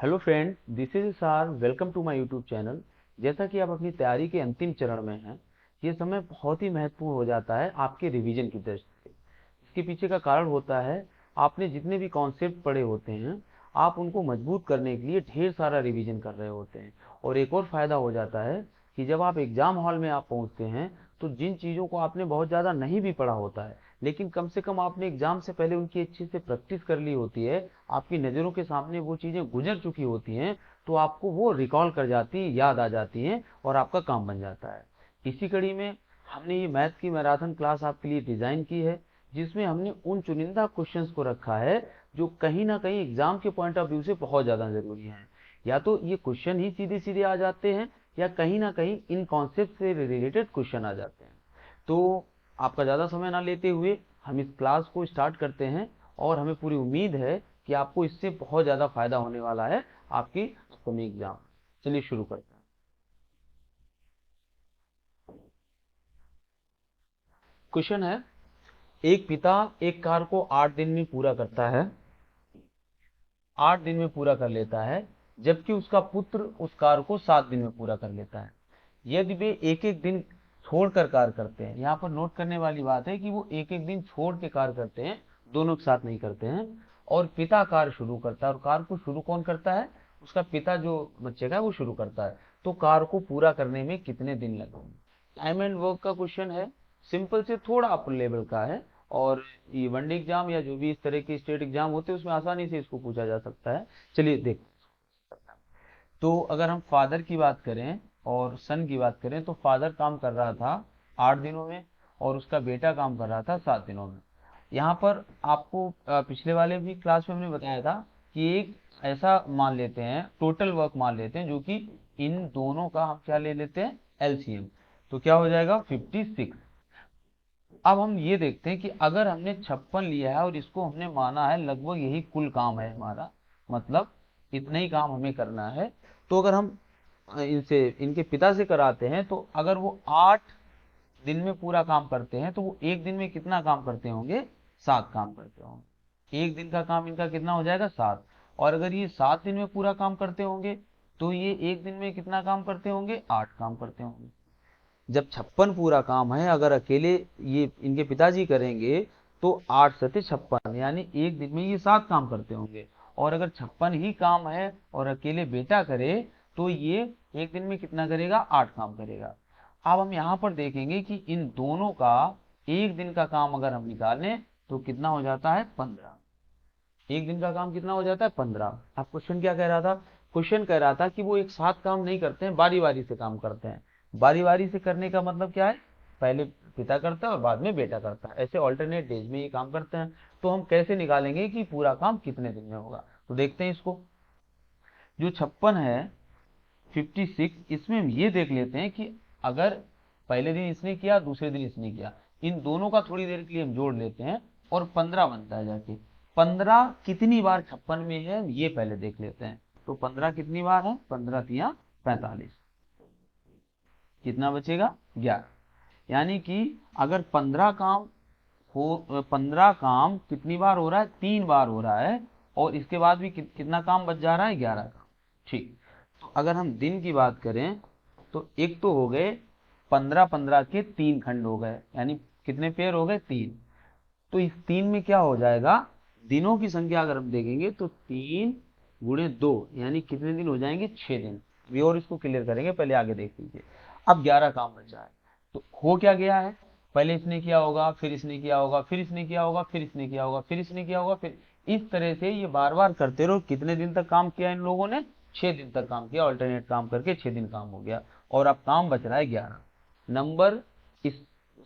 Hello friend, this is सार। Welcome to my YouTube channel. जैसा कि आप अपनी तैयारी के अंतिम चरण में हैं, ये समय बहुत ही महत्वपूर्ण हो जाता है आपके रिवीजन की दृष्टि से। इसके पीछे का कारण होता है, आपने जितने भी कॉन्सेप्ट पढ़े होते हैं, आप उनको मजबूत करने के लिए ढेर सारा रिवीजन कर रहे होते हैं। और एक और फायदा हो जाता है कि जब आप एग्जाम हॉल में आप पहुंचते हैं, तो जिन चीज़ों को आपने बहुत ज़्यादा नहीं भी पढ़ा होता है, लेकिन कम से कम आपने एग्जाम से पहले उनकी अच्छे से प्रैक्टिस कर ली होती है, आपकी नज़रों के सामने वो चीज़ें गुजर चुकी होती हैं, तो आपको वो रिकॉल कर जाती, याद आ जाती हैं और आपका काम बन जाता है। इसी कड़ी में हमने ये मैथ की मैराथन क्लास आपके लिए डिज़ाइन की है, जिसमें हमने उन चुनिंदा क्वेश्चंस को रखा है जो कहीं ना कहीं एग्जाम के पॉइंट ऑफ व्यू से बहुत ज़्यादा ज़रूरी हैं। या तो ये क्वेश्चन ही सीधे सीधे आ जाते हैं, या कहीं ना कहीं इन कॉन्सेप्ट से रिलेटेड क्वेश्चन आ जाते हैं। तो आपका ज़्यादा समय ना लेते हुए हम इस क्लास को स्टार्ट करते हैं, और हमें पूरी उम्मीद है कि आपको इससे बहुत ज़्यादा फायदा होने वाला है आपकी अपकमिंग एग्जाम। चलिए शुरू करते हैं। क्वेश्चन है, एक पिता एक कार को 8 दिन में पूरा करता है, 8 दिन में पूरा कर लेता है, जबकि उसका पुत्र उस कार को 7 दिन में पूरा कर लेता है। यदि वे एक एक दिन छोड़कर कार्य करते हैं, यहाँ पर नोट करने वाली बात है कि वो एक एक दिन छोड़ के कार्य करते हैं, दोनों के साथ नहीं करते हैं। और पिता कार्य शुरू करता है, और कार्य को शुरू कौन करता है? उसका पिता जो बच्चे का है वो शुरू करता है। तो कार्य को पूरा करने में कितने दिन लगेंगे? टाइम एंड वर्क का क्वेश्चन है, सिंपल से थोड़ा अपर लेवल का है। और ये वनडे एग्जाम या जो भी इस तरह के स्टेट एग्जाम होते हैं, उसमें आसानी से इसको पूछा जा सकता है। चलिए देख, तो अगर हम फादर की बात करें और सन की बात करें, तो फादर काम कर रहा था 8 दिनों में, और उसका बेटा काम कर रहा था 7 दिनों में। यहाँ पर आपको पिछले वाले भी क्लास में हमने बताया था कि एक ऐसा मान लेते हैं, टोटल वर्क मान लेते हैं, जो कि इन दोनों का हम क्या ले लेते हैं? एलसीएम। तो क्या हो जाएगा? 56। अब हम ये देखते हैं कि अगर हमने 56 लिया है और इसको हमने माना है लगभग यही कुल काम है हमारा, मतलब इतना ही काम हमें करना है, तो अगर हम इनसे इनके पिता से कराते हैं, तो अगर वो 8 दिन में पूरा काम करते हैं, तो वो एक दिन में कितना काम करते होंगे? 7 काम करते होंगे। एक दिन का काम इनका कितना हो जाएगा? 7। और अगर ये 7 दिन में पूरा काम करते होंगे, तो ये एक दिन में कितना काम करते होंगे? 8 काम करते होंगे। जब 56 पूरा काम है, अगर अकेले ये इनके पिताजी करेंगे, तो 8 सते 56, यानी एक दिन में ये 7 काम करते होंगे। और अगर 56 ही काम है और अकेले बेटा करे, तो ये एक दिन में कितना करेगा? 8 काम करेगा। अब हम यहाँ पर देखेंगे कि इन दोनों का एक दिन का काम अगर हम निकालें, तो कितना हो जाता है? 15। एक दिन का काम कितना हो जाता है? 15। अब क्वेश्चन क्या कह रहा था? क्वेश्चन कह रहा था कि वो एक साथ काम नहीं करते हैं, बारी बारी से काम करते हैं। बारी बारी से करने का मतलब क्या है? पहले पिता करता है और बाद में बेटा करता है, ऐसे ऑल्टरनेट डेज में ये काम करते हैं। तो हम कैसे निकालेंगे कि पूरा काम कितने दिन में होगा? तो देखते हैं इसको। जो 56 है, 56, इसमें हम ये देख लेते हैं कि अगर पहले दिन इसने किया, दूसरे दिन इसने किया, इन दोनों का थोड़ी देर के लिए हम जोड़ लेते हैं, और 15 बनता है जाके। 15 कितनी बार 56 में है, ये पहले देख लेते हैं। तो 15 कितनी बार है? 15 तिया 45। कितना बचेगा? 11। यानी कि अगर 15 काम हो, 15 काम कितनी बार हो रहा है? 3 बार हो रहा है। और इसके बाद भी कितना काम बच जा रहा है? 11 काम। ठीक। तो अगर हम दिन की बात करें, तो एक तो हो गए 15-15 के 3 खंड हो गए, यानी कितने पेयर हो गए? 3। तो इस 3 में क्या हो जाएगा? दिनों की संख्या अगर हम देखेंगे, तो 3 × 2, यानी कितने दिन हो जाएंगे? 6 दिन। अभी और इसको क्लियर करेंगे, पहले आगे देख लीजिए। अब 11 काम बचा है। तो हो क्या गया है? पहले इसने किया होगा, फिर इसने किया होगा, फिर इसने किया होगा, फिर इसने किया होगा, फिर इसने किया होगा, फिर इस तरह से ये बार बार करते रहो। कितने दिन तक काम किया इन लोगों ने? 6 दिन तक काम किया, ऑल्टरनेट काम करके 6 दिन काम हो गया। और अब काम बच रहा है 11। नंबर इस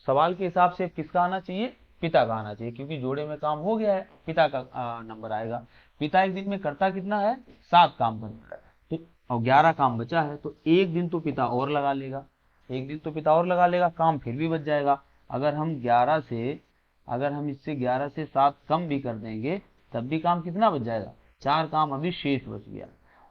सवाल के हिसाब से किसका आना चाहिए? पिता का आना चाहिए, क्योंकि जोड़े में काम हो गया है, पिता का नंबर आएगा। पिता एक दिन में करता कितना है? 7 काम करता है। तो और 11 काम बचा है, तो एक दिन तो पिता और लगा लेगा, एक दिन तो पिता और लगा लेगा, काम फिर भी बच जाएगा। अगर हम 11 से, अगर हम इससे 11 से 7 कम भी कर देंगे, तब भी काम कितना बच जाएगा? 4 काम अभी शेष बच गया।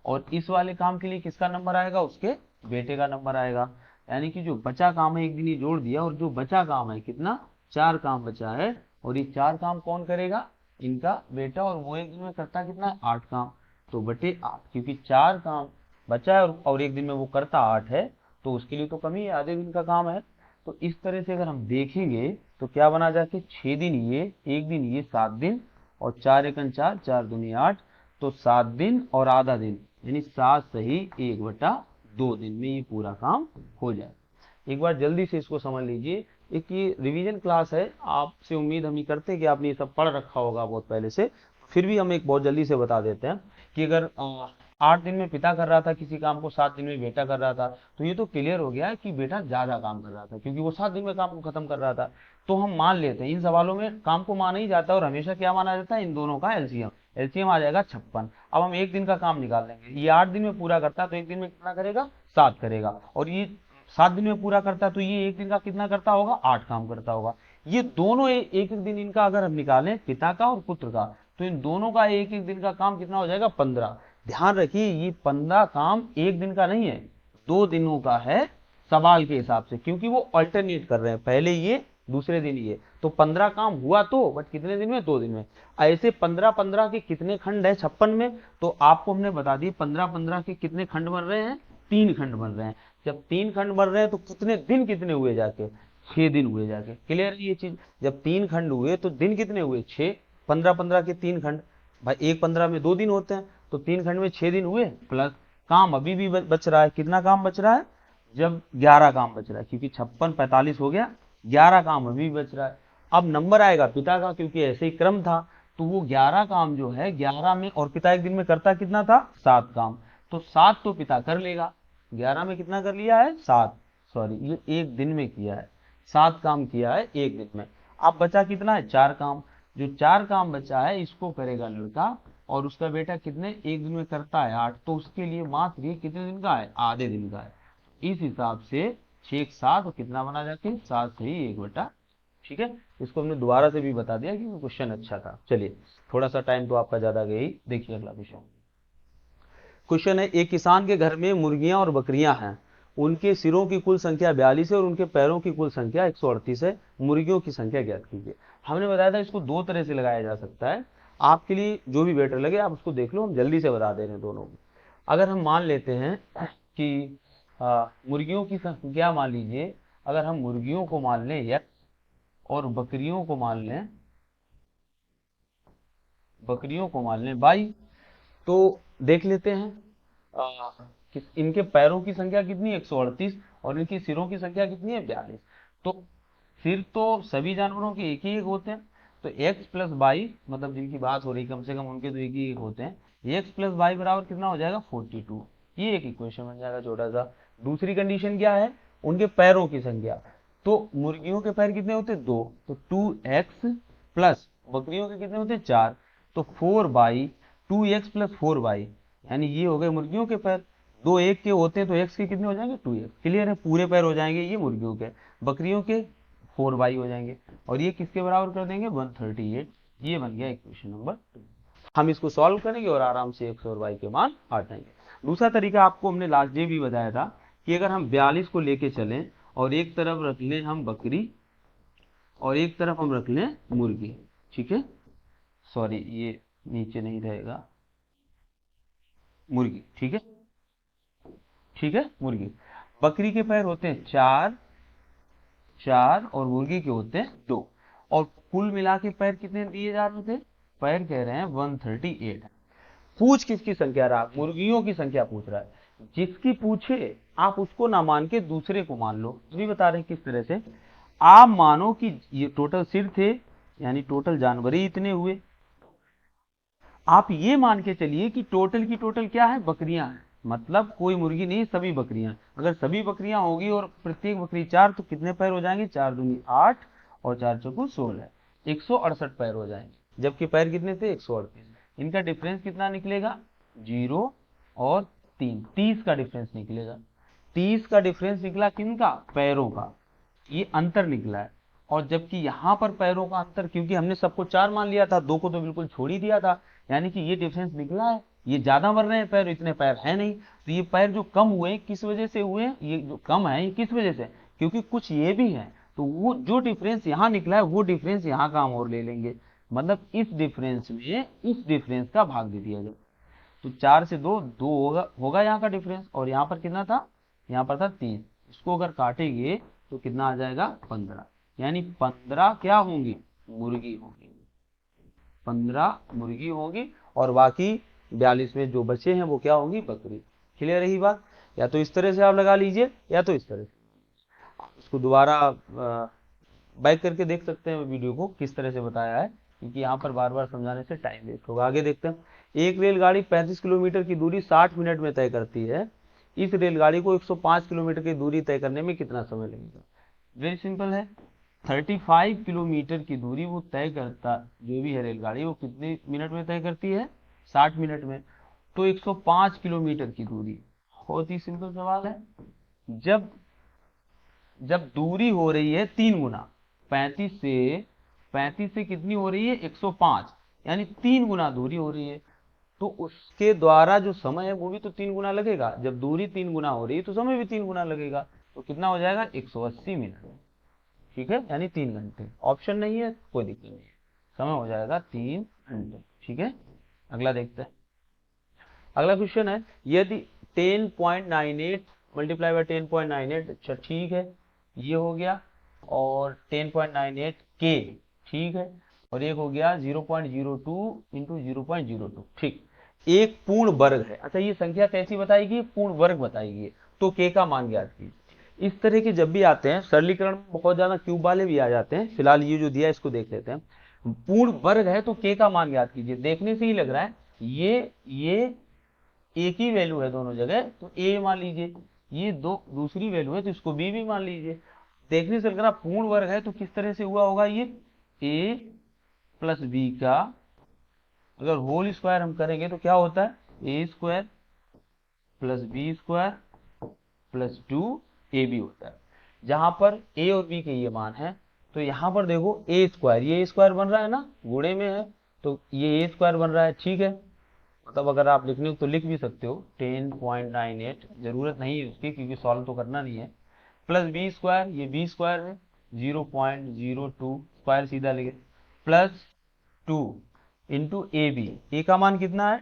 और इस वाले काम के लिए किसका नंबर आएगा? उसके बेटे का नंबर आएगा। यानी कि जो बचा काम है, एक दिन ये जोड़ दिया, और जो बचा काम है कितना? 4 काम बचा है। और ये 4 काम कौन करेगा? इनका बेटा। और वो एक दिन में करता कितना है? 8 काम। तो बटे 8, क्योंकि 4 काम बचा है और एक दिन में वो करता 8 है, तो उसके लिए तो कम ही है, आधे दिन का काम है। तो इस तरह से अगर हम देखेंगे तो क्या बना जाके 6 दिन ये, एक दिन ये, 7 दिन, और 4 एकन 4, 4 दूनी 8, तो 7 दिन और आधा दिन, यानी 7 सही 1/2 दिन में ये पूरा काम हो जाए। एक बार जल्दी से इसको समझ लीजिए, एक ये रिवीजन क्लास है, आपसे उम्मीद हम ये करते हैं कि आपने ये सब पढ़ रखा होगा बहुत पहले से, फिर भी हम एक बहुत जल्दी से बता देते हैं कि अगर 8 दिन में पिता कर रहा था किसी काम को, 7 दिन में बेटा कर रहा था, तो ये तो क्लियर हो गया कि बेटा ज्यादा काम कर रहा था, क्योंकि वो 7 दिन में काम को खत्म कर रहा था। तो हम मान लेते हैं इन सवालों में काम को माना ही जाता है, और हमेशा क्या माना जाता है, इन दोनों का एलसीएम। एलसीएम आ जाएगा 56। अब हम एक दिन का काम निकाल लेंगे, ये 8 दिन में पूरा करता है तो एक दिन में कितना करेगा, 7 करेगा, और ये 7 दिन में पूरा करता है तो ये एक दिन का कितना करता होगा, 8 काम करता होगा। ये दोनों एक एक दिन इनका अगर हम निकालें, पिता का और पुत्र का, तो इन दोनों का एक एक दिन का काम कितना हो जाएगा, 15। ध्यान रखिए ये 15 काम एक दिन का नहीं है, 2 दिनों का है सवाल के हिसाब से, क्योंकि वो अल्टरनेट कर रहे हैं, पहले ये दूसरे दिन ये, तो 15 काम हुआ तो, बट कितने दिन में, 2 दिन में। ऐसे 15-15 के कितने खंड है 56 में, तो आपको हमने बता दी 15-15 के कितने खंड बन रहे हैं, 3 खंड बन रहे हैं। जब 3 खंड बन रहे हैं तो कितने दिन कितने हुए जाके, 6 दिन हुए जाके। क्लियर है ये चीज, जब 3 खंड हुए तो दिन कितने हुए, 6। 15-15 के 3 खंड, भाई एक 15 में 2 दिन होते हैं, तो 3 खंड में 6 दिन हुए, प्लस काम अभी भी बच रहा है, कितना काम बच रहा है, जब 11 काम बच रहा है, क्योंकि 56 45 हो गया, 11 काम अभी बच रहा है। अब नंबर आएगा पिता का, क्योंकि ऐसे ही क्रम था, तो वो 11 काम जो है 11 में, और पिता एक दिन में करता कितना था, 7 काम, तो 7 तो पिता कर लेगा, 11 में कितना कर लिया है, 7, सॉरी ये एक दिन में किया है, 7 काम किया है एक दिन में। अब बचा कितना है, 4 काम, जो 4 काम बचा है इसको करेगा लड़का, और उसका बेटा कितने एक दिन में करता है, 8, तो उसके लिए मात्र ये कितने दिन का है, आधे दिन का है। इस हिसाब से 6 7 और कितना बना जाके 7 सही 1/। ठीक है, इसको हमने दोबारा से भी बता दिया क्योंकि क्वेश्चन अच्छा था। चलिए थोड़ा सा टाइम तो आपका ज्यादा गया ही, देखिए अगला क्वेश्चन। क्वेश्चन है, एक किसान के घर में मुर्गियां और बकरियां हैं, उनके सिरों की कुल संख्या 42 है और उनके पैरों की कुल संख्या 138 है, मुर्गियों की संख्या ज्ञात कीजिए। हमने बताया था इसको 2 तरह से लगाया जा सकता है, आपके लिए जो भी बेटर लगे आप उसको देख लो, हम जल्दी से बता दे रहे हैं दोनों को। अगर हम मान लेते हैं कि मुर्गियों की संख्या मान लीजिए, अगर हम मुर्गियों को मान लें x और बकरियों को मान लें y, तो देख लेते हैं इनके पैरों की संख्या कितनी है, 138, और इनकी सिरों की संख्या कितनी है, 42। तो सिर तो सभी जानवरों के एक ही एक होते हैं, तो x प्लस वाई, मतलब जिनकी बात हो रही कम से कम उनके तो एक ही एक होते हैं, x प्लस वाई बराबर कितना हो जाएगा, 42। ये एक इक्वेशन बन जाएगा छोटा सा। दूसरी कंडीशन क्या है, उनके पैरों की संख्या, तो मुर्गियों के पैर कितने होते हैं, 2, तो 2x प्लस बकरियों के कितने होते हैं, 4, तो 4y, 2x प्लस 4y, यानी ये हो गए मुर्गियों के पैर। 2 एक के होते हैं तो x के कितने हो जाएंगे, 2x। क्लियर है, पूरे पैर हो जाएंगे ये मुर्गियों के, बकरियों के 4y हो जाएंगे, और ये किसके बराबर कर देंगे, 138। ये बन गया इक्वेशन नंबर 2। हम इसको सॉल्व करेंगे और आराम से x और y के मान आ जाएंगे। दूसरा तरीका आपको हमने लास्ट डे भी बताया था कि अगर हम 42 को लेके चलें और एक तरफ रख लें हम बकरी और एक तरफ हम रख लें मुर्गी, ठीक है, सॉरी ये नीचे नहीं रहेगा, मुर्गी, ठीक है, ठीक है, मुर्गी। बकरी के पैर होते हैं 4 और मुर्गी के होते हैं 2, और कुल मिला के पैर कितने दिए जा रहे थे, पैर कह रहे हैं 138। पूछ किसकी संख्या रहा, मुर्गियों की संख्या पूछ रहा है, जिसकी पूछे आप उसको ना मान के दूसरे को मान लो। तो भी बता रहे हैं किस तरह से, आप मानो कि ये टोटल सिर थे, यानी टोटल जानवर ही इतने हुए, आप ये मान के चलिए कि टोटल की टोटल क्या है, बकरियां हैं, मतलब कोई मुर्गी नहीं, सभी बकरियां। अगर सभी बकरियां होगी और प्रत्येक बकरी 4, तो कितने पैर हो जाएंगे, 4 दूनी 8 और 4 चौको 16, 168 पैर हो जाएंगे, जबकि पैर कितने थे, 138। इनका डिफरेंस कितना निकलेगा, 0 और 3, 30 का डिफरेंस निकलेगा। 30 का डिफरेंस निकला किनका, पैरों का, ये अंतर निकला है। और जबकि यहाँ पर पैरों का अंतर, क्योंकि हमने सबको 4 मान लिया था, 2 को तो बिल्कुल छोड़ ही दिया था, यानी कि ये डिफरेंस निकला है, ये ज्यादा बन रहे हैं पैर, इतने पैर है नहीं। तो ये पैर जो कम हुए किस वजह से हुए, ये जो कम है ये किस वजह से, क्योंकि कुछ ये भी है, तो वो जो डिफरेंस यहाँ निकला है वो डिफरेंस यहाँ का हम और ले लेंगे, मतलब इस डिफरेंस में इस डिफरेंस का भाग दे दिया जाए। तो 4 से 2 2 होगा यहाँ का डिफरेंस, और यहाँ पर कितना था, यहाँ पर था 3। इसको अगर काटेंगे तो कितना आ जाएगा 15, यानी 15 क्या होंगी, मुर्गी होंगी, 15 मुर्गी होंगी, और बाकी 42 में जो बचे हैं वो क्या होंगी, बकरी। क्लियर रही बात। या तो इस तरह से आप लगा लीजिए या तो इस तरह से, इसको दोबारा बैक करके देख सकते हैं वीडियो को किस तरह से बताया है, क्योंकि यहाँ पर बार बार समझाने से टाइम वेस्ट होगा। आगे देखते हैं। एक रेलगाड़ी 35 किलोमीटर की दूरी 60 मिनट में तय करती है, इस रेलगाड़ी को 105 किलोमीटर की दूरी तय करने में कितना समय लगेगा। वेरी सिंपल है, 35 किलोमीटर की दूरी वो तय करता, जो भी है रेलगाड़ी, वो कितने मिनट में तय करती है, 60 मिनट में। तो 105 किलोमीटर की दूरी, बहुत ही सिंपल सवाल है। जब जब दूरी हो रही है 3 गुना, 35 से कितनी हो रही है, 105, यानी 3 गुना दूरी हो रही है, तो उसके द्वारा जो समय है वो भी तो 3 गुना लगेगा। जब दूरी 3 गुना हो रही है तो समय भी 3 गुना लगेगा, तो कितना हो जाएगा, 180 मिनट। ठीक है, यानी 3 घंटे। ऑप्शन नहीं है, कोई दिक्कत नहीं है, समय हो जाएगा 3 घंटे। ठीक है, अगला देखते हैं। अगला क्वेश्चन है, यदि 10.98 मल्टीप्लाई बाय 10.98, अच्छा ठीक है, ये हो गया, और 10.98 के, ठीक है, और एक हो गया 0.02 इंटू 0.02, ठीक, एक पूर्ण वर्ग है। अच्छा, ये संख्या कैसी बताएगी, पूर्ण वर्ग बताएगी, तो के का मान ज्ञात कीजिए। इस तरह के जब भी आते हैं सरलीकरण में बहुत ज्यादा क्यूब वाले भी आ जाते हैं, फिलहाल ये जो दिया इसको देख लेते हैं। पूर्ण वर्ग है तो के का मान ज्ञात कीजिए। देखने से ही लग रहा है ये एक ही वैल्यू है दोनों जगह, तो ए मान लीजिए, ये दूसरी वैल्यू है तो इसको बी भी मान लीजिए। देखने से लग रहा पूर्ण वर्ग है, तो किस तरह से हुआ होगा, ये ए प्लस बी का अगर होल स्क्वायर हम करेंगे तो क्या होता है, A square plus B square plus 2ab होता है। जहां पर ए और बी के ये मान है, तो यहां पर देखो ए स्क्वायर, ये ए स्क्वायर बन रहा है ना, गुणे में है, तो ये ए स्क्वायर बन रहा है। ठीक है, मतलब अगर आप लिखने हो तो लिख भी सकते हो 10.98, जरूरत नहीं है उसकी क्योंकि सॉल्व तो करना नहीं है, प्लस बी स्क्वायर, ये बी स्क्वायर है, 0.02 स्क्वायर सीधा लिखे, प्लस 2 इंटू ए बी, ए का मान कितना है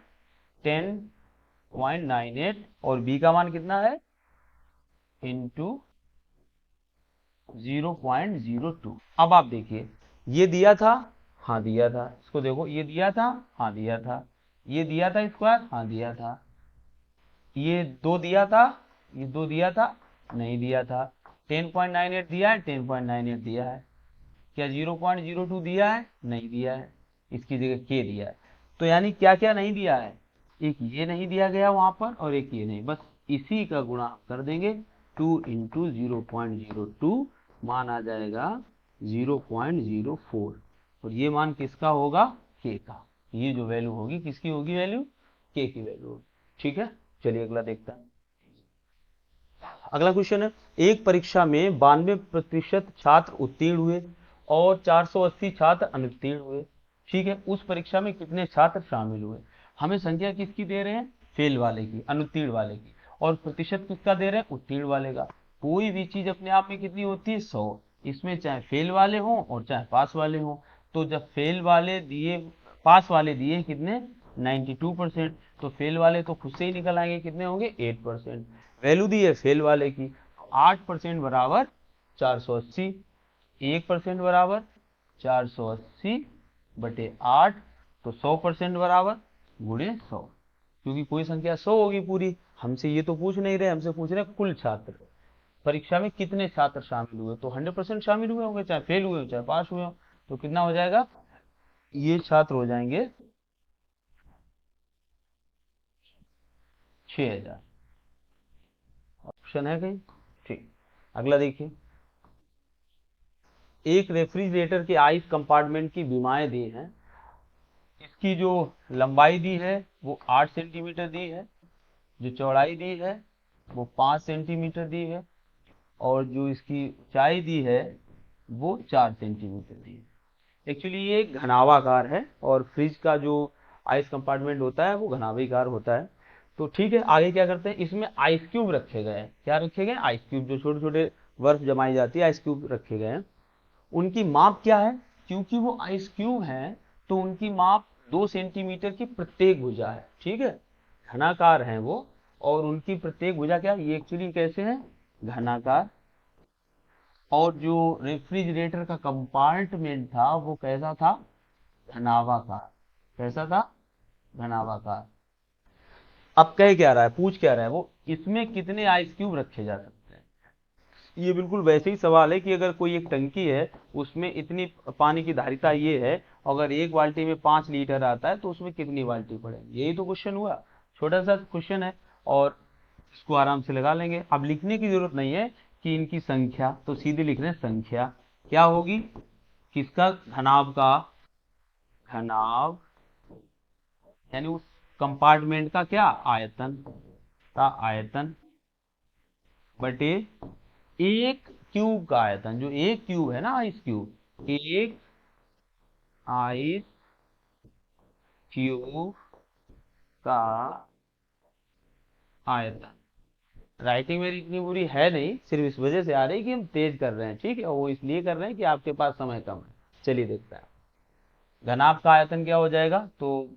10.98 और बी का मान कितना है इंटू 0.02। अब आप देखिए, ये दिया था, हाँ दिया था, इसको देखो, ये दिया था, हाँ दिया था, ये दिया था स्क्वायर, हाँ दिया था, ये 2 दिया था, ये 2 दिया था, नहीं दिया था, 10.98 दिया है, 10.98 दिया है, क्या 0.02 दिया है, नहीं दिया है, इसकी जगह के दिया है। तो यानी क्या क्या नहीं दिया है, एक ये नहीं दिया गया वहां पर और एक ये नहीं, बस इसी का गुणा कर देंगे, 2 इंटू 0.02, मान आ जाएगा 0.04, और ये मान किसका होगा, के का। ये जो वैल्यू होगी किसकी होगी, वैल्यू के की वैल्यू होगी। ठीक है, चलिए अगला देखते हैं। अगला क्वेश्चन है, एक परीक्षा में 92% छात्र उत्तीर्ण हुए और 480 छात्र अनुत्तीर्ण हुए। ठीक है, उस परीक्षा में कितने छात्र शामिल हुए। हमें संख्या किसकी दे रहे हैं, फेल वाले की, अनुत्तीर्ण वाले की, और प्रतिशत किसका दे रहे हैं, उत्तीर्ण वाले का। कोई भी चीज अपने आप में कितनी होती है, 100, इसमें चाहे फेल वाले हों और चाहे पास वाले हों। तो जब फेल वाले दिए, पास वाले दिए कितने, 92%, तो फेल वाले तो खुद से ही निकल आएंगे, कितने होंगे, 8%। वैल्यू दी है फेल वाले की, 8% बराबर 480, 1% बराबर 480 बटे 8, तो 100% बराबर गुणे 100, क्योंकि कोई संख्या 100 होगी पूरी। हमसे ये तो पूछ नहीं रहे, हमसे पूछ रहे कुल छात्र, परीक्षा में कितने छात्र शामिल हुए, तो 100% शामिल हुए होंगे, चाहे फेल हुए हो चाहे पास हुए हो। तो कितना हो जाएगा, ये छात्र हो जाएंगे 6000। ऑप्शन है कहीं, ठीक। अगला देखिए, एक रेफ्रिजरेटर के आइस कंपार्टमेंट की विमाएं दी हैं, इसकी जो लंबाई दी है वो 8 सेंटीमीटर दी है, जो चौड़ाई दी है वो 5 सेंटीमीटर दी है, और जो इसकी ऊंचाई दी है वो 4 सेंटीमीटर दी है। एक्चुअली ये एक घनावाकार है, और फ्रिज का जो आइस कंपार्टमेंट होता है वो घनावीकार होता है। तो ठीक है, आगे क्या करते हैं, इसमें आइस क्यूब रखे गए हैं। क्या रखे गए, आइस क्यूब, जो छोटे छोटे बर्फ जमाई जाती है, आइस क्यूब रखे गए हैं। उनकी माप क्या है, क्योंकि वो आइस क्यूब है तो उनकी माप 2 सेंटीमीटर की प्रत्येक भुजा है। ठीक है, घनाकार हैं वो, और उनकी प्रत्येक भुजा क्या, ये एक्चुअली कैसे है, घनाकार। और जो रेफ्रिजरेटर का कंपार्टमेंट था वो कैसा था, घनाभाकार। कैसा था, घनाभाकार। अब कह क्या रहा है, पूछ क्या रहा है वो, इसमें कितने आइस क्यूब रखे जा सकते हैं। ये बिल्कुल वैसे ही सवाल है कि अगर कोई एक टंकी है, उसमें इतनी पानी की धारिता ये है, अगर एक बाल्टी में 5 लीटर आता है तो उसमें कितनी बाल्टी पड़ेगी, यही तो क्वेश्चन हुआ। छोटा सा क्वेश्चन है और इसको आराम से लगा लेंगे। अब लिखने की जरूरत नहीं है कि इनकी संख्या, तो सीधे लिख रहे हैं संख्या क्या होगी, किसका, घनाभ का, घनाभ यानी उस कंपार्टमेंट का क्या, आयतन का, आयतन बटे एक क्यूब का आयतन। जो एक क्यूब है ना, आइस क्यूब, एक आइस क्यूब का आयतन। राइटिंग मेरी इतनी बुरी है नहीं, सिर्फ इस वजह से आ रही है कि हम तेज कर रहे हैं, ठीक है, वो इसलिए कर रहे हैं कि आपके पास समय कम है। चलिए देखते हैं घनाभ का आयतन क्या हो जाएगा। तो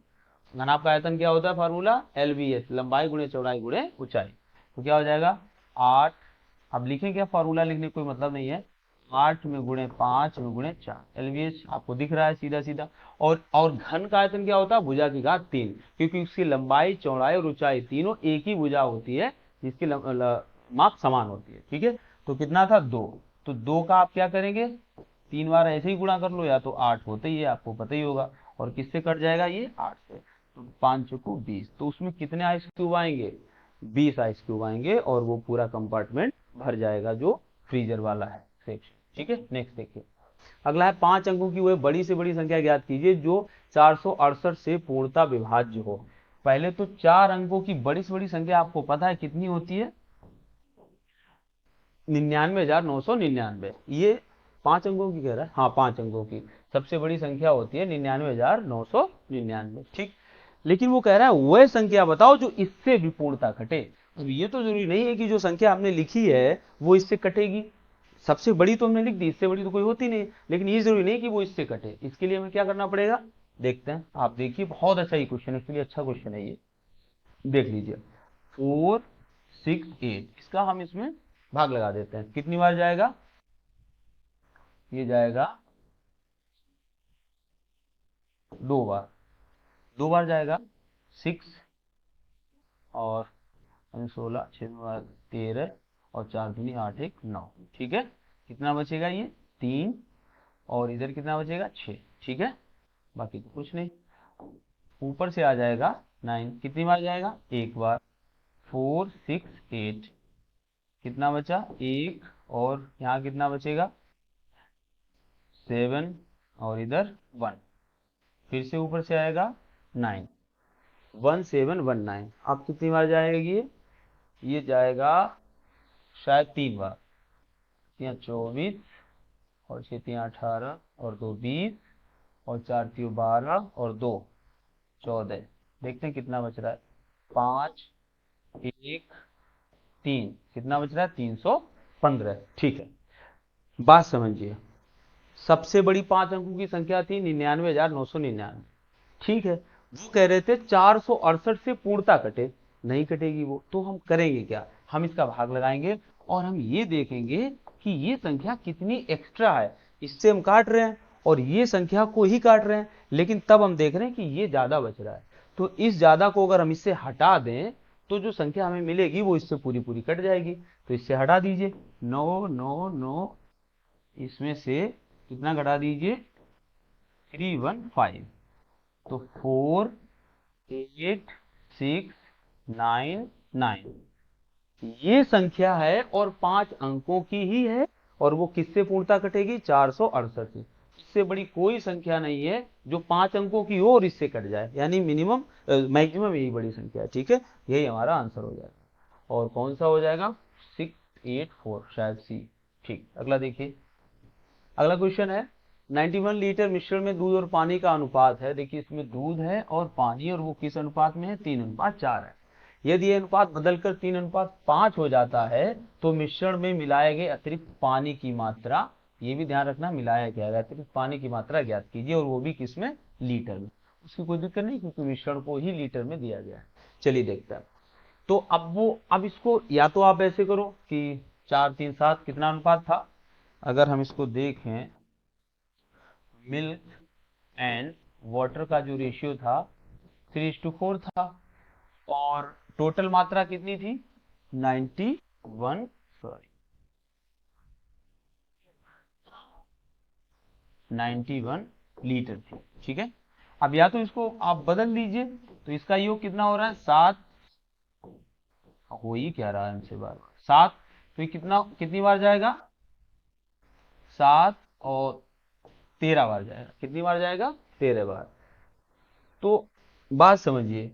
घनाभ का आयतन क्या होता है, फार्मूला LBH, लंबाई गुणे चौड़ाई गुणे ऊंचाई। तो क्या हो जाएगा 8, अब लिखें क्या, फार्मूला लिखने कोई मतलब नहीं है, 8 में गुणे 5 में गुणे 4, LBH आपको दिख रहा है सीधा सीधा। और घन का आयतन क्या होता है, भुजा की घात 3, क्योंकि उसकी लंबाई चौड़ाई और ऊंचाई तीनों एक ही भुजा होती है, जिसकी माप समान होती है, ठीक है। तो कितना था 2, तो 2 का आप क्या करेंगे, 3 बार ऐसे ही गुणा कर लो, या तो 8 होते ही है, आपको पता ही होगा। और किससे कट जाएगा ये, 8 से, तो 5 चौको 20, तो उसमें कितने आइस क्यूब आएंगे, 20 आइस क्यूब आएंगे, और वो पूरा कंपार्टमेंट भर जाएगा जो फ्रीजर वाला है सेक्शन, ठीक है। नेक्स्ट देखिए, अगला है 5 अंकों की वह बड़ी से बड़ी संख्या ज्ञात कीजिए जो 468 से पूर्णतः विभाज्य हो। पहले तो 4 अंकों की बड़ी से बड़ी संख्या आपको पता है कितनी होती है, 99,999। ये 5 अंकों की कह रहा है, हाँ 5 अंकों की सबसे बड़ी संख्या होती है 99,999, ठीक। लेकिन वो कह रहा है वह संख्या बताओ जो इससे विपूर्णता घटे। अब ये तो जरूरी नहीं है कि जो संख्या हमने लिखी है वो इससे कटेगी, सबसे बड़ी तो हमने लिख दी, इससे बड़ी तो कोई होती नहीं, लेकिन ये जरूरी नहीं कि वो इससे कटे। इसके लिए हमें क्या करना पड़ेगा, देखते हैं। आप देखिए बहुत अच्छा ये क्वेश्चन है, एक्चुअली अच्छा क्वेश्चन है ये, देख लीजिए। 4 6 8, इसका हम इसमें भाग लगा देते हैं, कितनी बार जाएगा, ये जाएगा 2 बार, 2 बार जाएगा 6 और 16, 6 13 और 4 दूनी 8 1 9, ठीक है। कितना बचेगा ये 3, और इधर कितना बचेगा 6, ठीक है। बाकी तो कुछ नहीं, ऊपर से आ जाएगा 9, कितनी बार जाएगा, 1 बार। 4 6 8, कितना बचा 1, और यहाँ कितना बचेगा 7, और इधर 1, फिर से ऊपर से आएगा 9, 1 7 1 9। अब कितनी बार जाएगी ये जाएगा शायद 3 बार, यहाँ 24, और 6 3 18, और 2 20, और 4 3 12, और 2 14। देखते हैं कितना बच रहा है, 5 1 3, कितना बच रहा है 315, ठीक है। बात समझिए, सबसे बड़ी 5 अंकों की संख्या थी 99,999, ठीक है। वो कह रहे थे 468 से पूर्णता कटे, नहीं कटेगी वो, तो हम करेंगे क्या, हम इसका भाग लगाएंगे और हम ये देखेंगे कि ये संख्या कितनी एक्स्ट्रा है, इससे हम काट रहे हैं और ये संख्या को ही काट रहे हैं, लेकिन तब हम देख रहे हैं कि ये ज्यादा बच रहा है। तो इस ज्यादा को अगर हम इससे हटा दें तो जो संख्या हमें मिलेगी वो इससे पूरी पूरी कट जाएगी। तो इससे हटा दीजिए 9 9 9, इसमें से कितना घटा दीजिए 315, तो 4 8 6 9 9, ये संख्या है और 5 अंकों की ही है, और वो किससे पूर्णता कटेगी 468 से। इससे बड़ी कोई संख्या नहीं है जो 5 अंकों की हो और इससे कट जाए, यानी मिनिमम मैक्सिमम यही बड़ी संख्या है, ठीक है। यही हमारा आंसर हो जाएगा। और कौन सा हो जाएगा 684, शायद सी, ठीक। अगला देखिए, अगला क्वेश्चन है 91 लीटर मिश्रण में दूध और पानी का अनुपात है। देखिए इसमें दूध है और पानी, और वो किस अनुपात में है, 3:4 है। यदि यह अनुपात बदलकर 3:5 हो जाता है तो मिश्रण में मिलाए गए अतिरिक्त पानी की मात्रा, ये भी ध्यान रखना मिलाया गया है, अतिरिक्त पानी की मात्रा ज्ञात कीजिए, और वो भी किसमें, लीटर में। उसकी कोई दिक्कत नहीं क्योंकि मिश्रण को ही लीटर में दिया गया है। चलिए देखते हैं। तो अब इसको या तो आप ऐसे करो कि 4 3 7 कितना अनुपात था, अगर हम इसको देखें मिल्क एंड वाटर का जो रेशियो था 3:4 था, और टोटल मात्रा कितनी थी 91 सॉरी 91 लीटर थी। ठीक है, अब या तो इसको आप बदल दीजिए, तो इसका योग कितना हो रहा है 7, हो ही क्या रहा है हमसे बार बार 7, तो ये कितनी बार जाएगा 7 और 13 बार जाएगा, कितनी बार जाएगा 13 बार। तो बात समझिए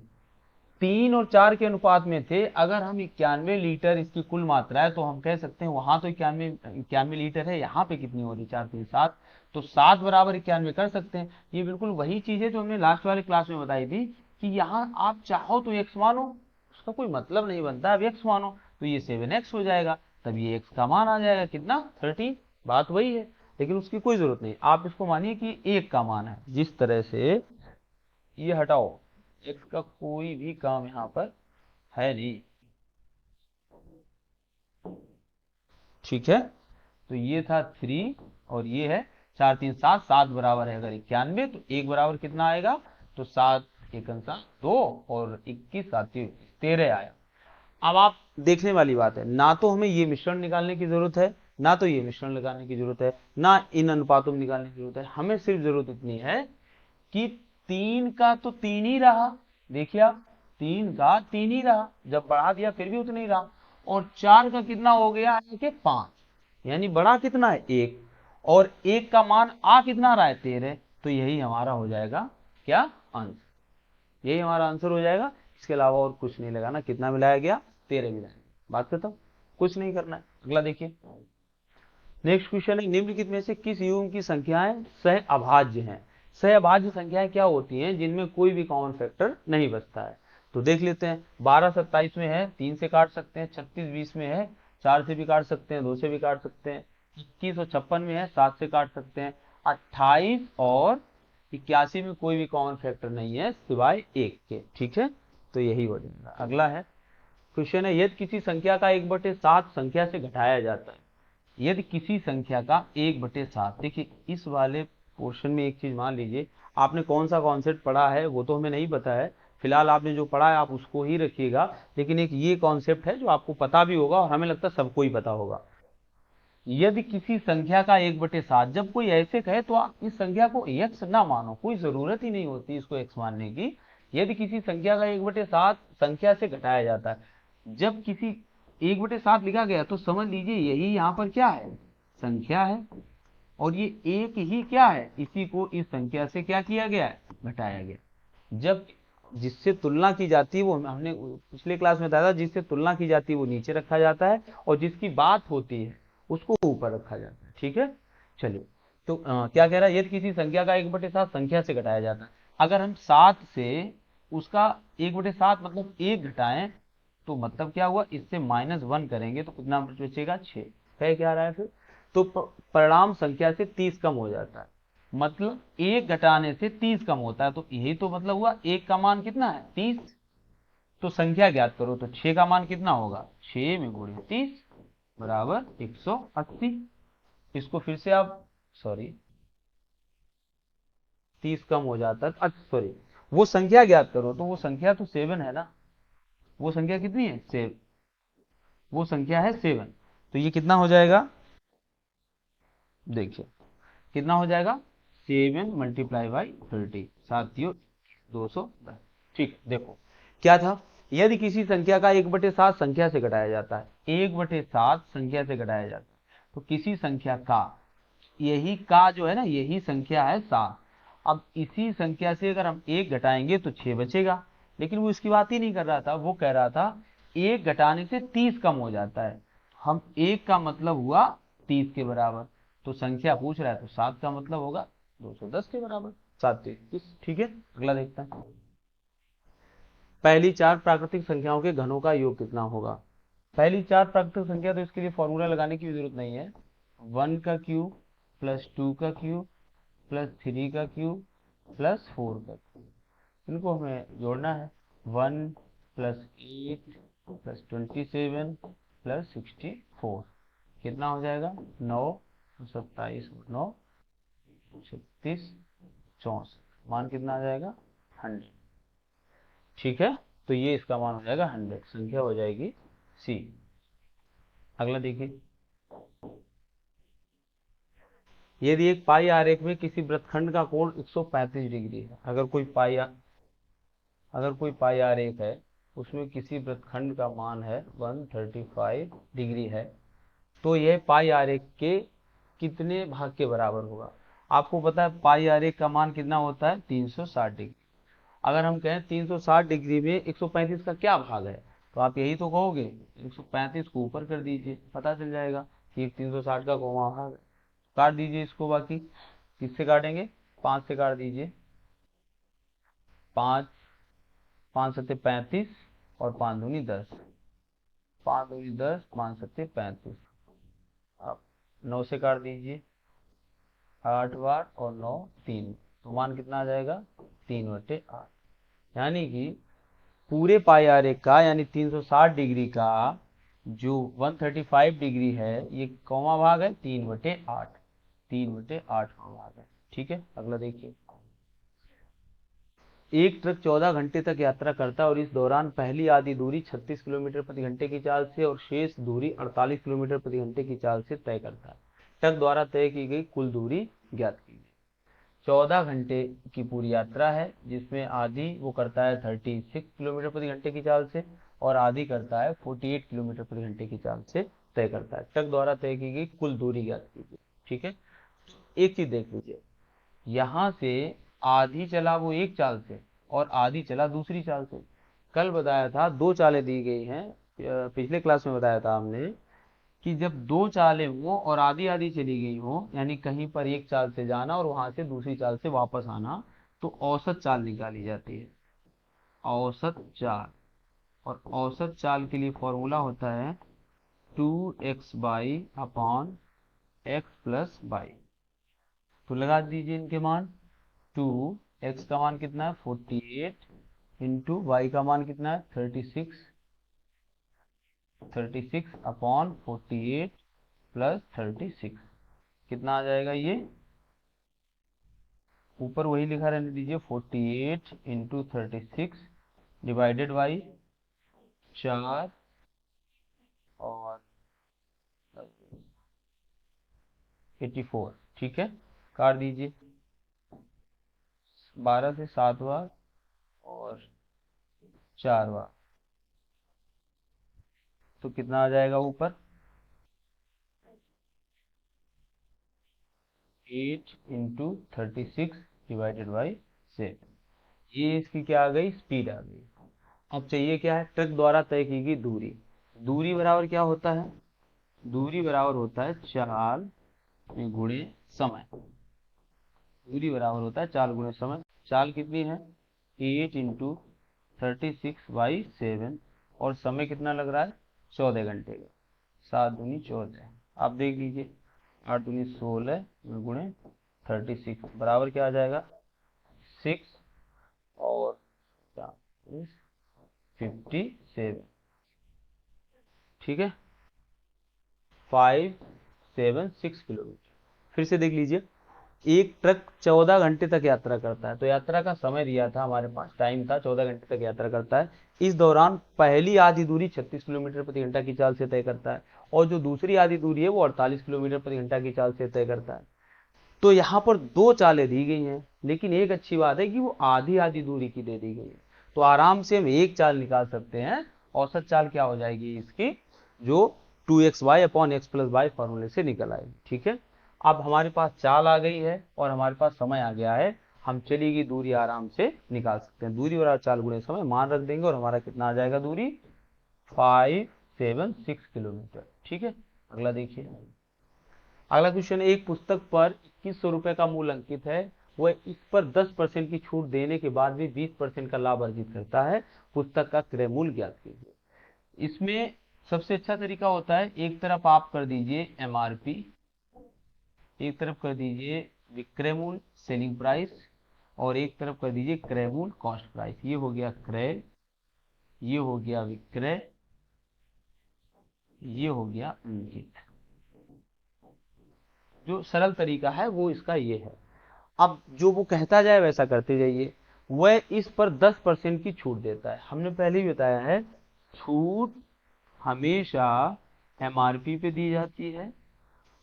3 और 4 के अनुपात में थे, अगर हम 91 लीटर इसकी कुल मात्रा है तो हम कह सकते हैं वहां तो 91 लीटर है, यहाँ पे कितनी हो रही 4 3 7, तो 7 बराबर 91 कर सकते हैं। ये बिल्कुल वही चीज है जो हमने लास्ट वाले क्लास में बताई थी कि यहाँ आप चाहो तो x मानो, उसका कोई मतलब नहीं बनता, अब x मानो तो ये 7x हो जाएगा, तब ये x का मान आ जाएगा कितना 13, बात वही है, लेकिन उसकी कोई जरूरत नहीं, आप इसको मानिए कि 1 का मान है। जिस तरह से ये हटाओ, x का कोई भी काम यहाँ पर है नहीं, ठीक है, तो ये था 3 और ये है 4 3 7, 7 बराबर है अगर 91 तो 1 बराबर कितना आएगा, तो 7 1 2 और 21 7 13 आया। अब आप देखने वाली बात है, ना तो हमें ये मिश्रण निकालने की जरूरत है, ना तो ये मिश्रण लगाने की जरूरत है, ना इन अनुपातों में निकालने की जरूरत है, हमें सिर्फ जरूरत इतनी है कि 3 का तो 3 ही रहा, देखिए आप 3 का 3 ही रहा, जब बढ़ा दिया फिर भी उतना ही रहा, और 4 का कितना हो गया कि 5, यानी बड़ा कितना है 1, और 1 का मान आ कितना रहा है 13, तो यही हमारा हो जाएगा क्या आंसर, यही हमारा आंसर हो जाएगा, इसके अलावा और कुछ नहीं लगाना। कितना मिलाया गया 13 मिलाया, बात खत्म, कुछ नहीं करना है। अगला देखिए, नेक्स्ट क्वेश्चन है निम्नलिखित में से किस युग्म की संख्याएं सह अभाज्य हैं। सह अभाज्य संख्याएं क्या होती हैं जिनमें कोई भी कॉमन फैक्टर नहीं बचता है, तो देख लेते हैं। 12 27 में है 3 से काट सकते हैं, 36 20 में है 4 से भी काट सकते हैं, 2 से भी काट सकते हैं, 21 और 56 में है 7 से काट सकते हैं, 28 और 81 में कोई भी कॉमन फैक्टर नहीं है सिवाय 1 के, ठीक है, तो यही हो जाएगा। अगला है क्वेश्चन है यदि किसी संख्या का 1/7 संख्या से घटाया जाता है, यदि किसी संख्या का 1/7, देखिए इस वाले पोर्शन में एक चीज मान लीजिए, आपने कौन सा कॉन्सेप्ट पढ़ा है वो तो हमें नहीं पता है, फिलहाल आपने जो पढ़ा है आप उसको ही रखिएगा, लेकिन एक ये कॉन्सेप्ट है जो आपको पता भी होगा और हमें लगता है सबको ही पता होगा। यदि किसी संख्या का 1/7, जब कोई ऐसे कहे तो आप इस संख्या को x ना मानो, कोई जरूरत ही नहीं होती इसको x मानने की। यदि किसी संख्या का 1/7 संख्या से घटाया जाता है, जब किसी 1/7 लिखा गया तो समझ लीजिए यही यहाँ पर क्या है संख्या है, और ये एक ही क्या है, इसी को इस संख्या से क्या किया गया है घटाया गया। जब जिससे तुलना की जाती है वो हमने पिछले क्लास में बताया था, जिससे तुलना की जाती है वो नीचे रखा जाता है, और जिसकी बात होती है उसको ऊपर रखा जाता है, ठीक है। चलिए, तो क्या कह रहा है, यदि किसी संख्या का 1/7 संख्या से घटाया जाता है, अगर हम 7 से उसका 1/7 मतलब 1 घटाएं, तो मतलब क्या हुआ, इससे -1 करेंगे तो कितना बचेगा 6, है क्या रहा है फिर, तो परिणाम संख्या से 30 कम हो जाता है, मतलब 1 घटाने से 30 कम होता है, तो यही तो मतलब हुआ 1 का मान कितना है 30, तो संख्या ज्ञात करो, तो 6 का मान कितना होगा 6 में गुणे 30 बराबर 180। इसको फिर से आप सॉरी 30 कम हो जाता है, अच्छा सॉरी वो संख्या ज्ञात करो, तो वो संख्या तो 7 है ना, वो संख्या कितनी है 7, वो संख्या है 7, तो ये कितना हो जाएगा, देखिए कितना हो जाएगा 7 मल्टीप्लाई बाई 30, साथियों 210। ठीक, देखो क्या था, यदि किसी संख्या का 1/7 संख्या से घटाया जाता है, 1/7 संख्या से घटाया जाता है, तो किसी संख्या का, यही का जो है ना यही संख्या है 7, अब इसी संख्या से अगर हम 1 घटाएंगे तो 6 बचेगा, लेकिन वो इसकी बात ही नहीं कर रहा था, वो कह रहा था 1 घटाने से 30 कम हो जाता है, हम 1 का मतलब हुआ 30 के बराबर, तो संख्या पूछ रहा है तो 7 का मतलब होगा 210 के बराबर, 7 30, ठीक है। अगला देखते हैं, पहली 4 प्राकृतिक संख्याओं के घनों का योग कितना होगा। पहली 4 प्राकृतिक संख्या, तो इसके लिए फॉर्मूला लगाने की जरूरत नहीं है, 1 का क्यूब प्लस 2 का क्यूब प्लस 3 का क्यूब प्लस 4 का क्यूब, इनको हमें जोड़ना है, 1 प्लस 8 प्लस 27 प्लस 64 कितना हो जाएगा? 9, 27, 9, 36, 64 मान कितना आ जाएगा? 100। ठीक है, तो ये इसका मान हो जाएगा 100, संख्या हो जाएगी सी। अगला देखिए, यदि एक पाई आरेख में किसी वृत्तखंड का कोण 135 डिग्री है, अगर कोई पाई आरेख है उसमें किसी वृत्तखंड का मान है 135 डिग्री है, तो यह पाई आरेख के कितने भाग के बराबर होगा? आपको पता है पाई आरेख का मान कितना होता है? 360 डिग्री। अगर हम कहें 360 डिग्री में 135 का क्या भाग है, तो आप यही तो कहोगे 135 को ऊपर कर दीजिए, पता चल जाएगा कि 360 का कौन भाग है। काट दीजिए इसको, बाकी किससे काटेंगे? 5 से काट दीजिए। 5, 5 सत्ते 35 और 5 दूनी 10, 5 दूनी 10, 5 सत्ते 35। अब 9 से काट दीजिए, 8 बार और 9 3, तो मान कितना आ जाएगा? 3/8। यानी कि पूरे पाई आरेख का यानी 360 डिग्री का जो 135 डिग्री है ये कौवा भाग है? 3/8, 3/8 का भाग है। ठीक है, अगला देखिए, एक ट्रक 14 घंटे तक यात्रा करता है और इस दौरान पहली आधी दूरी 36 किलोमीटर प्रति घंटे की चाल से और शेष दूरी 48 किलोमीटर प्रति घंटे की चाल से तय करता है। ट्रक द्वारा तय की गई कुल दूरी ज्ञात कीजिए। 14 घंटे की पूरी यात्रा है जिसमें आधी वो करता है 36 किलोमीटर प्रति घंटे की चाल से और आधी करता है 48 किलोमीटर प्रति घंटे की चाल से तय करता है। ट्रक द्वारा तय की गई कुल दूरी ज्ञात कीजिए। ठीक है, एक चीज देख लीजिए, यहाँ से आधी चला वो एक चाल से और आधी चला दूसरी चाल से। कल बताया था दो चालें दी गई हैं, पिछले क्लास में बताया था हमने कि जब दो चालें हो और आधी आधी चली गई हो, यानी कहीं पर एक चाल से जाना और वहां से दूसरी चाल से वापस आना, तो औसत चाल निकाली जाती है। औसत चाल, और औसत चाल के लिए फॉर्मूला होता है 2x/अपॉन x+y। तो लगा दीजिए इनके मान। 2x का मान कितना है? 48 इंटू वाई का मान कितना है? 36, 36/48 प्लस 36 कितना आ जाएगा? ये ऊपर वही लिखा रहने दीजिए, 48 इंटू 36 डिवाइडेड बाई 4 और 84। ठीक है, काट दीजिए, 12 से 7 बार और 4 बार, तो कितना आ जाएगा ऊपर? 8 इंटू 36 डिवाइडेड बाई 7। ये इसकी क्या आ गई? स्पीड आ गई। अब चाहिए क्या है? ट्रक द्वारा तय की गई दूरी। दूरी बराबर क्या होता है? दूरी बराबर होता है चाल गुणे समय। दूरी बराबर होता है चाल गुणे समय। चाल कितनी है? 8 इंटू 36/7 और समय कितना लग रहा है? 14 घंटे का। 7 दूनी 14, आप देख लीजिए, 8 दूनी 16 गुणे 36 बराबर क्या आ जाएगा? 6 और 57। ठीक है, 576 किलोमीटर। फिर से देख लीजिए, एक ट्रक 14 घंटे तक यात्रा करता है, तो यात्रा का समय दिया था हमारे पास, टाइम था 14 घंटे तक यात्रा करता है। इस दौरान पहली आधी दूरी 36 किलोमीटर प्रति घंटा की चाल से तय करता है और जो दूसरी आधी दूरी है वो 48 किलोमीटर प्रति घंटा की चाल से तय करता है। तो यहाँ पर दो चालें दी गई हैं, लेकिन एक अच्छी बात है कि वो आधी आधी दूरी की दे दी गई है, तो आराम से हम एक चाल निकाल सकते हैं। औसत चाल क्या हो जाएगी इसकी? जो 2xy/x+y फॉर्मूले से निकल आएगी। ठीक है, अब हमारे पास चाल आ गई है और हमारे पास समय आ गया है, हम चली गई दूरी आराम से निकाल सकते हैं। दूरी बराबर चाल गुणे समय, मान रख देंगे और हमारा कितना आ जाएगा? दूरी 576 किलोमीटर। ठीक है, अगला देखिए, अगला क्वेश्चन है, एक पुस्तक पर 2100 रुपए का मूल अंकित है, वह इस पर 10% की छूट देने के बाद भी 20% का लाभ अर्जित करता है, पुस्तक का क्रय मूल्य ज्ञात कीजिए। इसमें सबसे अच्छा तरीका होता है, एक तरफ आप कर दीजिए एमआरपी, एक तरफ कर दीजिए विक्रय मूल्य सेलिंग प्राइस और एक तरफ कर दीजिए क्रय मूल्य कॉस्ट प्राइस। ये हो गया क्रय ये हो गया विक्रय, ये हो गया अंकित। जो सरल तरीका है वो इसका ये है। अब जो वो कहता जाए वैसा करते जाइए। वह इस पर 10% की छूट देता है। हमने पहले ही बताया है, छूट हमेशा एमआरपी पे दी जाती है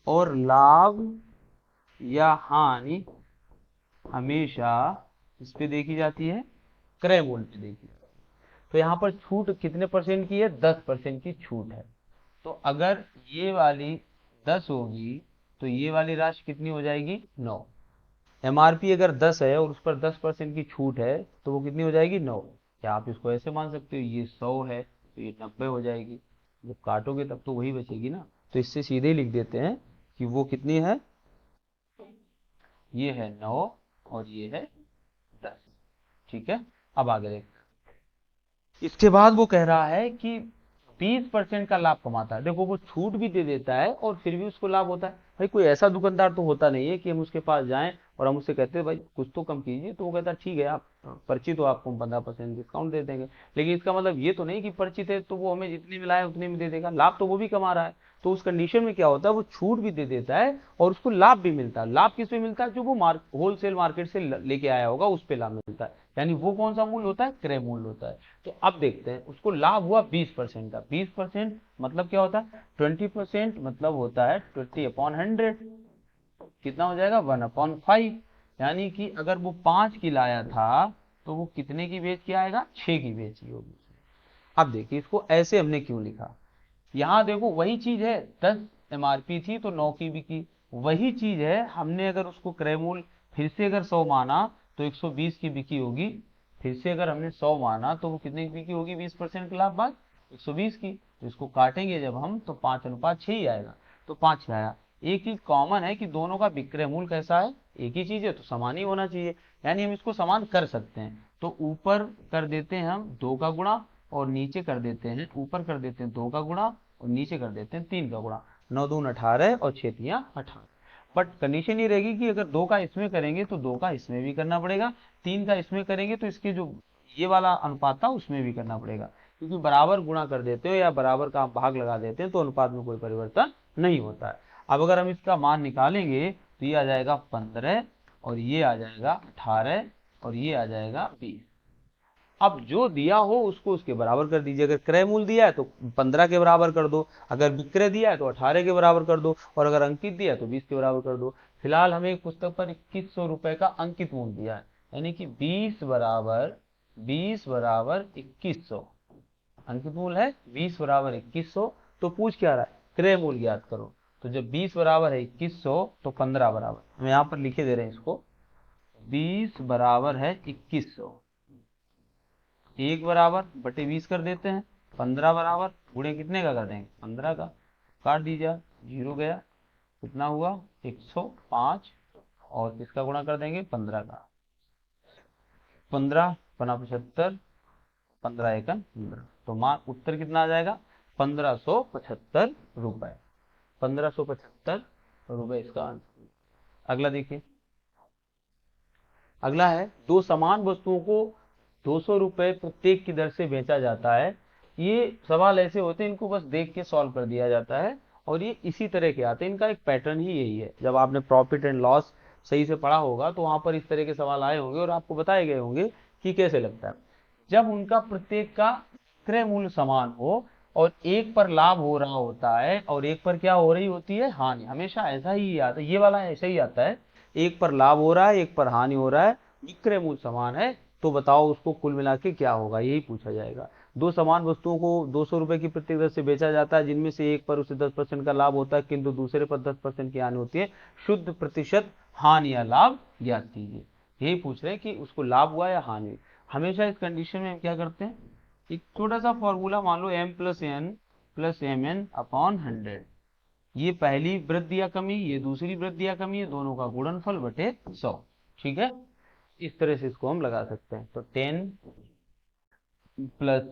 और लाभ या हानि हमेशा इस पे देखी जाती है, क्रय मूल्य पे देखी जाती है। तो यहाँ पर छूट कितने परसेंट की है? 10% की छूट है। तो अगर ये वाली 10 होगी तो ये वाली राशि कितनी हो जाएगी? 9। एमआरपी अगर 10 है और उस पर 10% की छूट है तो वो कितनी हो जाएगी? 9। क्या आप इसको ऐसे मान सकते हो, ये 100 है तो ये 90 हो जाएगी। जब काटोगे तब तो वही बचेगी ना। तो इससे सीधे ही लिख देते हैं कि वो कितनी है, ये है 9 और ये है 10। ठीक है, अब आगे देखते हैं। इसके बाद वो कह रहा है कि 20% का लाभ कमाता है। देखो वो छूट भी दे देता है और फिर भी उसको लाभ होता है। भाई कोई ऐसा दुकानदार तो होता नहीं है कि हम उसके पास जाएं और हम उससे कहते हैं भाई कुछ तो कम कीजिए, तो वो कहता है ठीक है आप पर्ची तो आपको 15% डिस्काउंट दे देंगे। लेकिन इसका मतलब ये तो नहीं कि पर्ची थे तो वो हमें जितनी में लाए उतने में दे देगा, लाभ तो वो भी कमा रहा है। तो उस कंडीशन में क्या होता है, वो छूट भी दे देता है और उसको लाभ भी मिलता है। लाभ किस पे मिलता है? जो वो होलसेल मार्केट से लेके आया होगा उस पे लाभ मिलता है। यानी वो कौन सा मूल्य होता है? क्रय मूल्य होता है। तो अब देखते हैं, उसको लाभ हुआ 20% का। 20% मतलब क्या होता है? 20% मतलब होता है 20/100। कितना हो जाएगा? 1/5। यानी कि अगर वो 5 की लाया था तो वो कितने की बेच के आएगा? 6 की बेची होगी। अब देखिए इसको ऐसे हमने क्यों लिखा। यहाँ देखो वही चीज है, 10 एमआरपी थी तो 9 की बिकी। वही चीज है, हमने अगर उसको क्रय मूल्य फिर से अगर 100 माना तो 120 की बिकी होगी। फिर से अगर हमने 100 माना तो वो कितने की बिकी होगी? 20% के लाभ बाद 120 की। तो इसको काटेंगे जब हम तो 5:6 ही आएगा। तो 5 ही आया। एक चीज कॉमन है कि दोनों का विक्रय मूल्य कैसा है? एक ही चीज है तो समान ही होना चाहिए। यानी हम इसको समान कर सकते हैं। तो ऊपर कर देते हैं हम 2 का गुणा और नीचे कर देते हैं, ऊपर कर देते हैं 2 का गुणा और नीचे कर देते हैं 3 का गुणा। 9 दून 18 और 6 तियां 18। बट कंडीशन ये रहेगी कि अगर 2 का इसमें करेंगे तो 2 का इसमें भी करना पड़ेगा, 3 का इसमें करेंगे तो इसके जो ये वाला अनुपात था उसमें भी करना पड़ेगा। क्योंकि बराबर गुणा कर देते हो या बराबर का भाग लगा देते हैं तो अनुपात में कोई परिवर्तन नहीं होता है। अब अगर हम इसका मान निकालेंगे तो ये आ जाएगा 15 और ये आ जाएगा 18 और ये आ जाएगा 20। अब जो दिया हो उसको उसके बराबर कर दीजिए। अगर क्रय मूल्य दिया है तो 15 के बराबर कर दो, अगर विक्रय दिया है तो 18 के बराबर कर दो और अगर अंकित दिया है तो 20 के बराबर कर दो। फिलहाल हमें एक पुस्तक पर 2100 रुपए का अंकित मूल्य दिया है, यानी कि 20 बराबर 2100 अंकित मूल्य है। 20 बराबर 2100। तो पूछ क्या रहा है? क्रय मूल्य ज्ञात करो। तो जब 20 बराबर है 2100 तो 15 बराबर, हम यहाँ पर लिखे दे रहे हैं इसको, 20 बराबर है 2100, 1 बराबर बटे 20 कर देते हैं। 15 बराबर गुणे कितने का कर देंगे? 15 का। काट दीजिए, 0 गया। कितना हुआ? 105 और किसका गुणा कर देंगे? 15 का। 15 बना 75, 15 एकम 15। तो मान उत्तर कितना आ जाएगा? 1575 रुपए। 1575 रुपए इसका आंसर। अगला देखिए। अगला है, दो समान वस्तुओं को 200 रुपए प्रत्येक की दर से बेचा जाता है। ये सवाल ऐसे होते हैं, इनको बस देख के सॉल्व कर दिया जाता है और ये इसी तरह के आते हैं। इनका एक पैटर्न ही यही है। जब आपने प्रॉफिट एंड लॉस सही से पढ़ा होगा तो वहां पर इस तरह के सवाल आए होंगे और आपको बताए गए होंगे कि कैसे लगता है। जब उनका प्रत्येक का क्रय मूल्य समान हो और एक पर लाभ हो रहा होता है और एक पर क्या हो रही होती है? हानि। हमेशा ऐसा ही आता है, ये वाला ऐसा ही आता है। एक पर लाभ हो रहा है, एक पर हानि हो रहा है, विक्रय मूल्य समान है, तो बताओ उसको कुल मिला के क्या होगा? यही पूछा जाएगा। दो समान वस्तुओं को 200 रुपए की प्रत्येक दर से बेचा जाता है, जिनमें से एक पर उसे 10% का लाभ होता है किंतु दूसरे पर 10% की हानि होती है। शुद्ध प्रतिशत हानि या लाभ ज्ञात कीजिए। यही पूछ रहे हैं कि उसको लाभ हुआ या हानि। हमेशा इस कंडीशन में हम क्या करते हैं, एक छोटा सा फॉर्मूला मान लो, m+n+mn/100। ये पहली वृद्धि या कमी, ये दूसरी वृद्धि या कमी है, दोनों का गुणनफल बटे 100। ठीक है, इस तरह से इसको हम लगा सकते हैं। तो 10 प्लस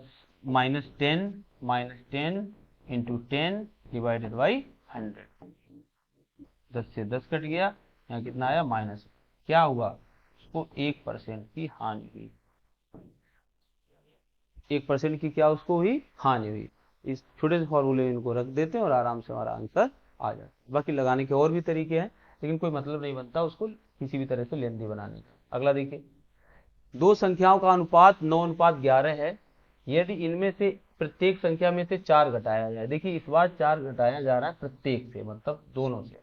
-10 इंटू 10 डिवाइडेड बाई 100। 10 से 10 कट गया, यहाँ कितना आया? माइनस। क्या हुआ? उसको 1% की हानि हुई। 1% की क्या उसको हुई, हानि हुई। इस छोटे से फॉर्मूले में इनको रख देते हैं और आराम से हमारा आंसर आ जाता है। बाकी लगाने के और भी तरीके हैं, लेकिन कोई मतलब नहीं बनता उसको किसी भी तरह से लेंथी बनाने का। अगला देखिए, दो संख्याओं का अनुपात 9:11 है, यदि इनमें से प्रत्येक संख्या में से 4 घटाया जाए। देखिए इस बार 4 घटाया जा रहा है प्रत्येक से, मतलब दोनों से,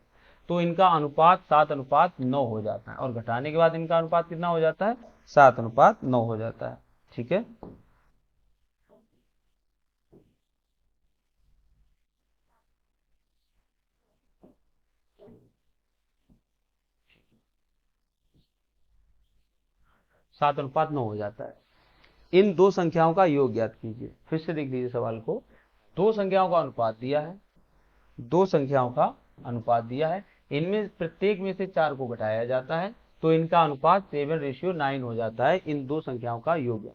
तो इनका अनुपात 7:9 हो जाता है, और घटाने के बाद इनका अनुपात कितना हो जाता है, 7:9 हो जाता है। ठीक है, 7:9 हो जाता है। इन दो संख्याओं का योग ज्ञात कीजिए। फिर से देख लीजिए सवाल को, दो संख्याओं का अनुपात दिया है, दो संख्याओं का अनुपात दिया है, इनमें प्रत्येक में से 4 को घटाया जाता है, तो इनका अनुपात 7:9 हो जाता है। इन दो संख्याओं का योग,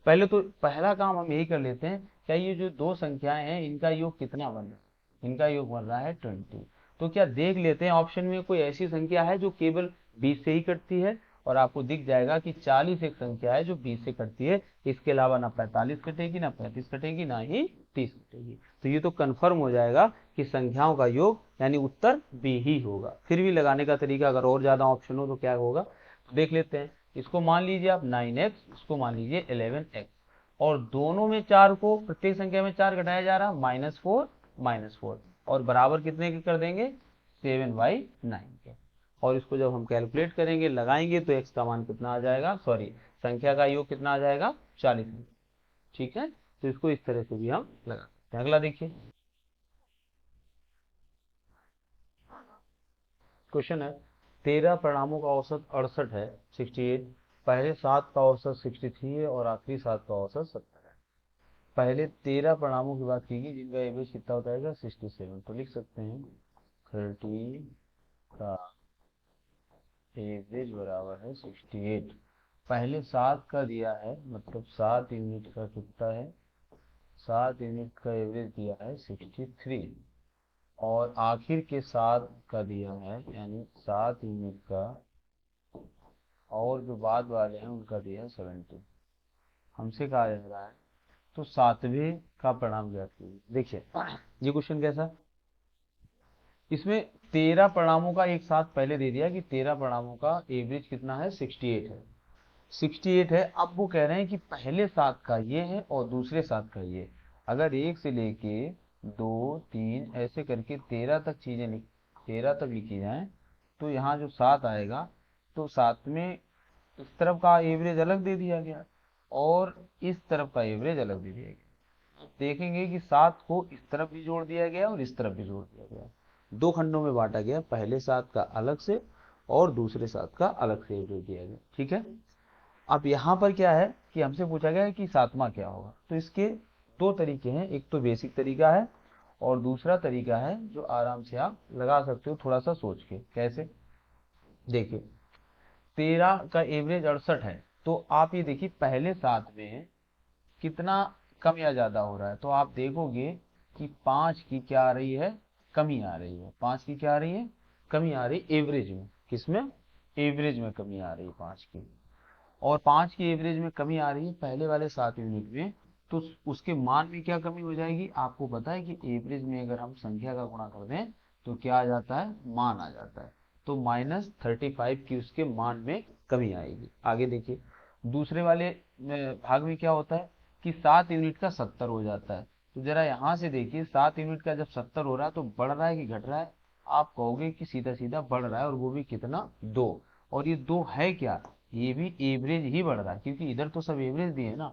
पहले तो पहला काम हम यही कर लेते हैं, क्या ये जो दो संख्याएं हैं इनका योग कितना बन रहा है, इनका योग बन रहा है 20। तो क्या देख लेते हैं ऑप्शन में कोई ऐसी संख्या है जो केवल 20 से ही कटती है, और आपको दिख जाएगा कि 40 एक संख्या है जो 20 से कटती है, इसके अलावा ना 45 कटेगी, ना 35 कटेगी, ना ही 30 कटेगी। तो ये तो कंफर्म हो जाएगा कि संख्याओं का योग यानी उत्तर बी ही होगा। फिर भी लगाने का तरीका अगर और ज्यादा ऑप्शन हो तो क्या होगा, तो देख लेते हैं। इसको मान लीजिए आप 9x, इसको मान लीजिए 11x, और दोनों में 4 को, प्रत्येक संख्या में 4 घटाया जा रहा, -4 -4, और बराबर कितने के कर देंगे, 7/9 के। और इसको जब हम कैलकुलेट करेंगे, लगाएंगे, तो x का मान कितना आ जाएगा, सॉरी संख्या का योग कितना आ जाएगा, 40। ठीक है, तो इसको इस तरह से भी हम लगा सकते हैं। अगला देखिए, क्वेश्चन है, 13 परिणामों का औसत 68 है, 68, पहले 7 का औसत 63 है, और आखिरी 7 का औसत 70 है। पहले 13 परिणामों की बात की गई जिनका एवरेज कितना होता है, 67। तो लिख सकते हैं 30 का एवरेज बराबर है 68। पहले 7 का दिया है, मतलब 7 यूनिट का कितना है, 7 यूनिट का एवरेज दिया है 63, और आखिर के 7 का दिया है, यानी 7 यूनिट का, और जो बाद वाले हैं उनका दिया है 70। हमसे कहा जा रहा है तो सातवें का परिणाम ज्ञात कीजिए। देखिए ये क्वेश्चन कैसा, इसमें 13 परिणामों का एक साथ पहले दे दिया कि 13 परिणामों का एवरेज कितना है, 68 है, 68 है। अब वो कह रहे हैं कि पहले 7 का ये है और दूसरे 7 का ये। अगर 1 से लेके 2 3 ऐसे करके 13 तक चीजें 13 तक लिखी जाए, तो यहाँ जो 7 आएगा, तो 7 में इस तरफ का एवरेज अलग दे दिया गया, और इस तरफ का एवरेज अलग दे दिया गया। देखेंगे कि 7 को इस तरफ भी जोड़ दिया गया और इस तरफ भी जोड़ दिया गया, दो खंडों में बांटा गया, पहले 7 का अलग से और दूसरे 7 का अलग से एवरेज दिया गया। ठीक है, अब यहाँ पर क्या है कि हमसे पूछा गया है कि सातवां क्या होगा, तो इसके दो तरीके हैं, एक तो बेसिक तरीका है, और दूसरा तरीका है जो आराम से आप लगा सकते हो थोड़ा सा सोच के। कैसे, देखिए 13 का एवरेज 68 है, तो आप ये देखिए पहले 7 में कितना कम या ज्यादा हो रहा है, तो आप देखोगे कि 5 की क्या आ रही है, कमी आ रही है। 5 की क्या आ रही है, कमी आ रही है एवरेज में, किसमें, एवरेज में कमी आ रही है 5 की। और 5 की एवरेज में कमी आ रही है पहले वाले 7 यूनिट में, तो उसके मान में क्या कमी हो जाएगी, आपको पता है कि एवरेज में अगर हम संख्या का गुणा कर दें तो क्या आ जाता है, मान आ जाता है, तो -35 की उसके मान में कमी आएगी। आगे देखिए, दूसरे वाले भाग में क्या होता है कि 7 यूनिट का 70 हो जाता है। तो जरा यहाँ से देखिए, 7 यूनिट का जब 70 हो रहा है तो बढ़ रहा है कि घट रहा है, आप कहोगे कि सीधा सीधा बढ़ रहा है, और वो भी कितना, 2। और ये 2 है क्या, ये भी एवरेज ही बढ़ रहा है, क्योंकि इधर तो सब एवरेज दिए ना।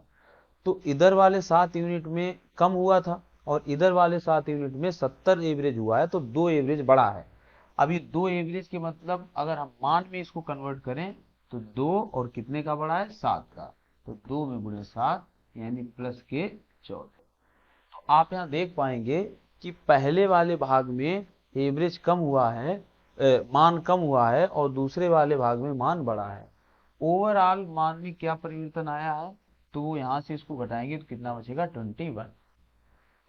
तो इधर वाले 7 यूनिट में कम हुआ था, और इधर वाले 7 यूनिट में 70 एवरेज हुआ है, तो 2 एवरेज बढ़ा है। अब ये 2 एवरेज के मतलब अगर हम मान में इसको कन्वर्ट करें, तो 2 और कितने का बढ़ा है, 7 का, तो 2 में गुणे 7 यानी प्लस के 14। तो आप यहाँ देख पाएंगे कि पहले वाले भाग में एवरेज कम हुआ है, मान कम हुआ है, और दूसरे वाले भाग में मान बढ़ा है। ओवरऑल मान में क्या परिवर्तन आया है, तो वो यहाँ से इसको घटाएंगे तो कितना बचेगा, 21।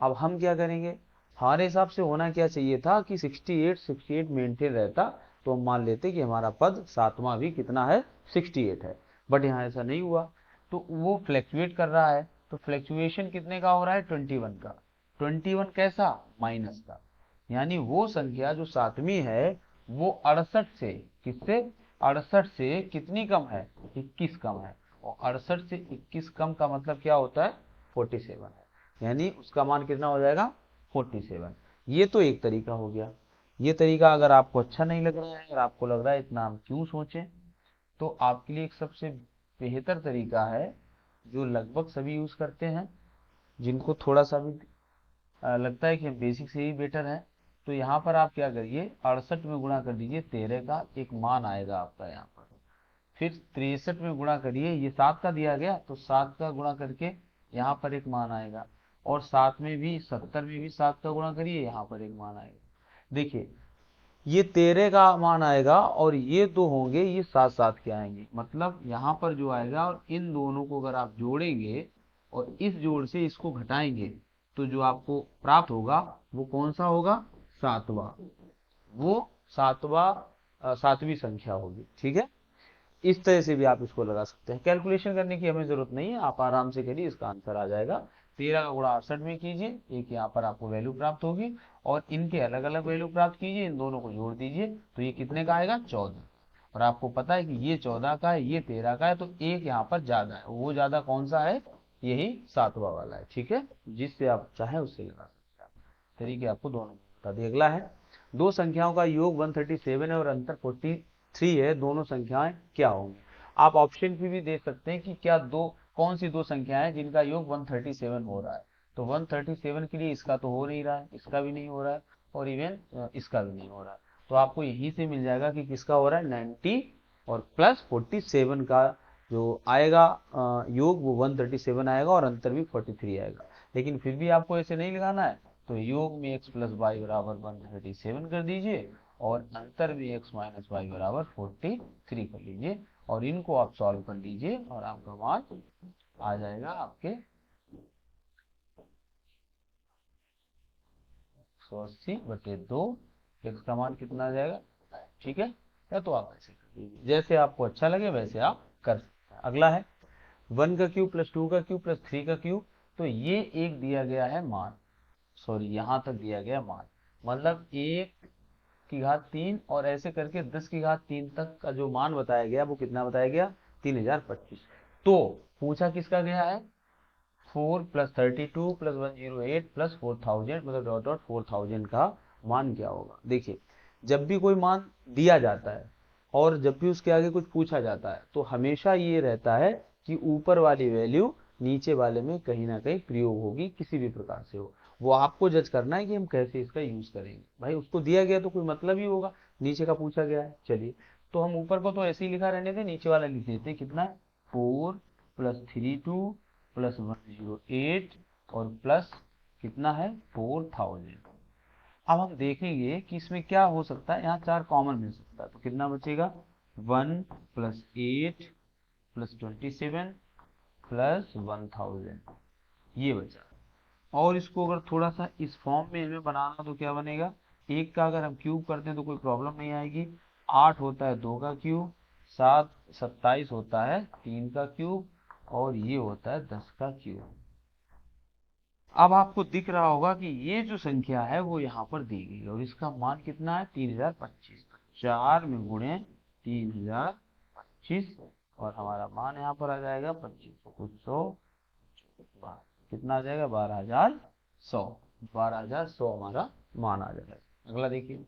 अब हम क्या करेंगे, हमारे हिसाब से होना क्या चाहिए था कि 68 मेंटेन रहता, तो हम मान लेते कि हमारा पद सातवां भी कितना है, 68 है। बट यहाँ ऐसा नहीं हुआ, तो वो फ्लैक्चुएट कर रहा है, तो फ्लैक्चुएशन कितने का हो रहा है, 21 का। 21 कैसा, माइनस का, यानी वो संख्या जो सातवीं है वो 68 से, किससे, 68 से कितनी कम है, 21 कम है। और 68 से 21 कम का मतलब क्या होता है, 47 है, यानी उसका मान कितना हो जाएगा, 47। ये तो एक तरीका हो गया। ये तरीका अगर आपको अच्छा नहीं लग रहा है, अगर आपको लग रहा है इतना हम क्यों सोचें, तो आपके लिए एक सबसे बेहतर तरीका है जो लगभग सभी यूज करते हैं, जिनको थोड़ा सा भी लगता है कि हम बेसिक से ही बेटर है। तो यहाँ पर आप क्या करिए, 68 में गुणा कर दीजिए, 13 का एक मान आएगा आपका यहाँ पर। फिर 63 में गुणा करिए, ये 7 का दिया गया तो 7 का गुणा करके यहाँ पर एक मान आएगा। और 7 में भी, 70 में भी 7 का गुणा करिए, यहाँ पर एक मान आएगा। देखिए ये 13 का मान आएगा और ये दो होंगे, ये साथ साथ के आएंगे, मतलब यहाँ पर जो आएगा, और इन दोनों को अगर आप जोड़ेंगे और इस जोड़ से इसको घटाएंगे, तो जो आपको प्राप्त होगा वो कौन सा होगा, सातवां। वो सातवीं संख्या होगी, ठीक है। इस तरह से भी आप इसको लगा सकते हैं, कैलकुलेशन करने की हमें जरूरत नहीं है, आप आराम से करिए, इसका आंसर आ जाएगा। 13 का गुणा 68 में कीजिए, एक यहाँ पर आपको वैल्यू प्राप्त होगी, और इनके अलग अलग वैल्यू प्राप्त कीजिए, इन दोनों को जोड़ दीजिए, तो ये कितने का आएगा, 14। और आपको पता है कि ये 14 का है, ये 13 का है, तो एक यहाँ पर ज्यादा है, वो ज्यादा कौन सा है, यही सातवां वाला है, ठीक है। जिससे आप चाहे उससे लगा सकते हैं, तरीके आपको दोनों बता दिए। अगला है, दो संख्याओं का योग 137 है और अंतर 43 है, दोनों संख्याएं क्या होंगी। आप ऑप्शन भी दे सकते हैं कि क्या दो, कौन सी दो संख्याएं हैं जिनका योग 137 हो रहा है। तो 137 के लिए इसका तो हो नहीं रहा है, इसका भी नहीं हो रहा है, और इवन इसका भी नहीं हो रहा है। तो आपको यहीं से मिल जाएगा कि किसका हो रहा है, 90 और प्लस 47 का जो आएगा योग, वो 137 आएगा और अंतर भी 43 आएगा। लेकिन फिर भी आपको ऐसे नहीं लगाना है, तो योग में x प्लस वाई बराबर 137 कर दीजिए, और अंतर में x माइनस वाई बराबर 43 कर लीजिए, और इनको आप सॉल्व कर लीजिए, और आपका मान आ जाएगा आपके 180/2। x का मान कितना आ जाएगा, ठीक है। या तो आप ऐसे कर लीजिए, जैसे आपको अच्छा लगे वैसे आप कर सकते हैं। अगला है 1 का क्यूब प्लस 2 का क्यूब प्लस 3 का क्यूब। तो ये एक दिया गया है मान, सॉरी यहाँ तक दिया गया मान, मतलब 1 की घात 3 और ऐसे करके 10 की घात 3 तक का जो मान बताया गया वो कितना बताया गया, 3025। तो पूछा किसका गया है, 4 प्लस 32 प्लस 108 प्लस 4000, मतलब डॉट डॉट 4000 का मान क्या होगा। देखिए जब भी कोई मान दिया जाता है और जब भी उसके आगे कुछ पूछा जाता है, तो हमेशा ये रहता है कि ऊपर वाली वैल्यू नीचे वाले में कहीं ना कहीं प्रयोग होगी, किसी भी प्रकार से हो। वो आपको जज करना है कि हम कैसे इसका यूज करेंगे। भाई उसको दिया गया तो कोई मतलब ही होगा, नीचे का पूछा गया है। चलिए, तो हम ऊपर को तो ऐसे ही लिखा रहने थे, नीचे वाला लिख देते हैं, कितना है, 4 प्लस 32 प्लस 108 और प्लस कितना है, 4000। अब हम देखेंगे कि इसमें क्या हो सकता है, यहाँ 4 कॉमन मिल सकता है, तो कितना बचेगा, 1 प्लस 8 प्लस 27 प्लस 1000, ये बचा। और इसको अगर थोड़ा सा इस फॉर्म में हमें बनाना, तो क्या बनेगा, एक का अगर हम क्यूब करते हैं तो कोई प्रॉब्लम नहीं आएगी। 8 होता है 2 का क्यूब, 27 होता है 3 का क्यूब, और ये होता है 10 का क्यूब। अब आपको दिख रहा होगा कि ये जो संख्या है वो यहाँ पर दी गई, और इसका मान कितना है, 3025। 4 में गुणे 3025, और हमारा मान यहाँ पर आ जाएगा 25 कुछ 100, कितना आ जाएगा, 12100। 12100 हमारा मान आ जाएगा। अगला देखिए,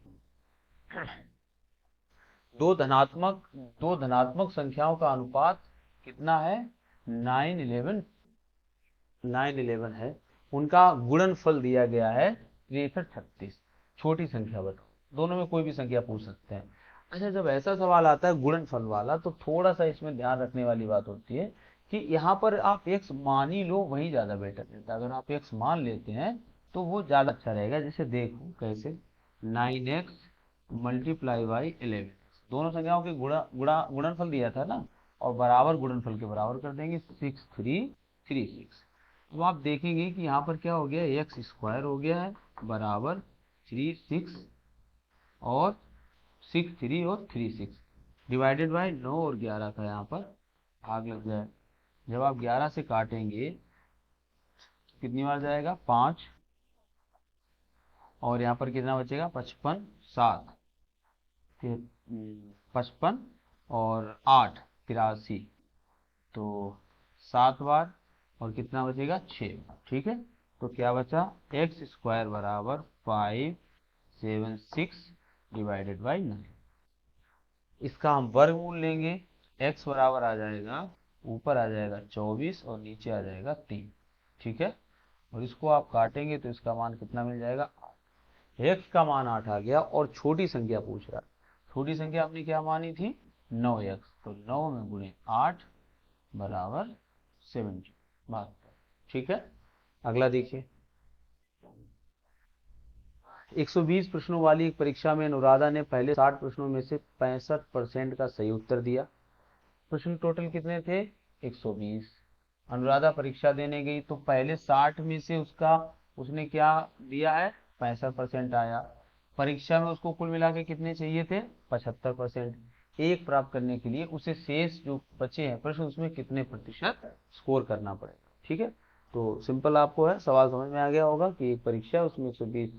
दो धनात्मक दो धनात्मक संख्याओं का अनुपात कितना है, 911 है। उनका गुणनफल दिया गया है 6336। छोटी संख्या बताओ, दोनों में कोई भी संख्या पूछ सकते हैं। अच्छा, जब ऐसा सवाल आता है गुणनफल वाला, तो थोड़ा सा इसमें ध्यान रखने वाली बात होती है कि यहाँ पर आप x मान ही लो, वही ज्यादा बेटर रहता है। अगर आप x मान लेते हैं तो वो ज्यादा अच्छा रहेगा। जैसे देखो कैसे, 9x मल्टीप्लाई बाई 11, दोनों संख्याओं के गुणनफल दिया था ना, और बराबर गुणनफल के बराबर कर देंगे, 6336। तो आप देखेंगे कि यहाँ पर क्या हो गया, एक्स स्क्वायर हो गया है बराबर 36 और 63 और 36 डिवाइडेड बाय 9 और 11 का यहाँ पर भाग लग जाए। जब आप 11 से काटेंगे कितनी बार जाएगा 5, और यहाँ पर कितना बचेगा 55, 7, फिर 55 और 8 83, तो 7 बार, और कितना बचेगा 6। ठीक है, तो क्या बचा एक्स स्क्वायर बराबर 576 डिवाइडेड बाई 9। इसका हम वर्गमूल लेंगे, x बराबर आ जाएगा, ऊपर आ जाएगा 24 और नीचे आ जाएगा 3। ठीक है, और इसको आप काटेंगे तो इसका मान कितना मिल जाएगा, x का मान 8 आ गया, और छोटी संख्या पूछ रहा है। छोटी संख्या हमने क्या मानी थी 9x, तो 9 में गुणे 8 बराबर 70 बात। ठीक है, अगला देखिए। 120 प्रश्नों वाली एक परीक्षा में अनुराधा ने पहले 60 प्रश्नों में से 65% का सही उत्तर दिया। प्रश्न टोटल कितने थे 120। अनुराधा परीक्षा देने गई तो पहले 60 में से उसने क्या दिया है 65% आया। परीक्षा में उसको कुल मिला के कितने चाहिए थे 75%। एक प्राप्त करने के लिए उसे शेष जो बचे हैं प्रश्न उसमें कितने प्रतिशत स्कोर करना पड़ेगा। ठीक है, तो सिंपल आपको है, सवाल समझ में आ गया होगा कि एक परीक्षा है उसमें 120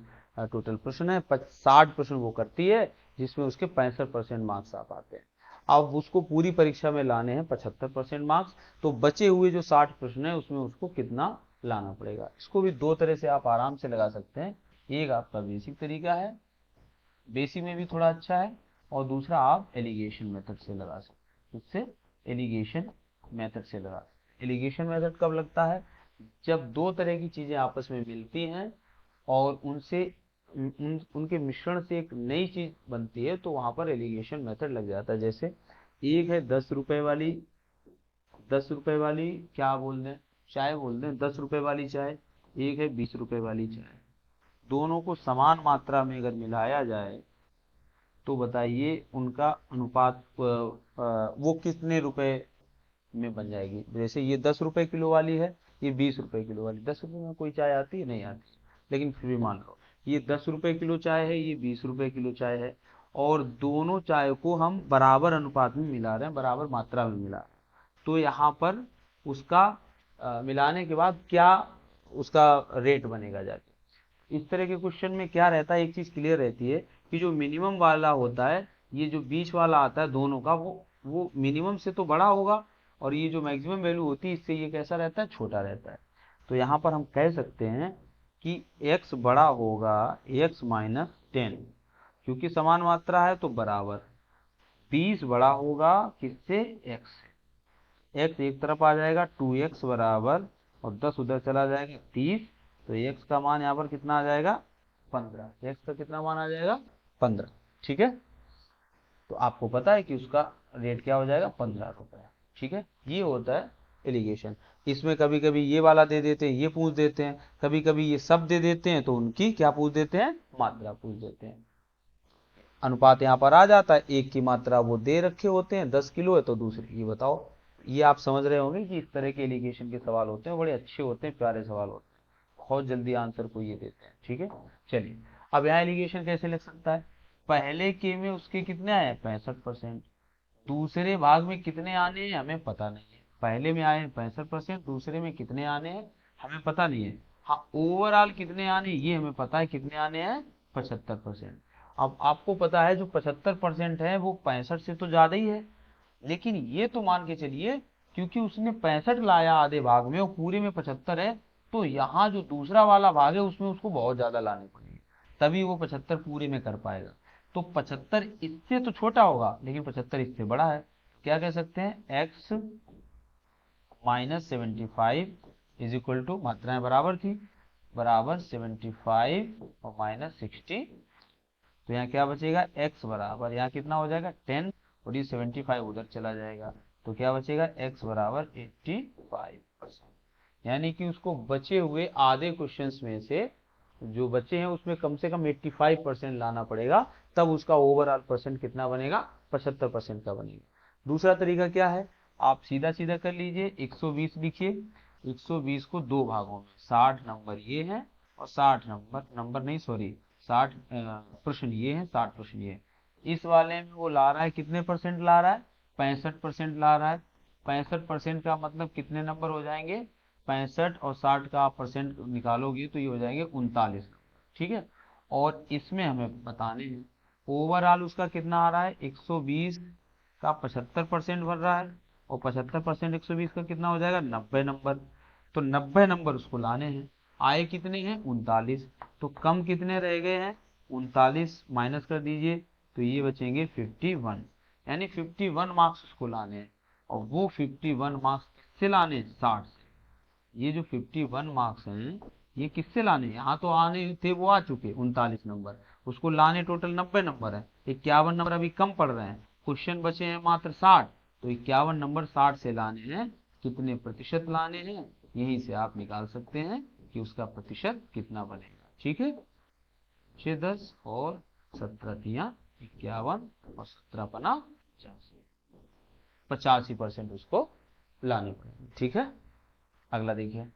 टोटल प्रश्न है, 60 प्रश्न वो करती है जिसमें उसके 65% मार्क्स आ पाते हैं। अब उसको पूरी परीक्षा में लाने हैं 75% मार्क्स, तो बचे हुए जो 60 प्रश्न है उसमें उसको कितना लाना पड़ेगा। इसको भी दो तरह से आप आराम से लगा सकते हैं। एक आपका बेसिक तरीका है, बेसिक में भी थोड़ा अच्छा है, और दूसरा आप एलिगेशन मेथड से लगा सकते हैं। इससे एलिगेशन मेथड से लगा सकते हैं। एलिगेशन मेथड कब लगता है, जब दो तरह की चीजें आपस में मिलती हैं और उनके मिश्रण से एक नई चीज बनती है, तो वहां पर एलिगेशन मेथड लग जाता है। जैसे एक है 10 रुपए वाली, 10 रुपए वाली क्या बोल दें, चाय बोल दें, 10 रुपए वाली चाय, एक है 20 रुपए वाली चाय। दोनों को समान मात्रा में अगर मिलाया जाए तो बताइए उनका अनुपात वो कितने रुपए में बन जाएगी। जैसे ये 10 रुपए किलो वाली है, ये 20 रुपए किलो वाली। 10 रुपए में कोई चाय आती है, नहीं आती, लेकिन फिर भी मान लो ये 10 रुपए किलो चाय है, ये 20 रुपए किलो चाय है, और दोनों चाय को हम बराबर अनुपात में मिला रहे हैं, बराबर मात्रा में मिला रहे हैं। तो यहाँ पर उसका मिलाने के बाद क्या उसका रेट बनेगा जाके। इस तरह के क्वेश्चन में क्या रहता है, एक चीज क्लियर रहती है कि जो मिनिमम वाला होता है, ये जो बीच वाला आता है दोनों का, वो मिनिमम से तो बड़ा होगा, और ये जो मैक्सिमम वैल्यू होती है इससे ये कैसा रहता है, छोटा रहता है। तो यहाँ पर हम कह सकते हैं कि x बड़ा होगा x-10, क्योंकि समान मात्रा है तो बराबर। 20 बड़ा होगा किससे, x से। x एक तरफ आ जाएगा 2x बराबर, और 10 उधर चला जाएगा 30, तो x का मान यहाँ पर कितना आ जाएगा 15। x का कितना मान आ जाएगा 15। ठीक है, तो आपको पता है कि उसका रेट क्या हो जाएगा 15 रुपए। ठीक है, ये होता है एलिगेशन। इसमें कभी कभी ये वाला दे देते हैं, ये पूछ देते हैं, कभी कभी ये सब दे देते हैं तो उनकी क्या पूछ देते हैं, मात्रा पूछ देते हैं। अनुपात यहाँ पर आ जाता है, एक की मात्रा वो दे रखे होते हैं 10 किलो है तो दूसरे की बताओ। ये आप समझ रहे होंगे कि इस तरह के एलिगेशन के सवाल होते हैं, बड़े अच्छे होते हैं, प्यारे सवाल होते हैं, बहुत जल्दी आंसर को ये देते हैं। ठीक है, चलिए अब यहाँ एलिगेशन कैसे लिख सकता है, पहले के में उसके कितने आए 65%, दूसरे भाग में कितने आने हैं हमें पता नहीं है। पहले में आए 65%, दूसरे में कितने आने हैं हमें पता नहीं है। हाँ, ओवरऑल कितने आने ये हमें पता है, कितने आने हैं 75%। अब आपको पता है जो 75% है वो 65 से तो ज्यादा ही है, लेकिन ये तो मान के चलिए क्योंकि उसने 65 लाया आधे भाग में और पूरे में 75 है, तो यहाँ जो दूसरा वाला भाग है उसमें उसको बहुत ज्यादा लाने पड़ेंगे, तभी वो 75 पूरे में कर पाएगा। तो 75 इससे तो छोटा होगा लेकिन 75 इससे बड़ा है। क्या कह सकते हैं, x-75 इज इक्वल टू, मात्राएं बराबर थी, बराबर 75 और -60। तो यहाँ क्या बचेगा, x बराबर यहाँ कितना हो जाएगा 10, और ये 75 उधर चला जाएगा, तो क्या बचेगा x बराबर 85%। यानी कि उसको बचे हुए आधे क्वेश्चंस में से जो बचे हैं उसमें कम से कम 85% लाना पड़ेगा, तब उसका ओवरऑल परसेंट कितना बनेगा 75% का बनेगा। दूसरा तरीका क्या है, आप सीधा सीधा कर लीजिए, 120 लिखिए, 120 को दो भागों में, 60 नंबर ये है और 60 नंबर नहीं सॉरी 60 प्रश्न ये है, 60 प्रश्न ये है। इस वाले में वो ला रहा है कितने परसेंट ला रहा है, 65% ला रहा है। 65% का मतलब कितने नंबर हो जाएंगे 65 और 60 का आप परसेंट निकालोगे तो ये हो जाएंगे 39। ठीक है, और इसमें हमें बताने हैं ओवरऑल उसका कितना आ रहा है, 120 का 75% बन रहा है, और 75% 120 का कितना हो जाएगा, 90 नंबर। तो 90 नंबर उसको लाने हैं। आए कितने हैं, 39। तो कम कितने रह गए हैं, 39 माइनस कर दीजिए तो ये बचेंगे 51। यानी 51 मार्क्स उसको लाने हैं, और वो 51 मार्क्स किससे लाने हैं, 60 से। ये जो 51 मार्क्स हैं ये किससे लाने हैं, यहाँ तो आने थे वो आ चुके 39 नंबर, उसको लाने टोटल 90 नंबर है, 51 नंबर अभी कम पड़ रहे हैं, क्वेश्चन बचे हैं मात्र 60। तो 51 नंबर 60 से लाने हैं, कितने प्रतिशत लाने हैं, यहीं से आप निकाल सकते हैं कि उसका प्रतिशत कितना बनेगा। ठीक है, 6 10 और 17 तिया 51 और 17 पना 85% उसको लाने पड़ेंगे। ठीक है, अगला देखिए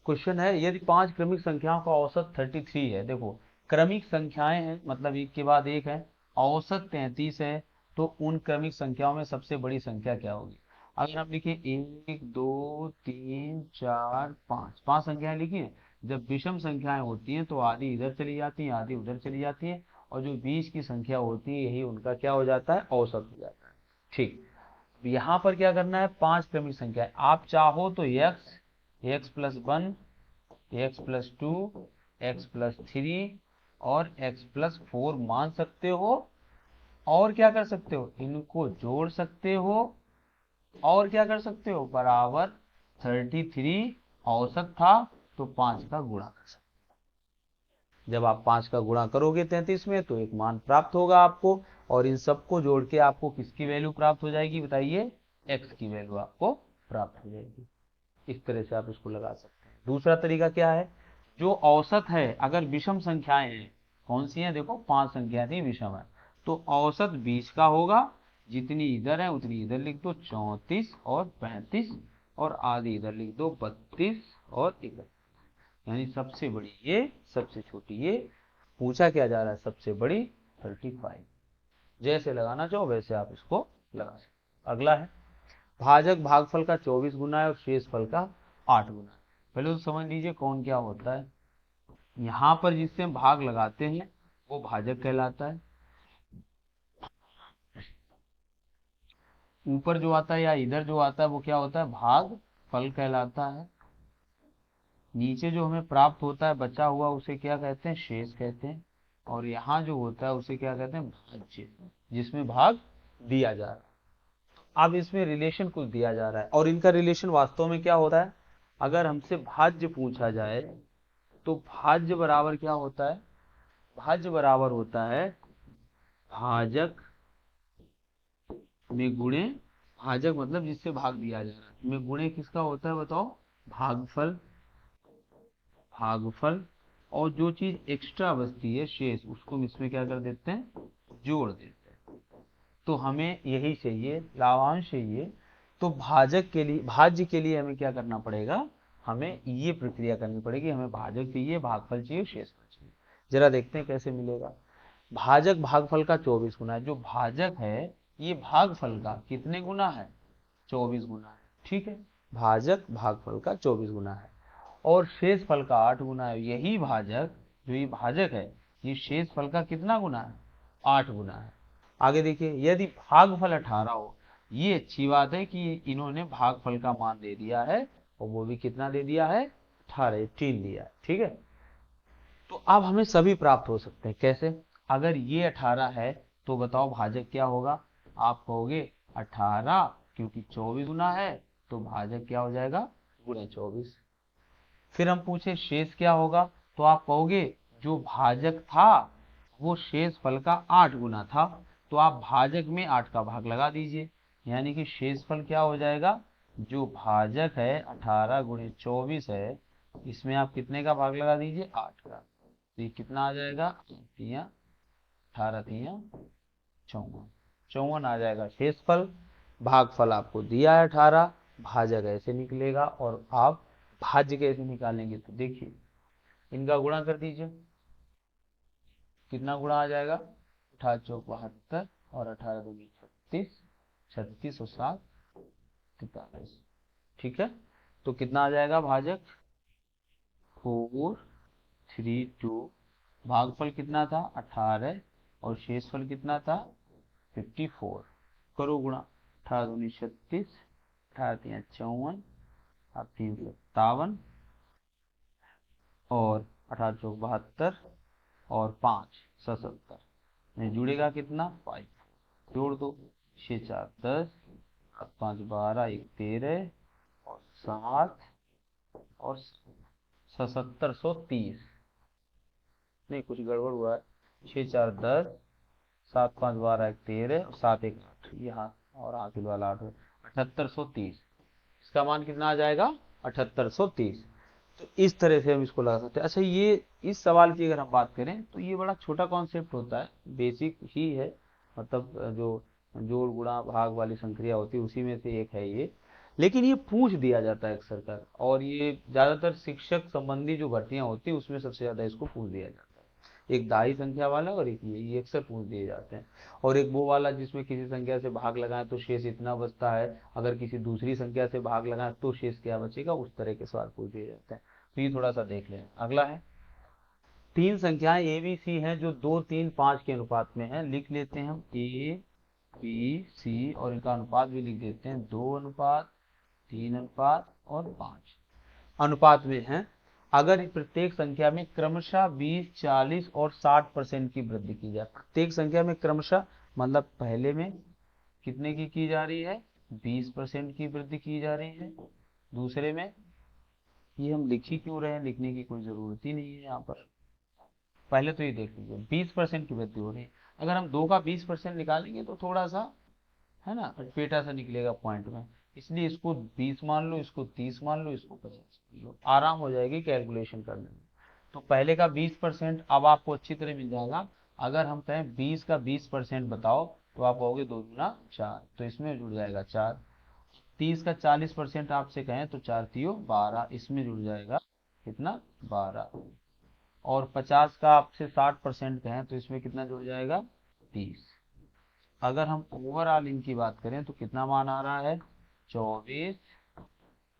क्वेश्चन है, यदि 5 क्रमिक संख्याओं का औसत 33 है। देखो क्रमिक संख्याएं हैं मतलब एक के बाद एक है, औसत 33 है, तो उन क्रमिक संख्याओं में सबसे बड़ी संख्या क्या होगी। अगर आप लिखिए 1 2 3 4 5, 5 संख्याएं लिखी हैं। जब विषम संख्याएं होती हैं तो आधी इधर चली जाती हैं आधी उधर चली जाती हैं, और जो बीच की संख्या होती है यही उनका क्या हो जाता है, औसत हो जाता है। ठीक, यहाँ पर क्या करना है, 5 क्रमिक संख्या, आप चाहो तो x plus 1, x plus 2, x plus 3 और x प्लस 4 मान सकते हो, और क्या कर सकते हो, इनको जोड़ सकते हो, और क्या कर सकते हो, बराबर 33 औसत था तो 5 का गुणा कर सकते हो। जब आप 5 का गुणा करोगे 33 में तो एक मान प्राप्त होगा आपको, और इन सबको जोड़ के आपको किसकी वैल्यू प्राप्त हो जाएगी, बताइए, x की वैल्यू आपको प्राप्त हो जाएगी। इस तरह से आप इसको लगा सकते हैं। दूसरा तरीका क्या है, जो औसत है, अगर विषम संख्याएं हैं, कौन सी हैं, देखो 5 संख्या थी विषम है, तो औसत 20 का होगा, जितनी इधर है उतनी इधर लिख दो 34 और 35, और आधी इधर लिख दो 32 और 31। यानी सबसे बड़ी ये, सबसे छोटी ये, पूछा क्या जा रहा है, सबसे बड़ी 35। जैसे लगाना चाहो वैसे आप इसको लगा सकते। अगला है, भाजक भागफल का 24 गुना है और शेष फल का 8 गुना है। पहले तो समझ लीजिए कौन क्या होता है। यहाँ पर जिससे हम भाग लगाते हैं वो भाजक कहलाता है, ऊपर जो आता है या इधर जो आता है वो क्या होता है, भाग फल कहलाता है, नीचे जो हमें प्राप्त होता है बचा हुआ उसे क्या कहते हैं, शेष कहते हैं, और यहाँ जो होता है उसे क्या कहते हैं, भाज्य, जिसमें भाग दिया जा रहा है। अब इसमें रिलेशन कुछ दिया जा रहा है, और इनका रिलेशन वास्तव में क्या होता है, अगर हमसे भाज्य पूछा जाए तो भाज्य बराबर क्या होता है, भाज्य बराबर होता है भाजक में गुणे, भाजक मतलब जिससे भाग दिया जा रहा है, में गुणे किसका होता है बताओ, भागफल, भागफल, और जो चीज एक्स्ट्रा बचती है शेष, उसको हम इसमें क्या कर देते हैं, जोड़ देते हैं। तो हमें यही चाहिए, लाभांश चाहिए, तो भाजक के लिए, भाज्य के लिए हमें क्या करना पड़ेगा, हमें ये प्रक्रिया करनी पड़ेगी, हमें भाजक चाहिए, भागफल चाहिए, शेषफल चाहिए। जरा देखते हैं कैसे मिलेगा। भाजक भागफल का 24 गुना है, जो भाजक है ये भागफल का कितने गुना है, 24 गुना है। ठीक है, भाजक भागफल का 24 गुना है, और शेष फल का 8 गुना है। यही भाजक, जो ये भाजक है, ये शेष फल का कितना गुना है, 8 गुना है। आगे देखिए, यदि भागफल 18 हो, ये अच्छी बात है कि इन्होंने भागफल का मान दे दिया है, और वो भी कितना दे दिया है, 18 18 दिया है। ठीक है, तो अब हमें सभी प्राप्त हो सकते हैं। कैसे, अगर ये 18 है तो बताओ भाजक क्या होगा, आप कहोगे 18, क्योंकि 24 गुना है तो भाजक क्या हो जाएगा, गुणे 24। फिर हम पूछे शेष क्या होगा, तो आप कहोगे जो भाजक था वो शेष फल का 8 गुना था, तो आप भाजक में 8 का भाग लगा दीजिए, यानी कि शेष फल क्या हो जाएगा, जो भाजक है 18 गुणे 24 है, इसमें आप कितने का भाग लगा दीजिए, 8 का, तो ये कितना आ जाएगा, तिया 18 तिया 54, 54 आ जाएगा शेषफल। भागफल आपको दिया है 18, भाजक ऐसे निकलेगा, और आप भाज्य कैसे निकालेंगे, तो देखिए इनका गुणा कर दीजिए, कितना गुणा आ जाएगा, 18 चौक 72 और 18 दूनी 36, 36 और 7 43। ठीक है, तो कितना आ जाएगा भाजक 4, 3, 2, भागफल कितना था 18 और शेषफल कितना था 54। करो गुणा, 18 दूनी 36, 18 तिया 54, 8 3 57 और 18 चौक 72 और 5 77 में जुड़ेगा कितना 5। जोड़ दो, 6 4 10, 7 5 12, 1 13 और 7 और 7730। नहीं, कुछ गड़बड़ हुआ है। 6 4 10, 7 5 12, 1 13 और 7 1 8, यहाँ और आखिर वाला 8, 7830। इसका मान कितना आ जाएगा 7830। तो इस तरह से हम इसको लगा सकते हैं। अच्छा, ये इस सवाल की अगर हम बात करें तो ये बड़ा छोटा कॉन्सेप्ट होता है, बेसिक ही है, मतलब जो जोड़ गुणा भाग वाली संक्रिया होती है उसी में से एक है ये। लेकिन ये पूछ दिया जाता है अक्सर कर, और ये ज्यादातर शिक्षक संबंधी जो भर्तियां होती है उसमें सबसे ज्यादा इसको पूछ दिया जाता है। एक दाई संख्या वाला और एक ये अक्सर पूछ दिए जाते हैं। और एक वो वाला जिसमें किसी संख्या से भाग लगाएं तो शेष इतना बचता है, अगर किसी दूसरी संख्या से भाग लगाएं तो शेष क्या बचेगा, उस तरह के सवाल पूछ दिए जाते हैं। तो ये थोड़ा सा देख लें। अगला है, तीन संख्याएं ए बी सी हैं जो 2 3 5 के अनुपात में हैं। लिख लेते हैं हम ए बी सी और इनका अनुपात भी लिख देते हैं, 2 अनुपात 3 अनुपात और 5 अनुपात में हैं। अगर प्रत्येक संख्या में क्रमशः 20 40 और 60% की वृद्धि की जाए, प्रत्येक संख्या में क्रमशः मतलब पहले में कितने की जा रही है 20% की वृद्धि की जा रही है, दूसरे में ये हम लिख ही क्यों रहे हैं, लिखने की कोई जरूरत ही नहीं है यहाँ पर। पहले तो ये देख लीजिए 20% की वृद्धि हो रही है। अगर हम 2 का 20% निकालेंगे तो थोड़ा सा है ना पेटा सा निकलेगा पॉइंट में, इसलिए इसको 20 मान लो, इसको 30 मान लो, इसको 50 मान लो, आराम हो जाएगी कैलकुलेशन करने में। तो पहले का 20% अब आपको अच्छी तरह मिल जाएगा। अगर हम कहें 20 का 20% बताओ तो आप कहोगे 2 दूना 4, तो इसमें जुड़ जाएगा 4। 30 का 40% आपसे कहें तो 4 तियो 12, इसमें जुड़ जाएगा कितना 12। और 50 का आपसे 60% कहें तो इसमें कितना जुड़ जाएगा 30। अगर हम ओवरऑल इनकी बात करें तो कितना मान आ रहा है 24,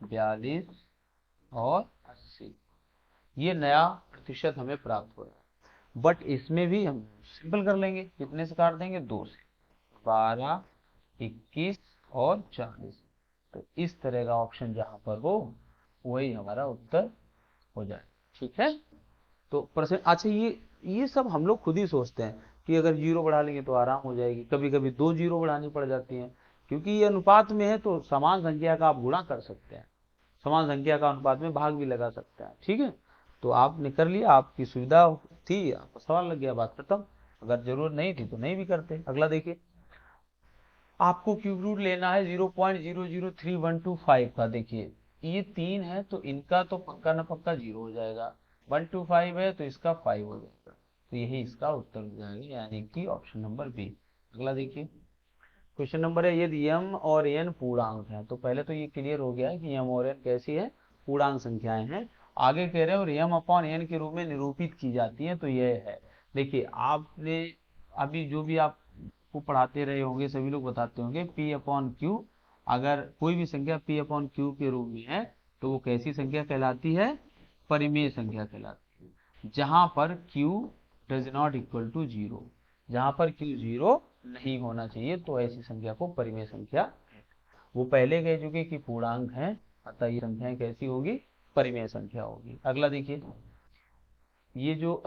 42 और 80। ये नया प्रतिशत हमें प्राप्त हो रहा है। बट इसमें भी हम सिंपल कर लेंगे, कितने से काट देंगे 2 से, 12, 21 और 40। तो इस तरह का ऑप्शन जहां पर हो वही हमारा उत्तर हो जाए। ठीक है, तो परसेंट। अच्छा, ये सब हम लोग खुद ही सोचते हैं कि अगर जीरो बढ़ा लेंगे तो आराम हो जाएगी, कभी कभी 2 जीरो बढ़ानी पड़ जाती हैं, क्योंकि ये अनुपात में है तो समान संख्या का आप गुणा कर सकते हैं, समान संख्या का अनुपात में भाग भी लगा सकते हैं। ठीक है, तो आपने कर लिया, आपकी सुविधा थी, आपको सवाल लग गया, बात खत्म। अगर जरूरत नहीं थी तो नहीं भी करते। अगला देखिए, आपको क्यूब रूट लेना है 0.003125 का। देखिए ये 3 है तो इनका तो पक्का ना पक्का 0 हो जाएगा, 125 है तो इसका 5 हो जाएगा, तो यही इसका उत्तर हो जाएगा, यानी कि ऑप्शन नंबर बी। अगला देखिए, क्वेश्चन नंबर है, यदि m और n पूर्णांक है, तो पहले तो ये क्लियर हो गया है कि m और n कैसी है, पूर्णांक संख्याएं हैं। आगे कह रहे हैं और m अपॉन n के रूप में निरूपित की जाती है, तो यह है। देखिए आपने अभी जो भी आपको पढ़ाते रहे होंगे सभी लोग बताते होंगे p अपॉन क्यू, अगर कोई भी संख्या p अपॉन क्यू के रूप में है तो वो कैसी संख्या कहलाती है, परिमेय संख्या कहलाती है। जहां पर q does not equal to 0, जहां पर q 0 नहीं होना चाहिए तो ऐसी संख्या को परिमेय संख्या। वो पहले कह चुके कि पूर्णांक है, अतः ये संख्याएं कैसी होगी, परिमेय संख्या होगी। अगला देखिए, ये जो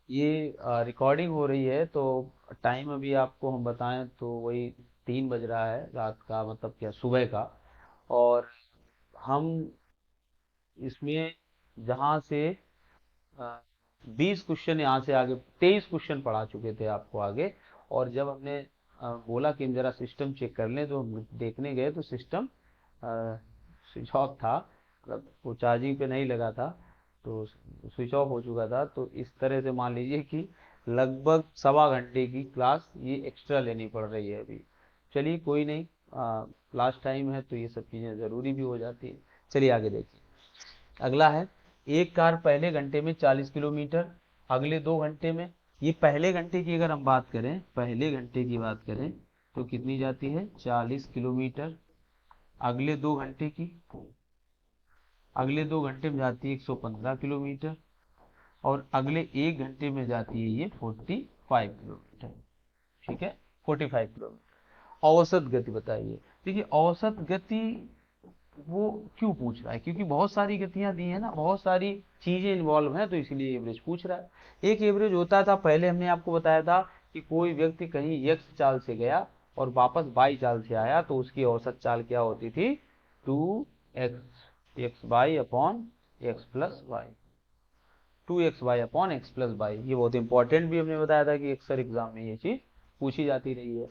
ये रिकॉर्डिंग हो रही है तो टाइम अभी आपको हम बताएं तो वही 3 बज रहा है रात का, मतलब क्या सुबह का। और हम इसमें जहां से 20 क्वेश्चन यहाँ से आगे 23 क्वेश्चन पढ़ा चुके थे आपको आगे। और जब हमने बोला कि हम जरा सिस्टम चेक कर लें तो हम देखने गए तो सिस्टम स्विच ऑफ था, मतलब वो चार्जिंग पे नहीं लगा था, तो स्विच ऑफ हो चुका था। तो इस तरह से मान लीजिए कि लगभग 1.25 घंटे की क्लास ये एक्स्ट्रा लेनी पड़ रही है अभी। चलिए कोई नहीं, लास्ट टाइम है तो ये सब चीज़ें ज़रूरी भी हो जाती है। चलिए आगे देखिए, अगला है, एक कार पहले घंटे में 40 किलोमीटर, अगले 2 घंटे में, ये पहले घंटे की अगर हम बात करें, पहले घंटे की बात करें तो कितनी जाती है 40 किलोमीटर। अगले 2 घंटे की, अगले 2 घंटे में जाती है 115 किलोमीटर, और अगले 1 घंटे में जाती है ये 45 किलोमीटर। ठीक है, 45 किलोमीटर। औसत गति बताइए। देखिए औसत गति वो क्यों पूछ रहा है, क्योंकि बहुत सारी गतियां दी है ना, बहुत सारी चीजें इन्वॉल्व हैं, तो इसलिए एवरेज पूछ रहा है। एक एवरेज होता था, पहले हमने आपको बताया था कि कोई व्यक्ति कहीं x चाल से गया और वापस y चाल से आया, तो उसकी औसत चाल क्या होती थी, 2x upon x plus Y, 2xy/x+y। ये बहुत इंपॉर्टेंट भी हमने बताया था कि अक्सर एग्जाम में ये चीज पूछी जाती रही है।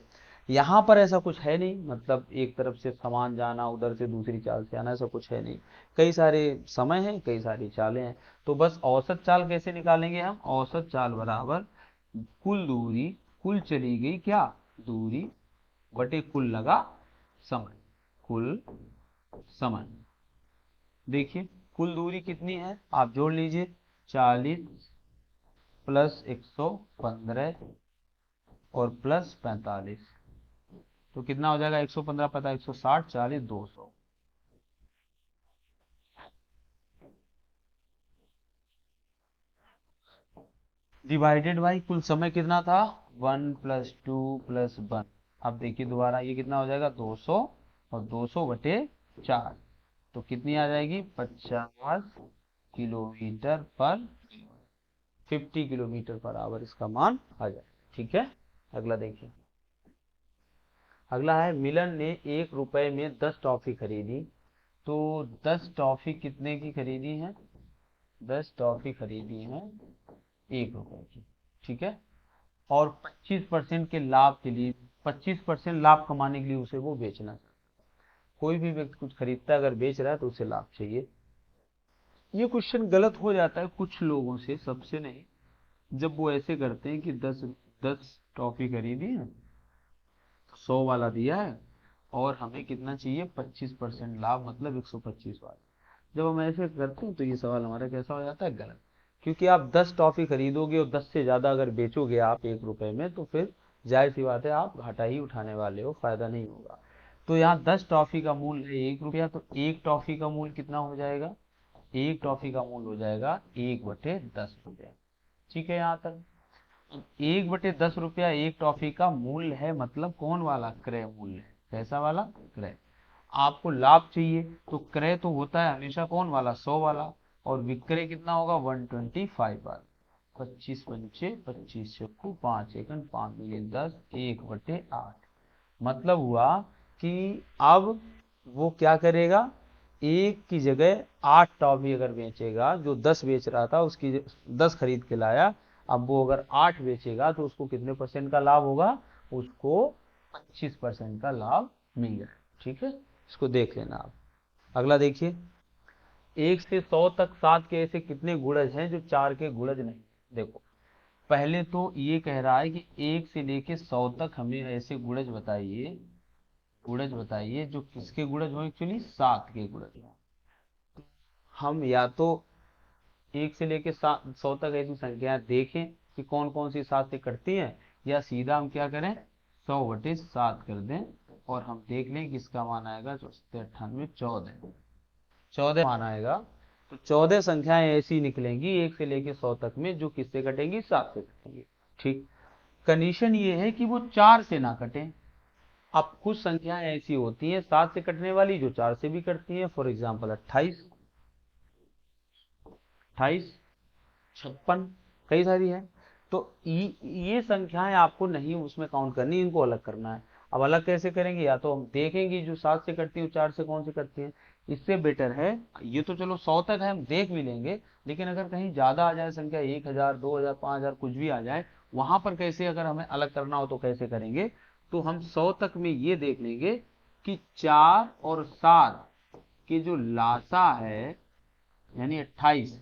यहाँ पर ऐसा कुछ है नहीं, मतलब एक तरफ से समान जाना, उधर से दूसरी चाल से आना, ऐसा कुछ है नहीं। कई सारे समय हैं, कई सारी चालें हैं। तो बस औसत चाल कैसे निकालेंगे हम, औसत चाल बराबर कुल दूरी, कुल चली गई क्या दूरी, बटे कुल लगा समय, कुल समय। देखिए कुल दूरी कितनी है, आप जोड़ लीजिए, 40 प्लस 115 और प्लस 45, तो कितना हो जाएगा, 115 पता 160, 40 200, डिवाइडेड बाई कुल समय कितना था, 1 प्लस 2 प्लस 1। अब देखिए दोबारा ये कितना हो जाएगा, 200, और 200/4, तो कितनी आ जाएगी, 50 किलोमीटर पर, 50 किलोमीटर पर आवर इसका मान आ जाएगा। ठीक है, अगला देखिए। अगला है, मिलन ने 1 रुपए में 10 टॉफी खरीदी। तो 10 टॉफी कितने की खरीदी है, 10 टॉफी खरीदी है 1 रुपए की। ठीक है, और 25% के लाभ के लिए, 25% लाभ कमाने के लिए उसे वो बेचना चाहता है। कोई भी व्यक्ति कुछ खरीदता है, अगर बेच रहा है तो उसे लाभ चाहिए। ये क्वेश्चन गलत हो जाता है कुछ लोगों से, सबसे नहीं। जब वो ऐसे करते हैं कि 10 टॉफी खरीदी है, 100 वाला दिया है, और हमें कितना चाहिए, 25% लाभ, मतलब 125 वाला। जब हम ऐसे करते हैं तो ये सवाल हमारा कैसा हो जाता है, गलत। क्योंकि आप 10 टॉफी खरीदोगे और 10 से ज्यादा अगर बेचोगे आप 1 रुपए में, तो फिर जाहिर सी बात है आप घाटा ही उठाने वाले हो, फायदा नहीं होगा। तो यहाँ 10 टॉफी का मूल्य है 1 रुपया, तो एक टॉफी का मूल्य कितना हो जाएगा, एक टॉफी का मूल्य हो जाएगा 1/10 रुपया। ठीक है, यहाँ तक 1/10 रुपया एक टॉफी का मूल्य है, मतलब कौन वाला, क्रय मूल्य है। कैसा वाला, क्रय। आपको लाभ चाहिए, तो क्रय तो होता है हमेशा कौन वाला, 100 वाला, और विक्रय कितना होगा, 125 वाला। 25 पंचे 25 चक्कू 5 एकन 5 मिलियन 10, 1/8। मतलब हुआ कि अब वो क्या करेगा, एक की जगह 8 टॉफी अगर बेचेगा, जो 10 बेच रहा था उसकी 10 खरीद के लाया, अब वो अगर 8 बेचेगा तो उसको कितने परसेंट का लाभ होगा, उसको 25% का लाभ मिल जाए। ठीक है, इसको देख लेना आप। अगला देखिए, 1 से 100 तक 7 के ऐसे कितने गुणज हैं जो 4 के गुणज नहीं। देखो पहले तो ये कह रहा है कि 1 से लेके 100 तक हमें ऐसे गुणज बताइए, गुणज बताइए जो किसके गुणज हो, एक्चुअली 7 के गुणज हो। हम या तो 1 से लेके 100 तक ऐसी संख्याएं देखें कि कौन कौन सी 7 से कटती हैं, या सीधा हम क्या करें, 100/7 कर दें, और हम देख लें कि इसका मान आएगा 98 14, 14 मान आएगा। तो 14 संख्याएं ऐसी निकलेंगी 1 से लेके 100 तक में, जो किससे कटेंगी, 7 से कटेंगी। ठीक, कंडीशन ये है कि वो 4 से ना कटें। अब कुछ संख्याएं ऐसी होती हैं 7 से कटने वाली, जो 4 से भी कटती हैं। फॉर एग्जाम्पल 28, 56, कई सारी है। तो ये संख्याएं आपको नहीं उसमें काउंट करनी, इनको अलग करना है। अब अलग कैसे करेंगे, या तो हम देखेंगे जो 7 से कटती है 4 से कौन सी कटती है। इससे बेटर है, ये तो चलो 100 तक है हम देख भी लेंगे, लेकिन अगर कहीं ज्यादा आ जाए संख्या, 1000 2000 5000 कुछ भी आ जाए, वहां पर कैसे अगर हमें अलग करना हो तो कैसे करेंगे। तो हम 100 तक में ये देख लेंगे कि 4 और 7 के जो लासा है, यानी 28,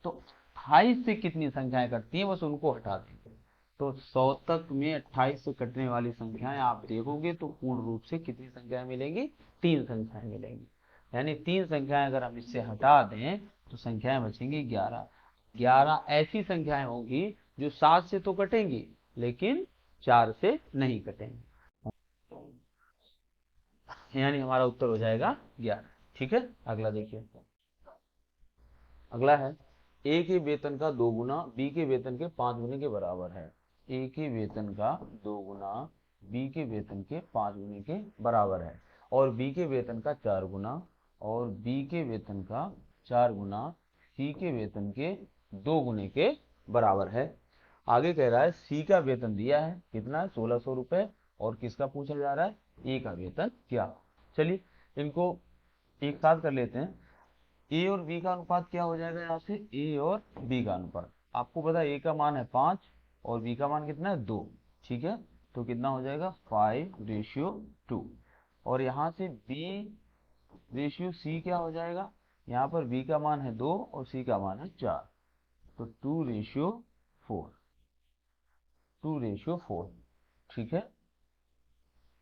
तो 28 से कितनी संख्याएं कटती हैं, बस उनको हटा देंगे। तो 100 तक में 28 से कटने वाली संख्याएं आप देखोगे तो पूर्ण रूप से कितनी संख्याएं मिलेंगी, 3 संख्याएं मिलेंगी। यानी 3 संख्याएं अगर हम इससे हटा दें तो संख्याएं बचेंगी 11। 11 ऐसी संख्याएं होंगी जो 7 से तो कटेंगी लेकिन 4 से नहीं कटेंगी। यानी हमारा उत्तर हो जाएगा 11। ठीक है, अगला देखिए। अगला है ए के वेतन का 2 गुना बी के वेतन के 5 गुने के बराबर है। ए के वेतन का 2 गुना बी के वेतन के 5 गुने के बराबर है, और बी के वेतन का 4 गुना, और बी के वेतन का 4 गुना सी के वेतन के 2 गुने के बराबर है। आगे कह रहा है सी का वेतन दिया है कितना है, 1600 रुपए, और किसका पूछा जा रहा है, ए का वेतन क्या। चलिए इनको एक साथ कर लेते हैं। ए और बी का अनुपात क्या हो जाएगा, यहाँ से ए और बी का अनुपात। आपको पता है ए का मान है 5 और बी का मान कितना है 2। ठीक है, तो कितना हो जाएगा 5:2। और यहाँ से बी रेशियो सी क्या हो जाएगा, यहाँ पर बी का मान है 2 और सी का मान है 4, तो 2:4। 2:4। ठीक है,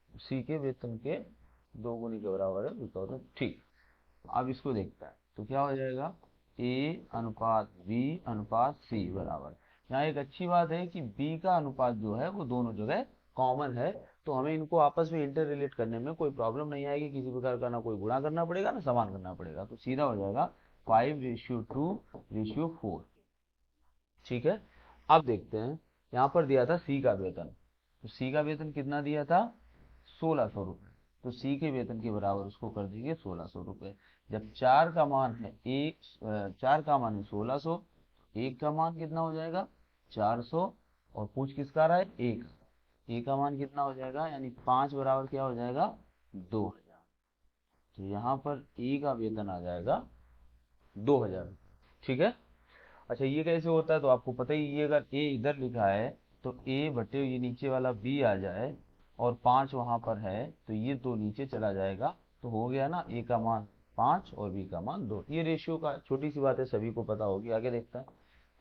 सी के वेतन के 2 गुने के बराबर है बिकॉज। ठीक, अब इसको देखता है तो क्या हो जाएगा, ए अनुपात बी अनुपात सी बराबर। यहाँ एक अच्छी बात है कि बी का अनुपात जो है वो दोनों जगह कॉमन है, तो हमें इनको आपस में इंटर रिलेट करने में कोई प्रॉब्लम नहीं आएगी, किसी प्रकार का ना कोई गुणा करना पड़ेगा ना समान करना पड़ेगा, तो सीधा हो जाएगा 5:2:4। ठीक है, अब देखते हैं, यहाँ पर दिया था सी का वेतन, तो सी का वेतन कितना दिया था, 1600 रुपये, तो सी के वेतन के बराबर उसको कर देंगे 1600 रुपये। जब 4 का मान है एक, 4 का मान है 1600, एक का मान कितना हो जाएगा 400, और पूछ किसका रहा है, एक, ए का मान कितना हो जाएगा, यानी 5 बराबर क्या हो जाएगा 2000। तो यहाँ पर ए का वेतन आ जाएगा 2000। ठीक है, अच्छा ये कैसे होता है, तो आपको पता ही, ये अगर ए इधर लिखा है तो ए बटे ये नीचे वाला बी आ जाए, और 5 वहां पर है तो ये 2 नीचे चला जाएगा, तो हो गया ना ए का मान 5 और बी का मान 2। ये रेशियो का छोटी सी बात है, सभी को पता होगी। आगे देखता है,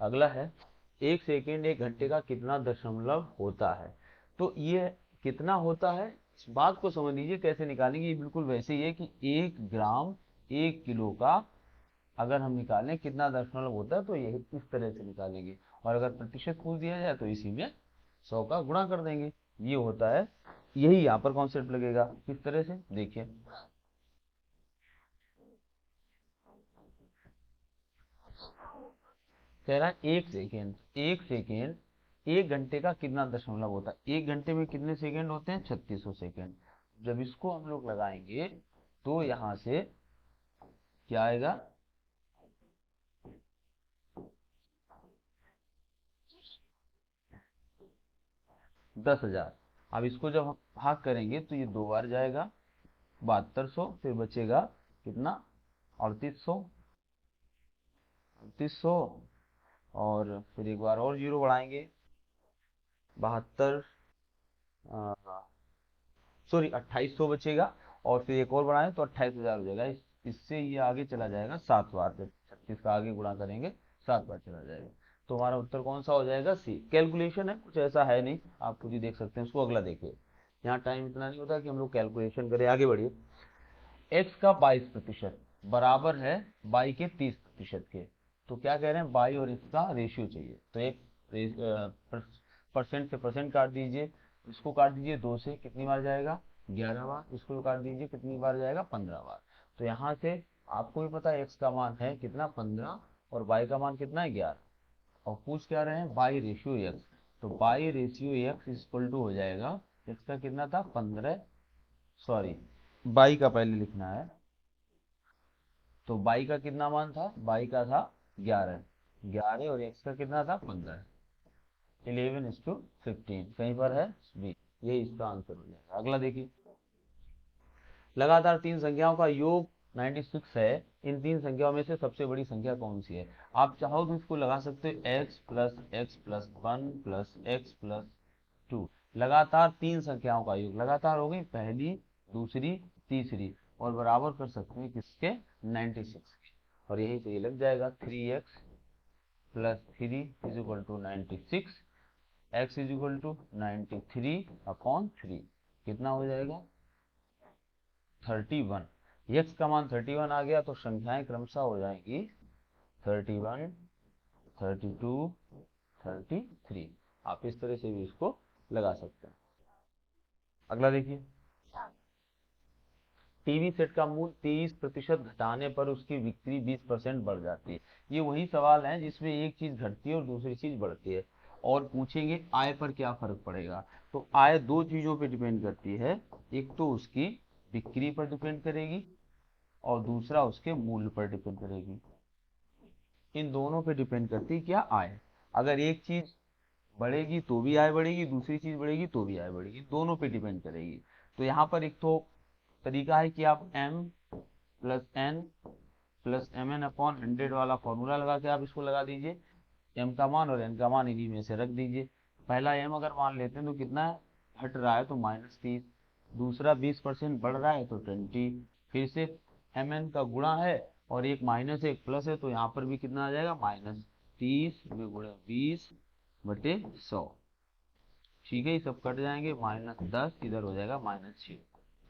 अगला है 1 सेकेंड 1 घंटे का कितना दशमलव होता है। तो ये कितना होता है, इस बात को समझ लीजिए कैसे निकालेंगे। ये बिल्कुल वैसे ही है कि 1 ग्राम 1 किलो का अगर हम निकालें कितना दशमलव होता है, तो यही इस तरह से निकालेंगे, और अगर प्रतिशत पूछ दिया जाए तो इसी में 100 का गुणा कर देंगे। ये होता है, यही यहाँ पर कॉन्सेप्ट लगेगा। किस तरह से देखिए, कह रहा है 1 सेकेंड 1 सेकेंड 1 घंटे का कितना दशमलव होता है। 1 घंटे में कितने सेकेंड होते हैं, 3600 सेकेंड। जब इसको हम लोग लगाएंगे तो यहाँ से क्या आएगा, 10,000। अब इसको जब हम भाग करेंगे तो ये 2 बार जाएगा, 7200, फिर बचेगा कितना, 3800। 3800, और फिर एक बार और जीरो बढ़ाएंगे, 72, सॉरी 2800 बचेगा, और फिर एक और बढ़ाएं तो 28,000 हो जाएगा। इससे ये आगे चला जाएगा 7 बार, जब 36 का आगे गुणा करेंगे 7 बार चला जाएगा। तो हमारा उत्तर कौन सा हो जाएगा, सी। कैलकुलेशन है, कुछ ऐसा है नहीं, आप खुद ही देख सकते हैं उसको। अगला देखिए, यहाँ टाइम इतना नहीं होता कि हम लोग कैलकुलेशन करें, आगे बढ़िए। एक्स का 22% बराबर है बाई के 30% के। तो क्या कह रहे हैं, बाई और एक्स का रेशियो चाहिए, तो एक परसेंट से परसेंट काट दीजिए, इसको काट दीजिए 2 से, कितनी बार जाएगा 11 बार, इसको काट दीजिए कितनी बार जाएगा 15 बार। तो यहाँ से आपको भी पता है एक्स का मान है कितना 15, और बाई का मान कितना है 11, और पूछ क्या रहे हैं बाई रेशियो एक्स। तो by ratio X equal to हो जाएगा, एक्स का कितना था 15, सॉरी बाई का पहले लिखना है, तो बाई का कितना मान था, बाई का था 11, 11 और एक्स का कितना था 15, 11:15 कहीं पर है बी, यही इसका आंसर हो जाएगा। अगला देखिए, लगातार 3 संख्याओं का योग 96 है, इन 3 संख्याओं में से सबसे बड़ी संख्या कौन सी है। आप चाहो तो इसको लगा सकते हो x+x+1 प्लस x+2। लगातार 3 संख्याओं का योग, लगातार हो गई पहली दूसरी तीसरी, और बराबर कर सकते हैं किसके, 96 के, और यही से ये लग जाएगा 3x+3 = 96, x = 93/3, कितना हो जाएगा 31। यक्स का मान 31 आ गया, तो संख्याएं क्रमशः हो जाएंगी 31, 32, 33। आप इस तरह से भी इसको लगा सकते हैं। अगला देखिए, टीवी सेट का मूल्य 30% घटाने पर उसकी बिक्री 20% बढ़ जाती है। ये वही सवाल है जिसमें एक चीज घटती है और दूसरी चीज बढ़ती है। और पूछेंगे आय पर क्या फर्क पड़ेगा। तो आय दो चीजों पे डिपेंड करती है, एक तो उसकी बिक्री पर डिपेंड करेगी और दूसरा उसके मूल्य पर डिपेंड करेगी। इन दोनों पे डिपेंड करती है क्या, आय। अगर एक चीज बढ़ेगी तो भी आय बढ़ेगी, दूसरी चीज बढ़ेगी तो भी आय बढ़ेगी, दोनों पे डिपेंड करेगी। तो यहाँ पर एक तो तरीका है कि आप m plus N plus M N upon 100 वाला फॉर्मूला लगा के आप इसको लगा दीजिए। m का मान और n का मान इन्हीं में से रख दीजिए। पहला m अगर मान लेते हैं तो कितना है, घट रहा है तो -30, दूसरा 20% बढ़ रहा है तो 20, फिर से mn का गुणा है और एक माइनस एक प्लस है तो यहाँ पर भी कितना आ जाएगा, -30 में गुणा 20/100। ठीक है, ये सब कट जाएंगे, -10 इधर हो जाएगा -6,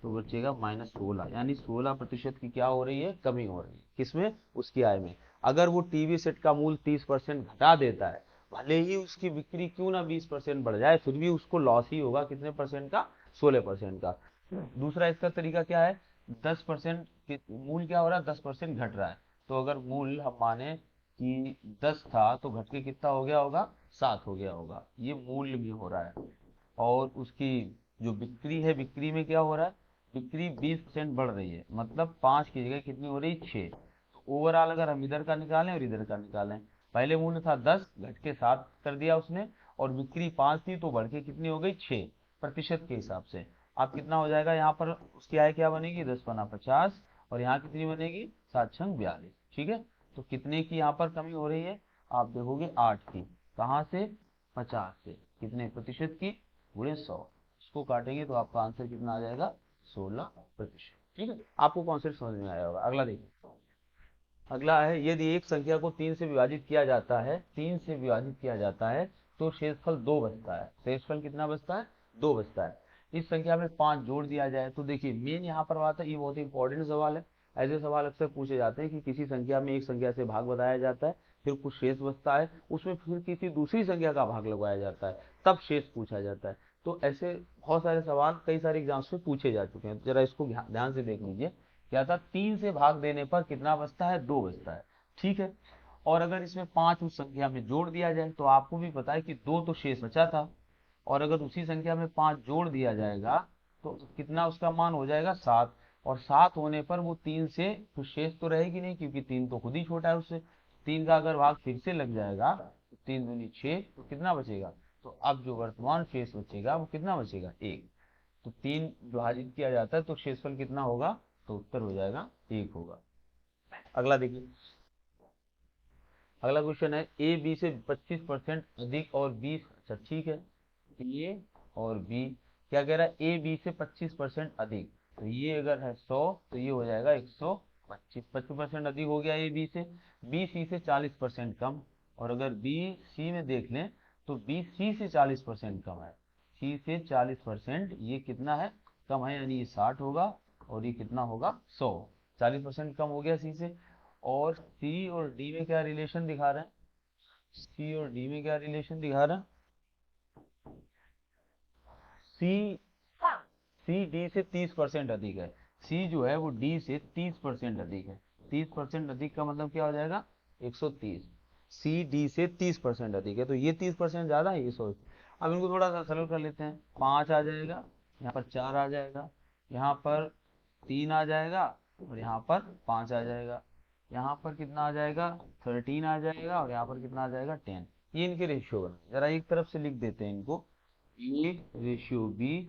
तो बचेगा -16, यानी 16% की क्या हो रही है, कमी हो रही है। किसमें, उसकी आय में। अगर वो टीवी सेट का मूल्य 30% घटा देता है, भले ही उसकी बिक्री क्यों ना 20% बढ़ जाए, फिर भी उसको लॉस ही होगा। कितने परसेंट का, 16% का। दूसरा इसका तरीका क्या है, 10% मूल्य क्या हो रहा है, 10% घट रहा है। तो अगर मूल्य हम माने कि 10 था तो घट के कितना हो गया होगा, 7 हो गया होगा, ये मूल्य में हो रहा है। और उसकी जो बिक्री है, बिक्री में क्या हो रहा है, बिक्री 20% बढ़ रही है, मतलब 5 की जगह कितनी हो रही है, 6। तो ओवरऑल अगर हम इधर का निकालें और इधर का निकालें, पहले मूल्य था 10, घट के 7 कर दिया उसने, और बिक्री 5 थी तो बढ़ के कितनी हो गई, 6% के हिसाब से। अब कितना हो जाएगा, यहाँ पर उसकी आय क्या बनेगी, 10×50, और यहाँ कितनी बनेगी, 7×42। ठीक है, तो कितने की यहाँ पर कमी हो रही है, आप देखोगे 8 की। कहाँ से, 50 से। कितने प्रतिशत की, गुणे 100। इसको काटेंगे तो आपका आंसर कितना आ जाएगा, 16%। ठीक है, आपको कॉन्सेप्ट समझ में आया होगा। अगला देखिए, अगला है, यदि एक संख्या को 3 से विभाजित किया जाता है, 3 से विभाजित किया जाता है तो शेषफल 2 बचता है। शेषफल कितना बचता है, 2 बचता है। इस संख्या में 5 जोड़ दिया जाए तो देखिए मेन यहाँ पर बात है, ये बहुत इंपॉर्टेंट सवाल है। ऐसे सवाल अक्सर पूछे जाते हैं कि किसी संख्या में एक संख्या से भाग बताया जाता है, फिर कुछ शेष बचता है, उसमें फिर किसी दूसरी संख्या का भाग लगवाया जाता है, तब शेष पूछा जाता है। तो ऐसे बहुत सारे सवाल कई सारे एग्जाम्स में पूछे जा चुके हैं, जरा इसको ध्यान से देख लीजिए। क्या था, 3 से भाग देने पर कितना बचता है, 2 बचता है। ठीक है, और अगर इसमें 5 उस संख्या में जोड़ दिया जाए तो आपको भी पता है कि 2 तो शेष बचा था, और अगर उसी संख्या में 5 जोड़ दिया जाएगा तो कितना उसका मान हो जाएगा, 7। और 7 होने पर वो 3 से तो शेष तो रहेगी नहीं, क्योंकि 3 तो खुद ही छोटा है उससे। 3 का अगर भाग फिर से लग जाएगा तो 3 दूनी 6, तो कितना बचेगा, तो अब जो वर्तमान शेष बचेगा वो कितना बचेगा, 1। तो 3 विभाजित किया जाता है तो शेषफल कितना होगा, तो उत्तर हो जाएगा 1 होगा। अगला देखिए, अगला क्वेश्चन है, ए बी से 25% अधिक और 20, अच्छा ठीक है, ए और बी, क्या कह रहा है, ए बी से 25% अधिक, तो ये अगर है 100 तो ये हो जाएगा 125, 25% अधिक हो गया ए बी से। बी सी से 40% कम, और अगर बी सी में देख लें तो बी सी से 40% कम है। सी से 40% ये कितना है, कम है, यानी ये 60 होगा, और ये कितना होगा, 100। 40% कम हो गया सी से। और सी और डी में क्या रिलेशन दिखा रहे हैं, सी और डी में क्या रिलेशन दिखा रहा है, सी सी डी से 30% अधिक है। सी जो है वो डी से 30% अधिक है। 30% अधिक का मतलब क्या हो जाएगा, 130। सी डी से 30% अधिक है, तो ये 30% ज्यादा है, ये 100। अब इनको थोड़ा सा सरल कर लेते हैं, 5 आ जाएगा, यहाँ पर 4 आ जाएगा, यहाँ पर 3 आ जाएगा, और यहाँ पर 5 आ जाएगा। यहाँ पर कितना आ जाएगा, 13 आ जाएगा, और यहाँ पर कितना आ जाएगा, 10। ये इनके रेशियो बने, जरा एक तरफ से लिख देते हैं इनको, A ratio B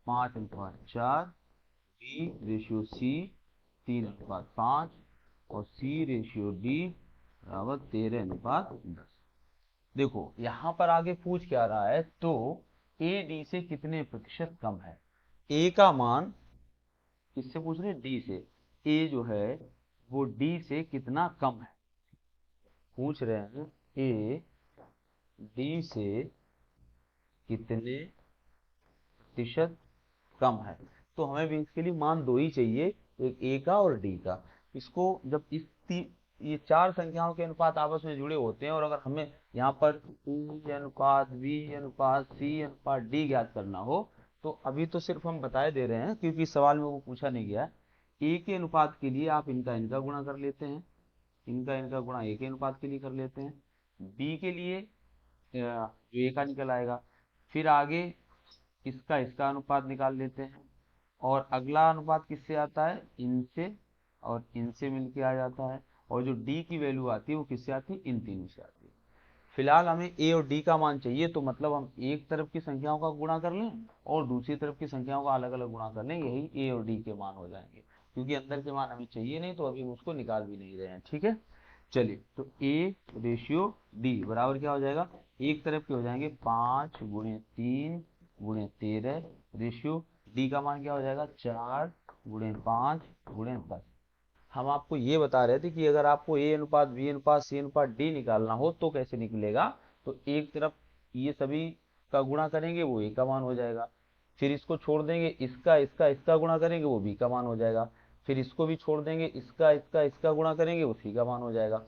5:4, B ratio C 3:5, और सी रेशियो डी बराबर 13:10। देखो यहाँ पर आगे पूछ क्या रहा है, तो ए डी से कितने प्रतिशत कम है। ए का मान किससे पूछ रहे हैं, डी से। ए जो है वो डी से कितना कम है, पूछ रहे हैं ए डी से कितने प्रतिशत कम है। तो हमें भी इसके लिए मान दो ही चाहिए, एक ए का और डी का। इसको जब ये चार संख्याओं के अनुपात आपस में जुड़े होते हैं, और अगर हमें यहाँ पर ए अनुपात बी अनुपात सी अनुपात डी ज्ञात करना हो, तो अभी तो सिर्फ हम बताए दे रहे हैं क्योंकि सवाल में वो पूछा नहीं गया है। ए के अनुपात के लिए आप इनका इनका गुणा कर लेते हैं, इनका इनका गुणा ए के अनुपात के लिए कर लेते हैं। बी के लिए जो ए का निकल आएगा, फिर आगे इसका इसका अनुपात निकाल लेते हैं, और अगला अनुपात किससे आता है, इनसे, और इनसे मिलके आ जाता है, और जो डी की वैल्यू आती है वो किससे आती है, इन तीनों से आती है। फिलहाल हमें ए और डी का मान चाहिए, तो मतलब हम एक तरफ की संख्याओं का गुणा कर लें और दूसरी तरफ की संख्याओं का अलग अलग गुणा कर लें, यही ए और डी के मान हो जाएंगे, क्योंकि अंदर के मान हमें चाहिए नहीं, तो अभी हम उसको निकाल भी नहीं रहे हैं। ठीक है, चलिए, तो ए रेशियो डी बराबर क्या हो जाएगा, एक तरफ के हो जाएंगे 5 × 3 × 13 रेशियो डी का मान क्या हो जाएगा, 4 × 5 × 10। हम आपको ये बता रहे थे कि अगर आपको ए अनुपात बी अनुपात सी अनुपात डी निकालना हो तो कैसे निकलेगा, तो एक तरफ ये सभी का गुणा करेंगे वो ए का मान हो जाएगा, फिर इसको छोड़ देंगे, इसका इसका इसका गुणा करेंगे वो बी का मान हो जाएगा, फिर इसको भी छोड़ देंगे, इसका इसका इसका गुणा करेंगे वो सी का मान हो जाएगा,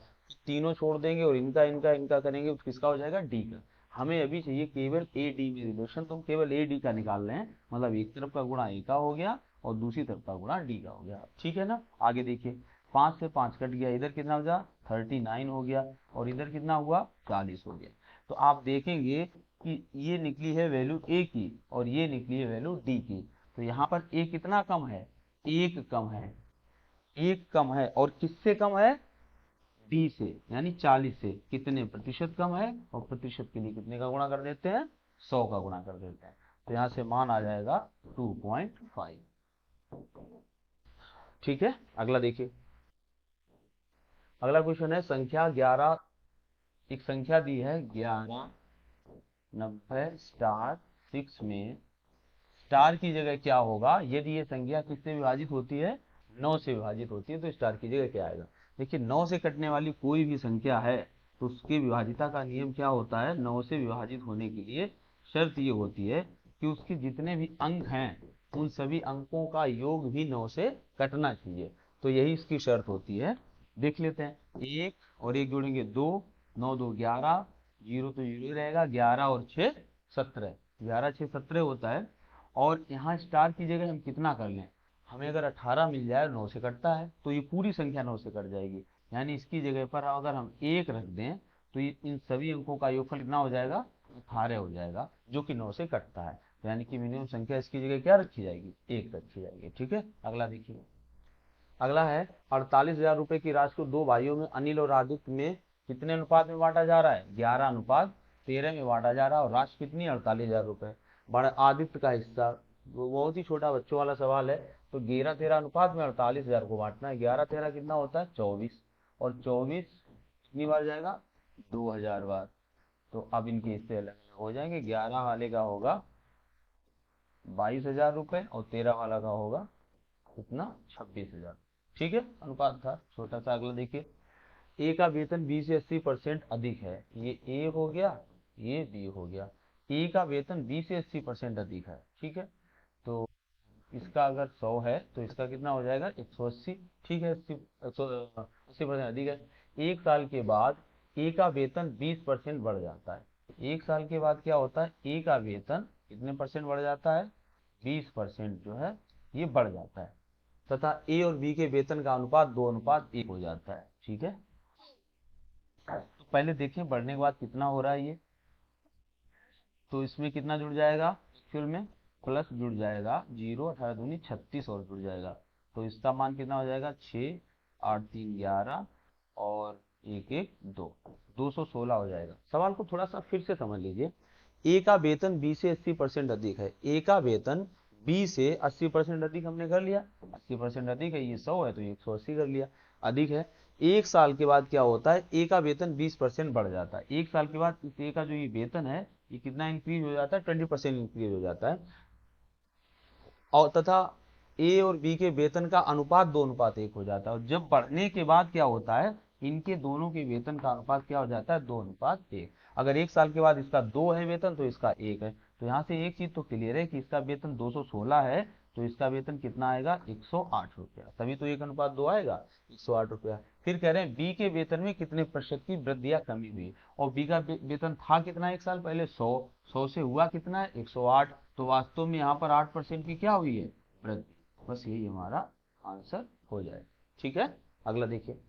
तीनों छोड़ देंगे और इनका इनका इनका करेंगे तो किसका हो जाएगा, डी का। हमें अभी चाहिए केवल ए डी में रिलेशन, तो हम केवल ए डी का निकाल रहे हैं, मतलब एक तरफ का गुणा ए का हो गया और दूसरी तरफ का गुणा डी का हो गया। ठीक है ना, आगे देखिए, 5 से 5 कट गया, इधर कितना हो गया 39 हो गया, और इधर कितना हुआ 40 हो गया। तो आप देखेंगे कि ये निकली है वैल्यू ए की और ये निकली है वैल्यू डी की, तो यहाँ पर ए कितना कम है, एक कम है, एक कम है, और किससे कम है, डी से, यानी 40 से कितने प्रतिशत कम है, और प्रतिशत के लिए कितने का गुणा कर देते हैं, 100 का गुणा कर देते हैं, तो यहाँ से मान आ जाएगा 2.5। ठीक है, अगला देखिए, अगला क्वेश्चन है संख्या 11, एक संख्या दी है 1190 में स्टार की जगह क्या होगा, यदि ये संख्या किससे विभाजित होती है, 9 से विभाजित होती है, तो स्टार की जगह क्या आएगा। देखिए 9 से कटने वाली कोई भी संख्या है तो उसकी विभाजिता का नियम क्या होता है, 9 से विभाजित होने के लिए शर्त ये होती है कि उसके जितने भी अंक हैं उन सभी अंकों का योग भी 9 से कटना चाहिए, तो यही इसकी शर्त होती है। देख लेते हैं, एक और एक जोड़ेंगे 2, 9 2 11, जीरो तो जीरो ही रहेगा, 11 और 6 17, 11 6 17 होता है, और यहाँ स्टार की जगह हम कितना कर लें, हमें अगर 18 मिल जाए, 9 से कटता है तो ये पूरी संख्या 9 से कट जाएगी, यानी इसकी जगह पर अगर हम 1 रख दें तो ये इन सभी अंकों का योगफल कितना हो जाएगा, 18 हो जाएगा, जो कि 9 से कटता है, तो यानी कि मिनिमम संख्या इसकी जगह क्या रखी जाएगी, 1 रखी जाएगी। ठीक है, अगला देखिए, अगला है 48,000 रुपए की राशि को दो भाइयों में अनिल और आदित्य में कितने अनुपात में बांटा जा रहा है, 11:13 में बांटा जा रहा है, और राशि कितनी 48,000 रुपए। बड़ा आदित्य का हिस्सा, वो बहुत ही छोटा बच्चों वाला सवाल है, तो 11:13 अनुपात में 48,000 को बांटना है, 11:13 कितना होता है 24, और 24 कितनी बार जाएगा, 2,000 बार, तो अब इनके हिस्से अलग अलग हो जाएंगे, 11 वाले का होगा 22,000 रुपए और 13 वाला का होगा कितना 26,000। ठीक है, अनुपात था छोटा सा। अगला देखिए, ए का वेतन बी से 80% अधिक है, ये ए हो गया, ये बी हो गया, ए का वेतन बी से 80% अधिक है। ठीक है, तो इसका अगर 100 है तो इसका कितना हो जाएगा 180। ठीक है, 80% अधिक है। एक साल के बाद ए का वेतन 20% बढ़ जाता है, एक साल के बाद क्या होता है, ए का वेतन कितने परसेंट बढ़ जाता है, 20% जो है ये बढ़ जाता है, तथा ए और बी के वेतन का अनुपात 2:1 हो जाता है। ठीक है, तो पहले देखें बढ़ने के बाद कितना हो रहा है ये, तो इसमें कितना जुड़ जाएगा, एक्चुअल में प्लस जुड़ जाएगा, 0 18 दूनी 36 और जुड़ जाएगा, तो इसका मान कितना हो जाएगा 6 8 3 11 और 1 1 2, 216 हो जाएगा। सवाल को थोड़ा सा फिर से समझ लीजिए, ए का वेतन बी से 80% अधिक है, ए का वेतन बी से 80% अधिक हमने कर लिया, 80% अधिक है, ये 100 है तो ये 180 कर लिया, अधिक है। एक साल के बाद क्या होता है, ए का वेतन 20% बढ़ जाता है, एक साल के बाद इस ए का जो ये वेतन है ये कितना इंक्रीज हो जाता है, 20% इंक्रीज हो जाता है, और तथा ए और बी के वेतन का अनुपात 2:1 हो जाता है, और जब बढ़ने के बाद क्या होता है, इनके दोनों के वेतन का अनुपात क्या हो जाता है, 2:1। अगर एक साल के बाद इसका 2 है वेतन तो इसका 1 है, तो यहाँ से एक चीज तो क्लियर है कि इसका वेतन 216 है, तो इसका वेतन कितना आएगा 108 रुपया, तभी तो 1:2 आएगा, 108 रुपया। फिर कह रहे हैं बी के वेतन में कितने प्रतिशत की वृद्धि या कमी हुई, और बी का वेतन था कितना एक साल पहले 100 से हुआ कितना है 108, तो वास्तव में यहाँ पर 8% की क्या हुई है वृद्धि। बस यही हमारा आंसर हो जाए। ठीक है, अगला देखिए।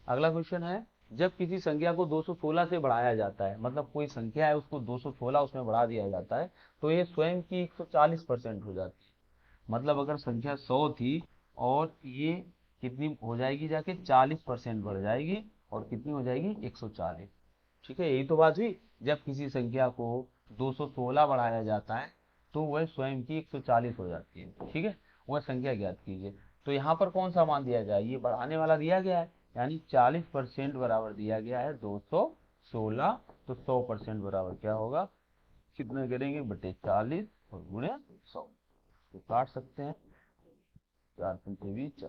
अगला क्वेश्चन है, जब किसी संख्या को 216 से बढ़ाया जाता है, मतलब कोई संख्या है उसको 216 उसमें बढ़ा दिया जाता है, तो ये स्वयं की 140% हो जाती है। मतलब अगर संख्या 100 थी और ये कितनी हो जाएगी, जाके 40% बढ़ जाएगी और कितनी हो जाएगी, 140। ठीक है, यही तो बात हुई। जब किसी संख्या को 216 बढ़ाया जाता है तो वह स्वयं की 140 हो जाती है। ठीक है, वह संख्या ज्ञात कीजिए। तो यहाँ पर कौन सा मान दिया जाए, ये बढ़ाने वाला दिया गया है, यानी 40% बराबर दिया गया है 216। तो 100% बराबर क्या होगा, कितना करेंगे, बटे 40 और गुणे 100। तो काट सकते हैं, 4 पंचे 20,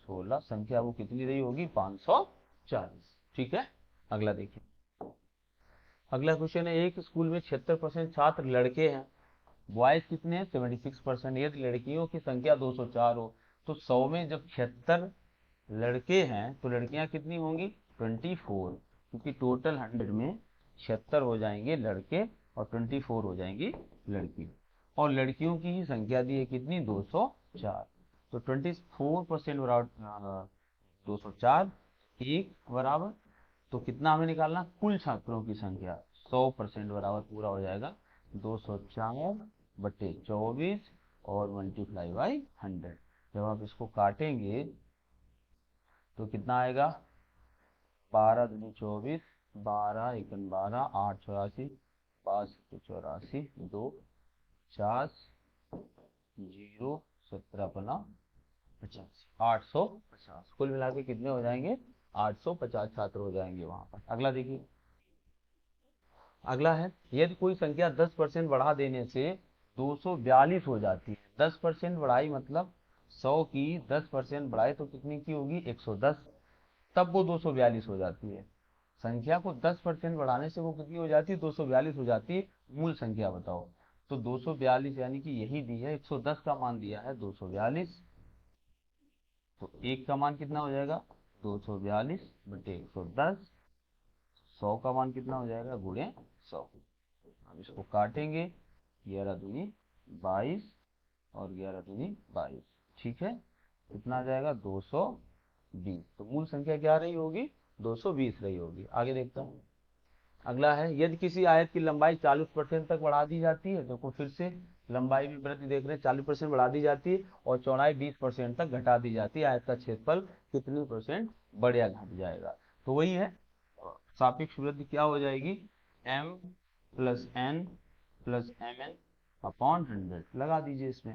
16, संख्या वो कितनी रही होगी, 540। ठीक है, अगला देखिए। अगला क्वेश्चन है, एक स्कूल में 76% छात्र लड़के हैं, बॉयज कितने हैं, 76%। यदि लड़कियों की संख्या 204 हो तो 100 में जब 76 लड़के हैं तो लड़कियां कितनी होंगी, 24, क्योंकि टोटल 100 में 76 हो जाएंगे लड़के और 24 हो जाएंगी लड़की। और लड़कियों की ही संख्या दी है कितनी, 204। तो 24% बराबर 204, एक बराबर, तो कितना हमें निकालना, कुल छात्रों की संख्या 100% बराबर पूरा हो जाएगा 204 बटे 24 और मल्टीप्लाई बाई 100। जब आप इसको काटेंगे तो कितना आएगा, 12 दूनी 24, 12 एकन 12, 8 84, 5 84, 2 50, 0 17 पना 50, 850। कुल मिला के कितने हो जाएंगे, 850 छात्र हो जाएंगे वहां पर। अगला देखिए। अगला है, यदि कोई संख्या 10% बढ़ा देने से 242 हो जाती है। 10% बढ़ाई मतलब 100 की 10% बढ़ाई तो कितनी की होगी, 110, तब वो 242 हो जाती है। संख्या को 10% बढ़ाने से वो कितनी हो जाती है, 242 हो जाती है। मूल संख्या बताओ। तो 242 यानी कि यही दी है, 110 का मान दिया है 242, तो एक का मान कितना हो जाएगा, 242 बटे 110। 100 का मान कितना हो जाएगा, गुणे 100। अब इसको काटेंगे, 11 दूनी 22 और 11 दूनी 22। ठीक है, कितना आ जाएगा, 220। तो मूल संख्या क्या रही होगी, 220 रही होगी। आगे देखता हूँ। अगला है, यदि किसी आयत की लंबाई 40% तक बढ़ा दी जाती है, देखो फिर से लंबाई में वृद्धि देख रहे हैं, 40% बढ़ा दी जाती है और चौड़ाई 20% तक घटा दी जाती है, आयत का क्षेत्रफल कितनी परसेंट बढ़ या घट जाएगा। तो वही है, सापेक्ष वृद्धि क्या हो जाएगी, m plus n plus M N upon 100 लगा दीजिए इसमें।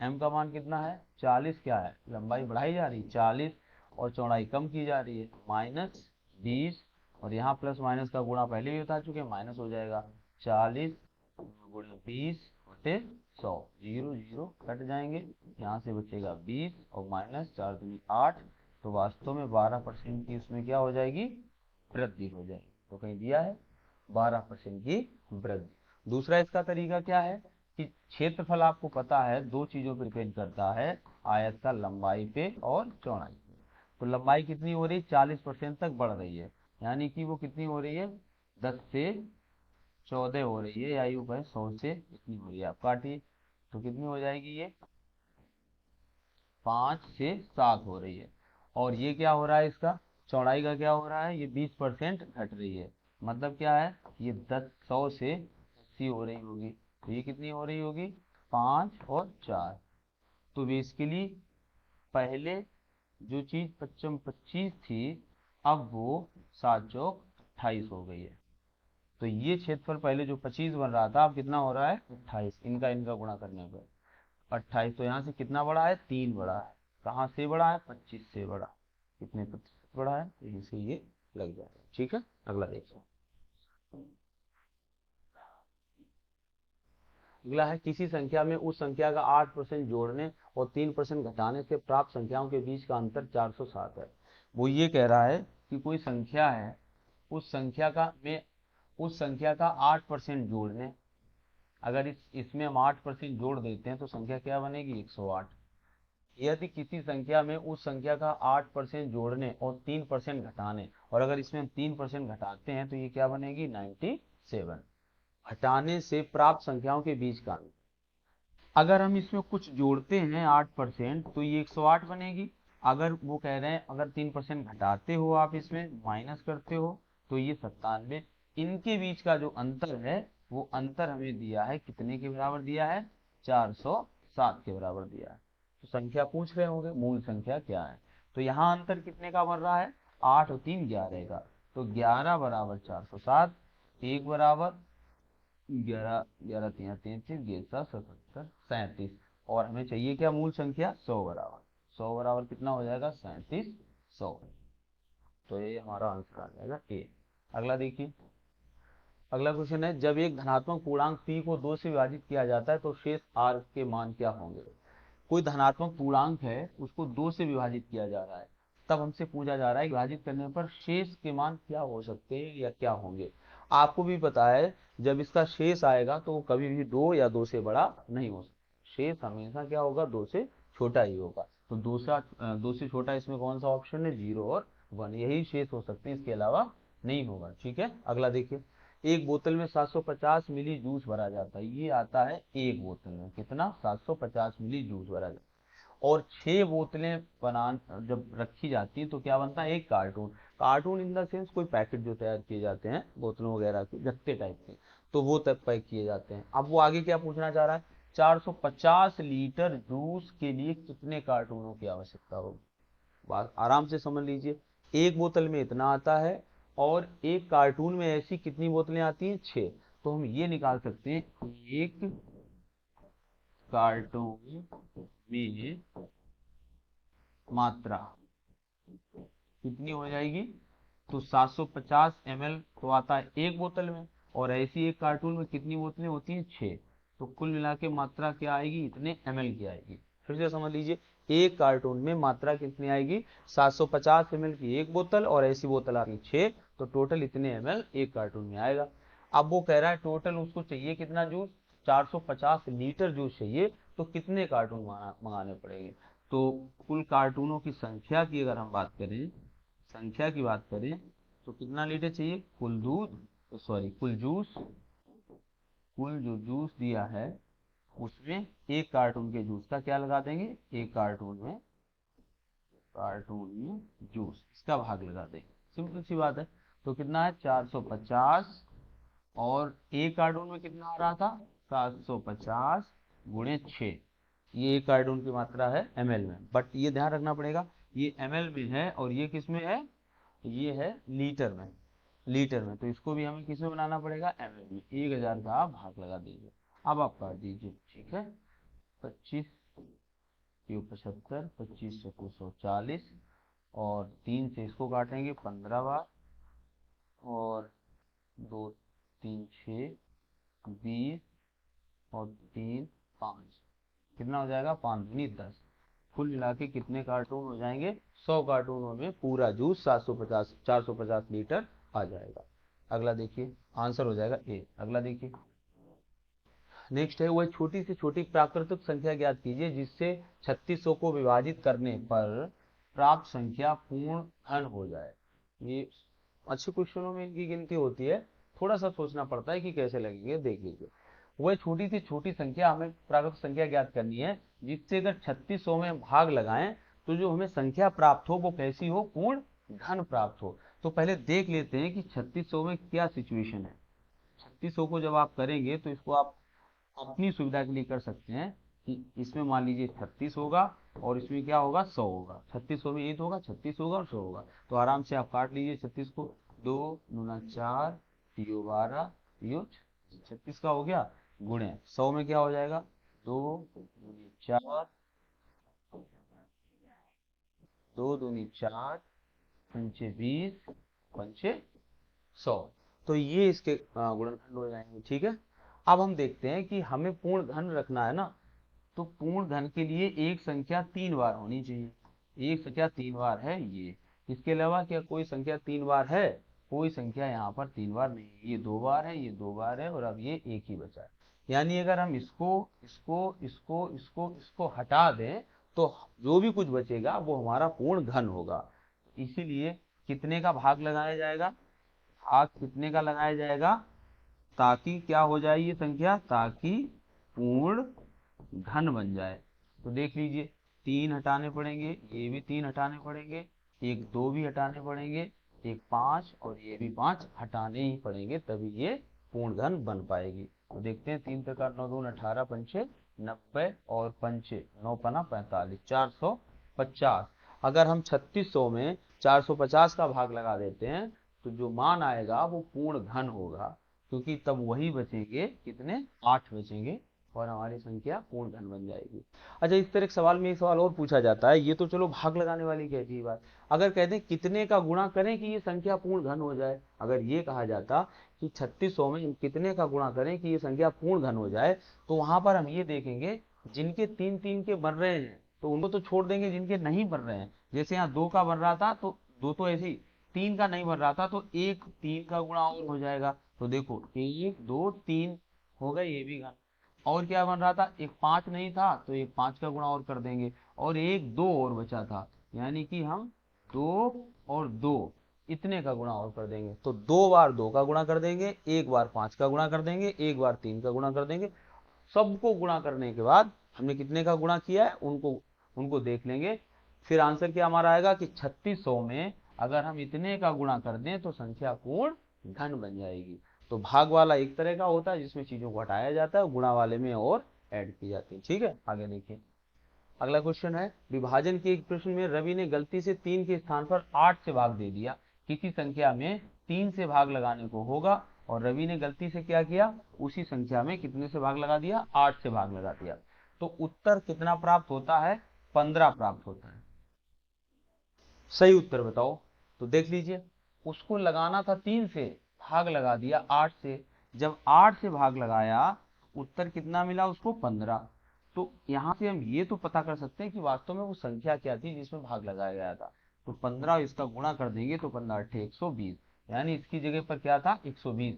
m का मान कितना है, 40, क्या है, लंबाई बढ़ाई जा रही है 40 और चौड़ाई कम की जा रही है, माइनस 20, और यहाँ प्लस माइनस का गुणा पहले ही बता चुके, माइनस हो जाएगा 40 गुणा 20 बटे 100, 0 0 कट जाएंगे, यहाँ से बचेगा 20 और माइनस 4 दूनी 8। तो वास्तव में 12% की इसमें क्या हो जाएगी, वृद्धि हो जाएगी। तो कहीं दिया है 12% की वृद्धि। दूसरा इसका तरीका क्या है कि क्षेत्रफल आपको पता है दो चीजों पर डिपेंड करता है, आयत का लंबाई पे और चौड़ाई पे। तो लंबाई कितनी हो रही है, 40% तक बढ़ रही है, यानी कि वो कितनी हो रही है, 10 से 14 हो रही है, आयु है 100 से कितनी हो रही है, आप काटिए तो कितनी हो जाएगी, ये 5 से 7 हो रही है। और ये क्या हो रहा है, इसका चौड़ाई का क्या हो रहा है, ये 20% घट रही है। मतलब क्या है, ये 100 से 80 हो रही होगी, तो ये कितनी हो रही होगी, 5 और 4। तो बेसिकली पहले जो चीज 25 थी, अब वो 7 चौक 28 हो गई है। तो ये क्षेत्रफल पहले जो 25 बन रहा था, अब कितना हो रहा है, 28, इनका इनका गुणा करने पर 28। तो यहाँ से कितना बड़ा है, 3 बड़ा है। कहाँ से बड़ा है, 25 से बड़ा। कितने प्रतिशत बड़ा है, तो यहीं से ये लग जाएगा। ठीक है, अगला देखिए। अगला है, किसी संख्या में उस संख्या का 8% जोड़ने और 3% घटाने से प्राप्त संख्याओं के बीच का अंतर 407 है। वो ये कह रहा है कि कोई संख्या है, उस संख्या का में उस संख्या का 8% जोड़ने, अगर इसमें हम 8% जोड़ देते हैं तो संख्या क्या बनेगी, 108। यदि किसी संख्या में उस संख्या का 8% जोड़ने और 3% घटाने, और अगर इसमें हम 3% घटाते हैं तो ये क्या बनेगी, 97। घटाने से प्राप्त संख्याओं के बीच का अंतर। अगर हम इसमें कुछ जोड़ते हैं 8% तो ये 108 बनेगी। अगर वो कह रहे हैं अगर 3% घटाते हो आप इसमें माइनस करते हो तो ये 97। इनके बीच का जो अंतर है वो अंतर हमें दिया है कितने के बराबर दिया है, 407 के बराबर दिया है। तो संख्या पूछ रहे होंगे मूल संख्या क्या है, तो यहाँ अंतर कितने का बन रहा है, 8 और 3 11 का। तो 11 बराबर 407, 1 बराबर 11, 11 3 33, 11 77 37। और हमें चाहिए क्या मूल संख्या, 100 बराबर। 100 बराबर कितना हो जाएगा, 3700। तो ये हमारा आंसर आ जाएगा ए। अगला देखिए, अगला क्वेश्चन है जब एक धनात्मक पूर्णांक p को 2 से विभाजित किया जाता है तो शेष r के मान क्या होंगे। कोई धनात्मक पूर्णांक है उसको 2 से विभाजित किया जा रहा है, तब हमसे पूछा जा रहा है विभाजित करने पर शेष के मान क्या हो सकते हैं या क्या होंगे। आपको भी पता है जब इसका शेष आएगा तो वो कभी भी 2 या 2 से बड़ा नहीं हो सकता, शेष हमेशा क्या होगा, 2 से छोटा ही होगा। तो 2 से छोटा इसमें कौन सा ऑप्शन है, 0 और 1, यही शेष हो सकते हैं, इसके अलावा नहीं होगा। ठीक है, अगला देखिए, एक बोतल में 750 मिली जूस भरा जाता है, ये आता है एक बोतल में कितना, 750 मिली जूस भरा जाता है। और 6 बोतलें बना जब रखी जाती हैं तो क्या बनता है, एक cartoon. Cartoon in the sense कोई पैकेट जो तैयार किए जाते हैं बोतलों वगैरह के गत्ते टाइप के, तो वो तब पैक किए जाते हैं। अब वो आगे क्या पूछना चाह रहा है, 450 लीटर जूस के लिए कितने कार्टूनों की आवश्यकता होगी। बात आराम से समझ लीजिए, एक बोतल में इतना आता है और एक कार्टून में ऐसी कितनी बोतलें आती हैं, 6। तो हम ये निकाल सकते हैं एक कार्टून में मात्रा कितनी हो जाएगी, तो 750 ml तो आता है एक बोतल में, और ऐसी एक कार्टून में कितनी बोतलें होती हैं, 6। तो कुल मिला के मात्रा क्या आएगी, इतने ml की आएगी। फिर से समझ लीजिए, एक कार्टून में मात्रा कितनी आएगी, 750 ml की एक बोतल और ऐसी बोतल आ रही 6, तो टोटल इतने ml एक कार्टून में आएगा। अब वो कह रहा है टोटल उसको चाहिए कितना जूस, 450 लीटर जूस चाहिए, तो कितने कार्टून मंगाने पड़ेंगे। तो कुल कार्टूनों की संख्या की अगर हम बात करें, संख्या की बात करें तो कितना लीटर चाहिए, कुल दूध, तो सॉरी कुल जूस, कुल जो जूस दिया है उसमें एक कार्टून के जूस का क्या लगा देंगे, एक कार्टून में जूस इसका भाग लगा देंगे, सिंपल सी बात है। तो कितना है, 450, और एक कार्टून में कितना आ रहा था, 750 गुणे 6, ये एक कार्टून की मात्रा है ml में, बट ये ध्यान रखना पड़ेगा ये ml में है और ये किस में है, ये है लीटर में, लीटर में। तो इसको भी हमें किस में बनाना पड़ेगा, ml में। 1000 का आप भाग लगा दीजिए, अब आप काट दीजिए। ठीक है, 25 75, 25 से 240, और 3 से इसको काटेंगे 15 बार, और 2 3 6 20, और 3 5, कितना हो जाएगा, 5 दूनी 10। कुल मिला के कितने कार्टून हो जाएंगे, 100 कार्टूनों में पूरा जूस 750 450 लीटर आ जाएगा। अगला देखिए, आंसर हो जाएगा ए। अगला देखिए, नेक्स्ट है, वह छोटी से छोटी प्राकृतिक संख्या ज्ञात कीजिए जिससे 3600 को विभाजित करने पर प्राप्त संख्या पूर्ण घन हो जाए। ये अच्छे क्वेश्चनों में इनकी गिनती होती है, थोड़ा सा सोचना पड़ता है कि कैसे लगेंगे, देख लीजिए। वह छोटी से छोटी संख्या, हमें प्राकृतिक संख्या ज्ञात करनी है जिससे अगर 3600 में भाग लगाएं तो जो हमें संख्या प्राप्त हो वो कैसी हो, पूर्ण घन प्राप्त हो। तो पहले देख लेते हैं कि 3600 में क्या सिचुएशन है। 3600 को जब आप करेंगे तो इसको आप अपनी सुविधा के लिए कर सकते हैं कि इसमें मान लीजिए 36 होगा और इसमें क्या होगा, 100 होगा। 3600 में 8 होगा, 36 होगा और 100 होगा, तो आराम से आप काट लीजिए 36 को। 2 दूना 4, तियो 12, तियो 36 का हो गया, गुणे 100 में क्या हो जाएगा, 2 दूनी 4, 2 दूनी 4, पंचे 20, पंचे 100। तो ये इसके गुणनखंड हो जाएंगे। ठीक है, अब हम देखते हैं कि हमें पूर्ण घन रखना है ना, तो पूर्ण घन के लिए एक संख्या 3 बार होनी चाहिए। एक संख्या 3 बार है ये, इसके अलावा क्या कोई संख्या 3 बार है, कोई संख्या यहाँ पर 3 बार नहीं है। ये 2 बार है, ये 2 बार है, और अब ये एक ही बचा है। यानी अगर हम इसको इसको इसको इसको इसको हटा दें तो जो भी कुछ बचेगा वो हमारा पूर्ण घन होगा। इसीलिए कितने का भाग लगाया जाएगा, भाग कितने का लगाया जाएगा, ताकि क्या हो जाए ये संख्या, ताकि पूर्ण घन बन जाए। तो देख लीजिए 3 हटाने पड़ेंगे, ये भी 3 हटाने पड़ेंगे, एक 2 भी हटाने पड़ेंगे, एक 5 और ये भी 5 हटाने ही पड़ेंगे, तभी ये पूर्ण घन बन पाएगी। तो देखते हैं 3 प्रकार 9 दून 18 पंचे 90 और पंचे 9 पना 45 450। अगर हम 3600 में 450 का भाग लगा देते हैं तो जो मान आएगा वो पूर्ण घन होगा, क्योंकि तब वही बचेंगे, कितने 8 बचेंगे और हमारी संख्या पूर्ण घन बन जाएगी। अच्छा, इस तरह के सवाल में एक सवाल और पूछा जाता है, ये तो चलो भाग लगाने वाली कहती है बात, अगर कहते हैं कितने का गुणा करें कि ये संख्या पूर्ण घन हो जाए, अगर ये कहा जाता कि 3600 में कितने का गुणा करें कि ये संख्या पूर्ण घन हो जाए, तो वहां पर हम ये देखेंगे जिनके 3 3 के बन रहे हैं तो उनको तो छोड़ देंगे, जिनके नहीं बन रहे हैं, जैसे यहाँ 2 का बन रहा था तो 2 तो ऐसे ही, 3 का नहीं बन रहा था तो एक 3 का गुणा और हो जाएगा। तो देखो 1 2 3 हो गए, ये भी घन। और क्या बन रहा था, एक 5 नहीं था तो एक 5 का गुणा और कर देंगे, और एक 2 और बचा था, यानी कि हम 2 और 2 इतने का गुणा और कर देंगे। तो 2 बार 2 का गुणा कर देंगे, एक बार 5 का गुणा कर देंगे, एक बार 3 का गुणा कर देंगे। सबको गुणा करने के बाद हमने कितने का गुणा किया है उनको उनको देख लेंगे। फिर आंसर क्या हमारा आएगा कि 3600 में अगर हम इतने का गुणा कर दें तो संख्या पूर्ण घन बन जाएगी। तो भाग वाला एक तरह का होता है जिसमें चीजों को हटाया जाता है, गुणा वाले में और ऐड की जाती है। ठीक है, आगे देखिए अगला क्वेश्चन है, विभाजन के एक प्रश्न में रवि ने गलती से 3 के स्थान पर 8 से भाग दे दिया। किसी संख्या में 3 से भाग लगाने को होगा और रवि ने गलती से क्या किया, उसी संख्या में कितने से भाग लगा दिया, 8 से भाग लगा दिया। तो उत्तर कितना प्राप्त होता है, 15 प्राप्त होता है। सही उत्तर बताओ। तो देख लीजिए उसको लगाना था 3 से, भाग लगा दिया 8 से, जब 8 से भाग लगाया उत्तर कितना मिला उसको, 15। तो यहाँ से हम ये तो पता कर सकते हैं कि वास्तव में वो संख्या क्या थी जिसमें भाग लगाया गया था। तो 15 इसका गुणा कर देंगे तो 15 8 120, यानी इसकी जगह पर क्या था 120।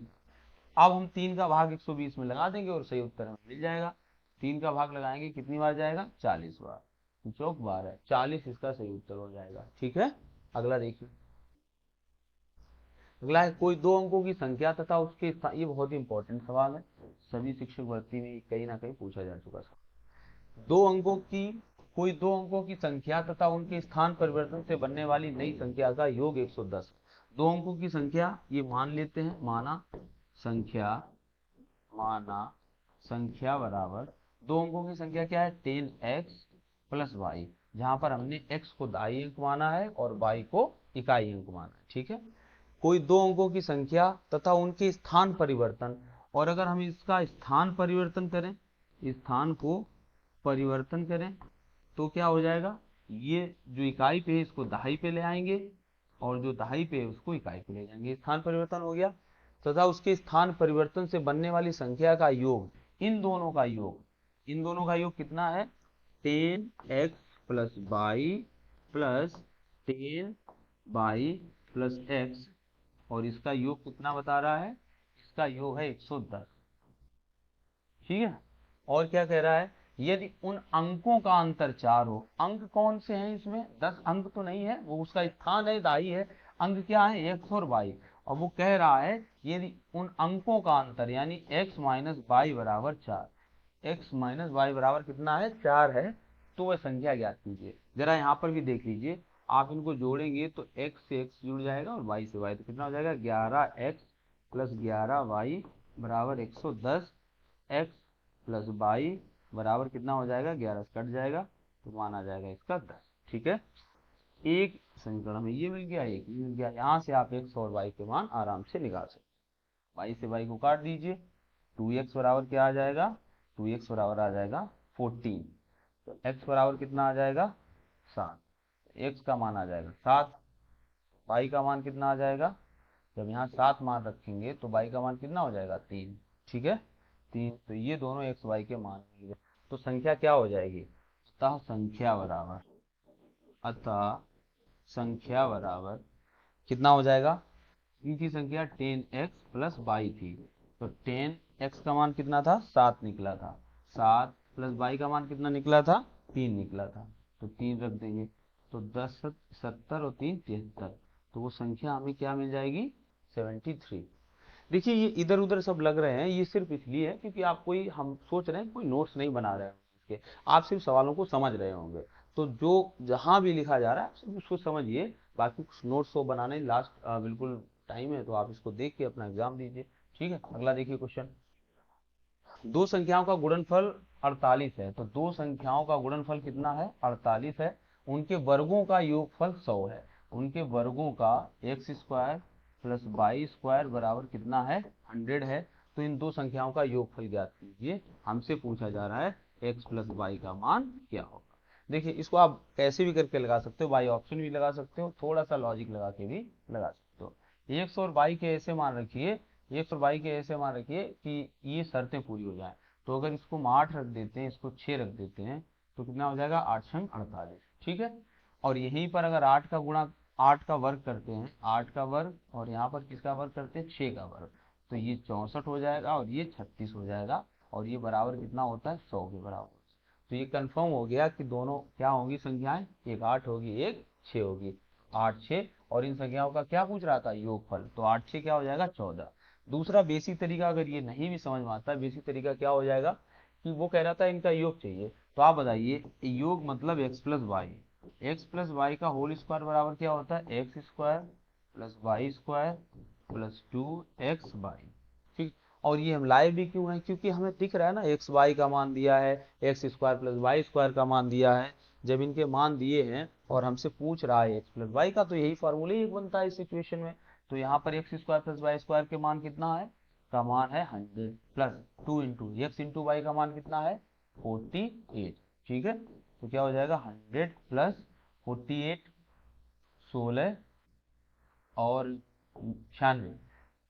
अब हम 3 का भाग 120 में लगा देंगे और सही उत्तर हमें मिल जाएगा। 3 का भाग लगाएंगे कितनी बार जाएगा, 40 बार, चौक बार है 40, इसका सही उत्तर हो जाएगा। ठीक है, अगला देखिए। अगला है कोई 2 अंकों की संख्या तथा उसके स्थान, ये बहुत ही इंपॉर्टेंट सवाल है, सभी शिक्षक भर्ती में कहीं ना कहीं पूछा जा चुका सवाल। 2 अंकों की कोई 2 अंकों की संख्या तथा उनके स्थान परिवर्तन से बनने वाली नई संख्या का योग 110। 2 अंकों की संख्या ये मान लेते हैं, माना संख्या बराबर 2 अंकों की संख्या क्या है 10x प्लस वाई, जहां पर हमने x को दाई अंक माना है और y को इकाई अंक माना है। ठीक है, कोई 2 अंकों की संख्या तथा उनके स्थान परिवर्तन, और अगर हम इसका स्थान परिवर्तन करें, स्थान को परिवर्तन करें तो क्या हो जाएगा, ये जो इकाई पे है इसको दहाई पे ले आएंगे और जो दहाई पे है उसको इकाई पे ले जाएंगे, स्थान परिवर्तन हो गया। तथा उसके स्थान परिवर्तन से बनने वाली संख्या का योग, इन दोनों का योग कितना है 10x plus Y plus 10y plus x, और इसका योग कितना बता रहा है, इसका योग है 110। ठीक है, और क्या कह रहा है, यदि उन अंकों का अंतर 4 हो, अंक कौन से हैं इसमें, 10 अंक तो नहीं है, वो उसका स्थान है दाई है, अंक क्या है x और y, और वो कह रहा है यदि उन अंकों का अंतर यानी x माइनस वाई बराबर 4, x माइनस वाई बराबर कितना है 4 है, तो वह संख्या ज्ञात कीजिए। जरा यहाँ पर भी देख लीजिए, आप इनको जोड़ेंगे तो x से x जुड़ जाएगा और y से y, तो कितना हो जाएगा 11x प्लस 11y बराबर 110, x प्लस वाई बराबर कितना हो जाएगा 11 से कट जाएगा तो मान आ जाएगा इसका 10। ठीक है, एक समीकरण में ये मिल गया, एक ये मिल गया, यहाँ से आप x और y के मान आराम से निकाल सकते। y से y को काट दीजिए, 2x बराबर क्या आ जाएगा, 2x बराबर आ जाएगा 14, तो x बराबर कितना आ जाएगा 7, x का मान आ जाएगा 7, y का मान कितना आ जाएगा, जब यहाँ 7 मान रखेंगे तो y का मान कितना हो जाएगा 3। ठीक है, 3, तो ये दोनों x y के मान मिल गए, तो संख्या क्या हो जाएगी, अतः संख्या बराबर कितना हो जाएगा, इनकी संख्या 10x प्लस वाई थी, तो 10x का मान कितना था 7 निकला था, 7 प्लस y का मान कितना निकला था 3 निकला था, तो 3 रख देंगे, तो 10 70 और 3 73, तो वो संख्या हमें क्या मिल जाएगी 73। देखिए ये इधर उधर सब लग रहे हैं, ये सिर्फ इसलिए है क्योंकि आप कोई हम सोच रहे हैं कोई नोट्स नहीं बना रहे हैं, के, आप सिर्फ सवालों को समझ रहे होंगे। तो जो जहां भी लिखा जा रहा है आप सिर्फ उसको समझिए, बाकी कुछ नोट्स वो बनाने लास्ट बिल्कुल टाइम है, तो आप इसको देख के अपना एग्जाम दीजिए। ठीक है, अगला देखिए क्वेश्चन। दो संख्याओं का गुणनफल 48 है, तो दो संख्याओं का गुणनफल कितना है, 48 है। उनके वर्गों का योगफल 100 है। उनके वर्गों का X square plus Y square बराबर कितना है, 100 है। तो इन दो संख्याओं का योगफल ज्ञात कीजिए। हमसे पूछा जा रहा है एक्स प्लस वाई का मान क्या होगा। देखिए इसको आप कैसे भी करके लगा सकते हो, बाई ऑप्शन भी लगा सकते हो, थोड़ा सा लॉजिक लगा के भी लगा सकते हो। एक्स और वाई के ऐसे मान रखिए, एक्स और वाई के ऐसे मान रखिए कि ये शर्तें पूरी हो जाए। तो अगर इसको हम 8 रख देते हैं, इसको 6 रख देते हैं, तो कितना हो जाएगा, 8 छंग 48। ठीक है, और यहीं पर अगर 8 का गुणा 8 का वर्ग करते हैं, 8 का वर्ग, और यहाँ पर किसका वर्ग करते हैं, 6 का वर्ग, तो ये 64 हो जाएगा और ये 36 हो जाएगा, और ये बराबर कितना होता है, 100 के बराबर। तो ये कंफर्म हो गया कि दोनों क्या होंगी संख्याएं, एक 8 होगी, एक 6 होगी। 8 6, और इन संख्याओं का क्या पूछ रहा था, योगफल, तो 8 6 क्या हो जाएगा, 14। दूसरा बेसिक तरीका, अगर ये नहीं भी समझ में आता, बेसिक तरीका क्या हो जाएगा कि वो कह रहा था इनका योग चाहिए, तो आप बताइए योग मतलब X plus Y, X plus Y का होल स्क्वायर बराबर क्या होता है, X square plus Y square plus 2xy। ठीक, और ये हम लाए भी क्यों है, क्योंकि हमें दिख रहा है ना एक्स वाई का मान दिया है, X square plus Y square का मान दिया है। जब इनके मान दिए हैं और हमसे पूछ रहा है एक्स प्लस वाई का, तो यही फॉर्मूला ही एक बनता है इस सिचुएशन में। तो यहाँ पर X square plus Y square के मान कितना है, का मान है 100, plus 2 into X into Y का मान कितना है, 48। ठीक है, तो क्या हो जाएगा, 100 प्लस 48, 16 और 96,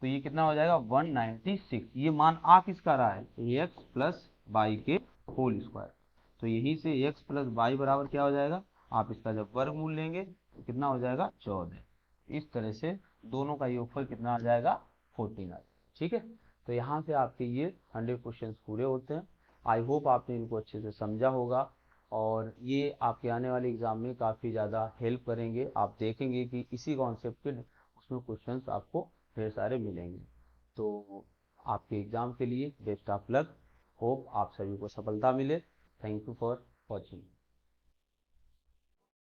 तो ये कितना हो जाएगा, 196। ये मान आ किसका रहा है, एक्स प्लस वाई के होल स्क्वायर। तो यहीं से एक्स प्लस वाई बराबर क्या हो जाएगा, आप इसका जब वर्गमूल लेंगे तो कितना हो जाएगा, 14। इस तरह से दोनों का योगफल कितना आ जाएगा, 14 आ जाएगा। ठीक है, तो यहाँ से आपके ये 100 क्वेश्चन पूरे होते हैं। आई होप आपने इनको अच्छे से समझा होगा, और ये आपके आने वाले एग्जाम में काफ़ी ज़्यादा हेल्प करेंगे। आप देखेंगे कि इसी कॉन्सेप्ट के उसमें क्वेश्चंस आपको ढेर सारे मिलेंगे। तो आपके एग्ज़ाम के लिए बेस्ट ऑफ लक, होप आप सभी को सफलता मिले। Thank you for watching.